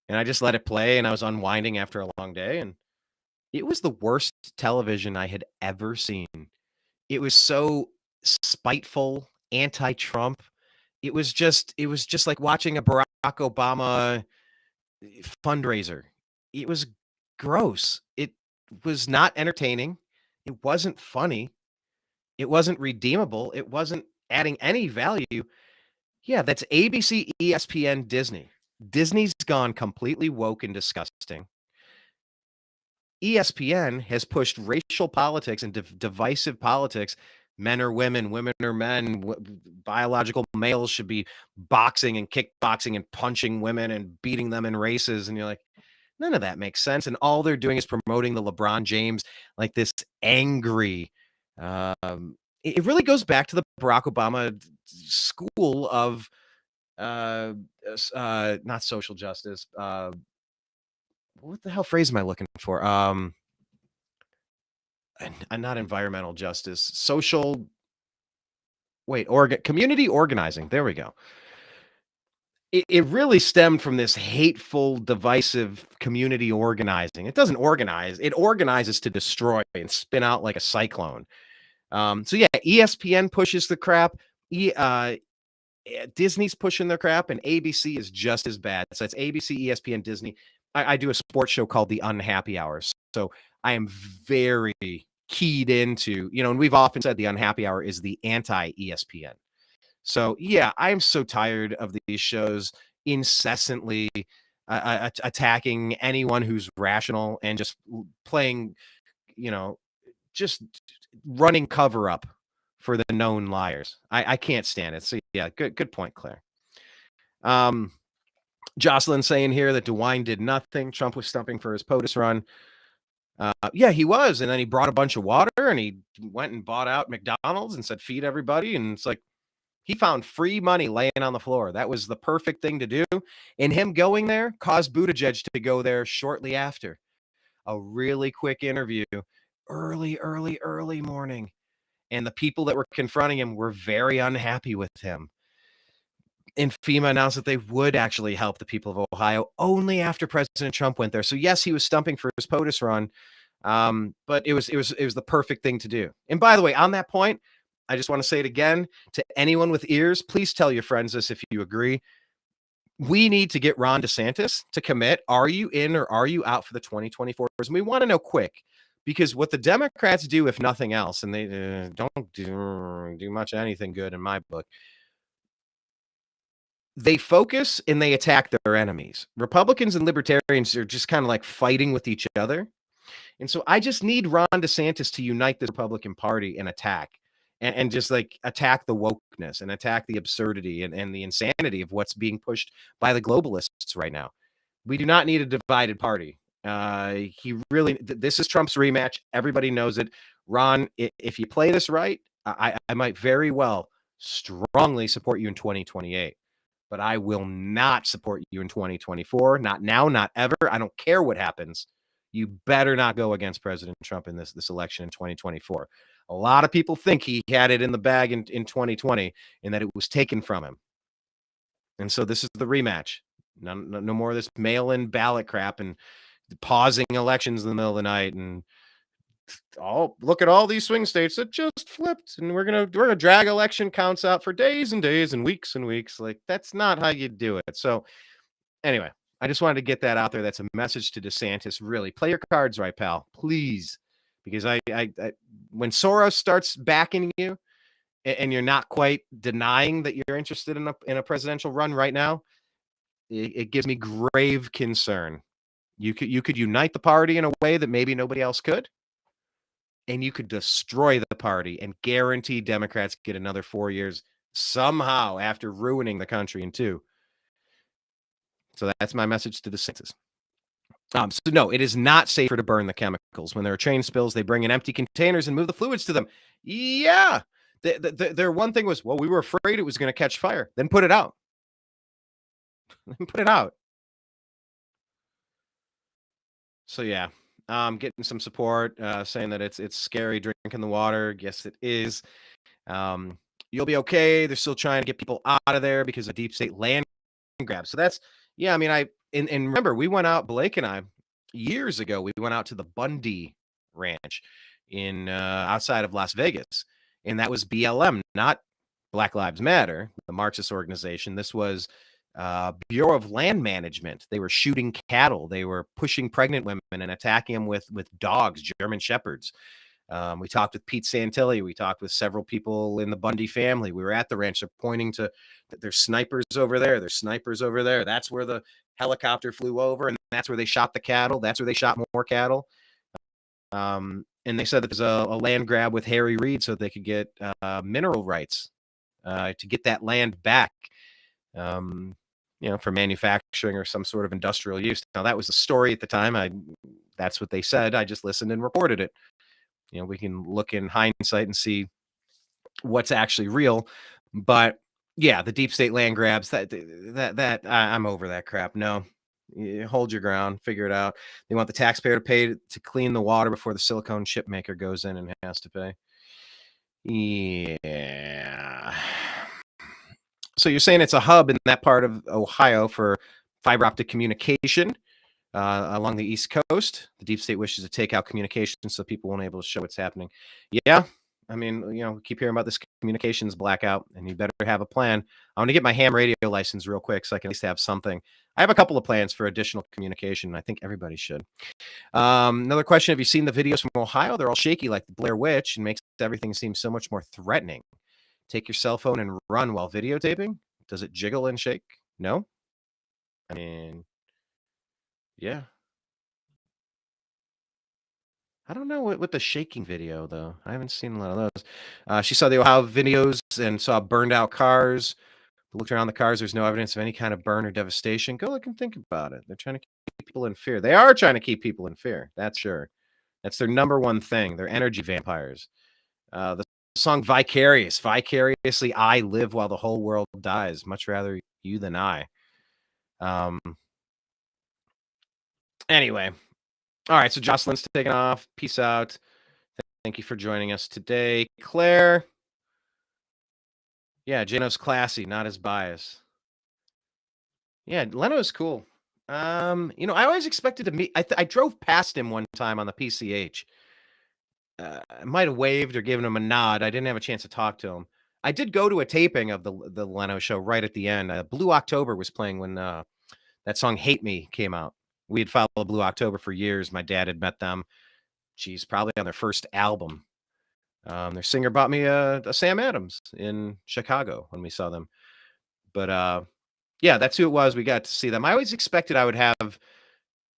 And I just let it play, and I was unwinding after a long day, and it was the worst television I had ever seen. It was so spiteful, anti-Trump. It was just like watching a Barack Obama fundraiser. It was gross. It was not entertaining. It wasn't funny. It wasn't redeemable. It wasn't adding any value. Yeah, that's ABC, ESPN, Disney. Disney's gone completely woke and disgusting. ESPN has pushed racial politics and divisive politics. Men are women, women are men. Biological males should be boxing and kickboxing and punching women and beating them in races. And you're like, none of that makes sense. And all they're doing is promoting the LeBron James, like this angry. It really goes back to the Barack Obama school of not social justice. What the hell phrase am I looking for? Not environmental justice, social. Wait, community organizing. There we go. It really stemmed from this hateful, divisive community organizing. It doesn't organize. It organizes to destroy and spin out like a cyclone. So yeah, ESPN pushes the crap. Disney's pushing their crap, and ABC is just as bad. So it's ABC, ESPN, Disney. I do a sports show called The Unhappy Hours. So I am very keyed into, and we've often said The Unhappy Hour is the anti-ESPN. So yeah, I'm so tired of these shows incessantly attacking anyone who's rational and just playing, just running cover up for the known liars. I can't stand it. So yeah, good point, Claire. Jocelyn saying here that DeWine did nothing. Trump was stumping for his POTUS run. Yeah, he was. And then he brought a bunch of water, and he went and bought out McDonald's and said, feed everybody. And it's like, he found free money laying on the floor. That was the perfect thing to do. And him going there caused Buttigieg to go there shortly after. A really quick interview, early morning. And the people that were confronting him were very unhappy with him. And FEMA announced that they would actually help the people of Ohio only after President Trump went there. So yes, he was stumping for his POTUS run, but it was the perfect thing to do. And by the way, on that point, I just want to say it again to anyone with ears. Please tell your friends this if you agree. We need to get Ron DeSantis to commit. Are you in or are you out for the 2024? And we want to know quick, because what the Democrats do, if nothing else, and they don't do much anything good in my book, they focus and they attack their enemies. Republicans and libertarians are just kind of like fighting with each other. And so I just need Ron DeSantis to unite the Republican Party and attack. And just like attack the wokeness and attack the absurdity and the insanity of what's being pushed by the globalists right now. We do not need a divided party. This is Trump's rematch. Everybody knows it. Ron, if you play this right, I might very well strongly support you in 2028, but I will not support you in 2024. Not now, not ever. I don't care what happens. You better not go against President Trump in this election in 2024. A lot of people think he had it in the bag in 2020 and that it was taken from him. And so this is the rematch. No more of this mail-in ballot crap and pausing elections in the middle of the night and look at all these swing states that just flipped, and we're gonna drag election counts out for days and days and weeks. Like, that's not how you do it. So anyway, I just wanted to get that out there. That's a message to DeSantis. Really play your cards right, pal, please. Because I when Soros starts backing you and you're not quite denying that you're interested in a presidential run right now, it gives me grave concern. You could unite the party in a way that maybe nobody else could, and you could destroy the party and guarantee Democrats get another 4 years somehow after ruining the country in 2. So that's my message to the citizens. So no, it is not safer to burn the chemicals. When there are train spills, they bring in empty containers and move the fluids to them. Yeah. Their one thing was, well, we were afraid it was going to catch fire. Then put it out. Put it out. So yeah, getting some support, saying that it's scary drinking the water. Yes, it is. You'll be okay. They're still trying to get people out of there because of deep state land grab. So that's, yeah, I mean, and remember, we went out, Blake and I, years ago, we went out to the Bundy Ranch in outside of Las Vegas, and that was BLM, not Black Lives Matter, the Marxist organization. This was Bureau of Land Management. They were shooting cattle. They were pushing pregnant women and attacking them with dogs, German Shepherds. We talked with Pete Santilli. We talked with several people in the Bundy family. We were at the ranch. They're pointing to there's snipers over there. There's snipers over there. That's where the helicopter flew over, and that's where they shot the cattle. That's where they shot more cattle. And they said that there's a land grab with Harry Reid so they could get mineral rights to get that land back, for manufacturing or some sort of industrial use. Now, that was the story at the time. That's what they said. I just listened and reported it. We can look in hindsight and see what's actually real. But yeah, the deep state land grabs, that I'm over that crap. No, you hold your ground, figure it out. They want the taxpayer to pay to clean the water before the silicone chip maker goes in and has to pay. Yeah. So you're saying it's a hub in that part of Ohio for fiber optic communication along the East Coast. The deep state wishes to take out communications so people won't be able to show what's happening. Yeah. I mean, we keep hearing about this communications blackout, and you better have a plan. I want to get my ham radio license real quick so I can at least have something. I have a couple of plans for additional communication. I think everybody should. Another question. Have you seen the videos from Ohio? They're all shaky like the Blair Witch and makes everything seem so much more threatening. Take your cell phone and run while videotaping. Does it jiggle and shake? No. I mean, yeah. I don't know with the shaking video, though. I haven't seen a lot of those. She saw the Ohio videos and saw burned out cars. Looked around the cars. There's no evidence of any kind of burn or devastation. Go look and think about it. They're trying to keep people in fear. They are trying to keep people in fear. That's sure. That's their number one thing. They're energy vampires. The song Vicarious. Vicariously, I live while the whole world dies. Much rather you than I. Anyway. All right, so Jocelyn's taking off. Peace out. Thank you for joining us today. Claire. Yeah, Jano's classy, not as biased. Yeah, Leno's cool. I always expected to meet. I drove past him one time on the PCH. I might have waved or given him a nod. I didn't have a chance to talk to him. I did go to a taping of the Leno show right at the end. Blue October was playing when that song "Hate Me" came out. We had followed Blue October for years. My dad had met them. Geez, probably on their first album. Their singer bought me a Sam Adams in Chicago when we saw them. But yeah, that's who it was. We got to see them. I always expected I would have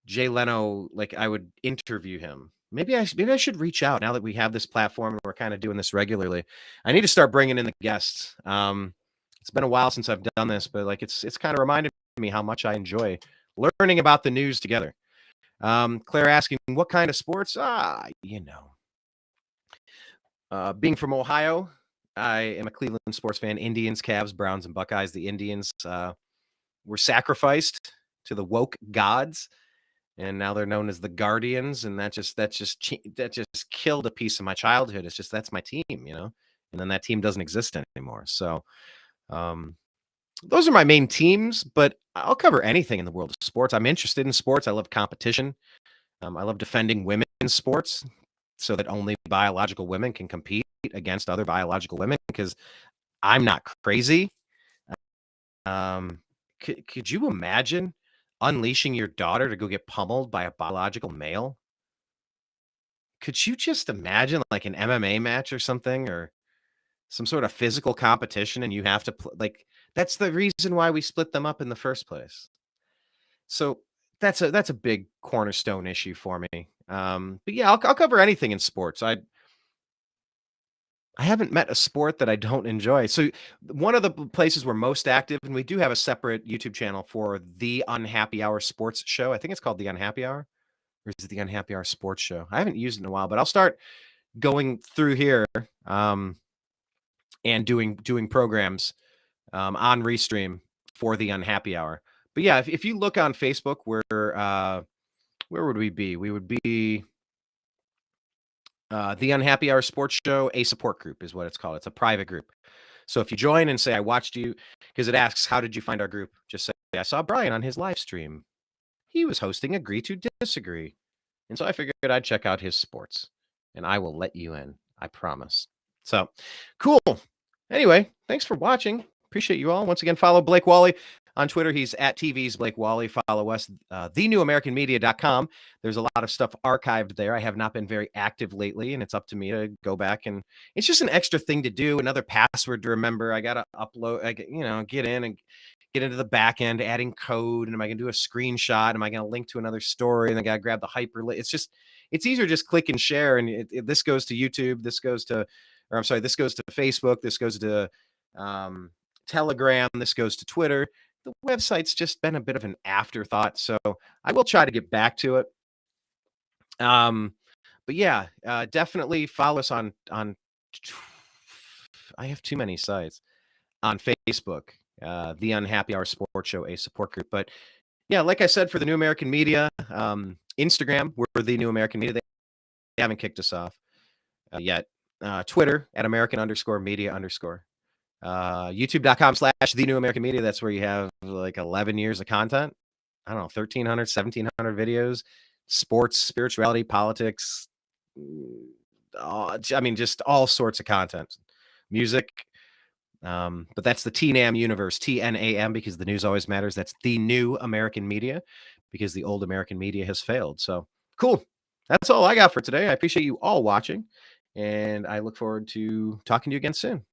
Jay Leno, like I would interview him. Maybe I should reach out now that we have this platform and we're kind of doing this regularly. I need to start bringing in the guests. It's been a while since I've done this, but like it's kind of reminded me how much I enjoy learning about the news together. Claire asking, what kind of sports? Being from Ohio, I am a Cleveland sports fan. Indians, Cavs, Browns, and Buckeyes. The Indians were sacrificed to the woke gods, and now they're known as the Guardians. And that just killed a piece of my childhood. It's just that's my team, and then that team doesn't exist anymore. So those are my main teams, but I'll cover anything in the world of sports. I'm interested in sports. I love competition. I love defending women's sports so that only biological women can compete against other biological women because I'm not crazy. Could you imagine unleashing your daughter to go get pummeled by a biological male? Could you just imagine like an MMA match or something or some sort of physical competition, and you have to like, that's the reason why we split them up in the first place. So that's a big cornerstone issue for me. But yeah, I'll cover anything in sports. I haven't met a sport that I don't enjoy. So one of the places we're most active, and we do have a separate YouTube channel for the Unhappy Hour Sports Show. I think it's called the Unhappy Hour, or is it the Unhappy Hour Sports Show? I haven't used it in a while, but I'll start going through here and doing programs on Restream for the Unhappy Hour. But yeah, if you look on Facebook, where would we be? We would be the Unhappy Hour Sports Show, a support group is what it's called. It's a private group. So if you join and say, I watched you, because it asks, how did you find our group? Just say, I saw Brian on his live stream. He was hosting Agree to Disagree. And so I figured I'd check out his sports, and I will let you in. I promise. So cool. Anyway, thanks for watching. Appreciate you all. Once again, follow Blake Walley on Twitter. He's at TV's Blake Walley. Follow us, thenewamericanmedia.com. There's a lot of stuff archived there. I have not been very active lately, and it's up to me to go back, and it's just an extra thing to do, another password to remember. I got to upload, get in and get into the back end, adding code, and am I going to do a screenshot? Am I going to link to another story? And I got to grab the hyperlink. It's easier just click and share. And this goes to YouTube. This goes to Facebook. This goes to Telegram. This goes to Twitter. The website's just been a bit of an afterthought, so I will try to get back to it. But yeah, definitely follow us on I have too many sites on Facebook, the Unhappy Hour Sports Show, a support group. But yeah, like I said, for the New American Media, Instagram, we're the New American Media. They haven't kicked us off yet. Twitter at American_media_. YouTube.com/the New American Media. That's where you have like 11 years of content. I don't know, 1,300, 1,700 videos, sports, spirituality, politics. Just all sorts of content, music. But that's the TNAM universe, TNAM, because the news always matters. That's the New American Media, because the old American media has failed. So cool. That's all I got for today. I appreciate you all watching, and I look forward to talking to you again soon.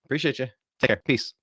Appreciate you. Take care. Peace.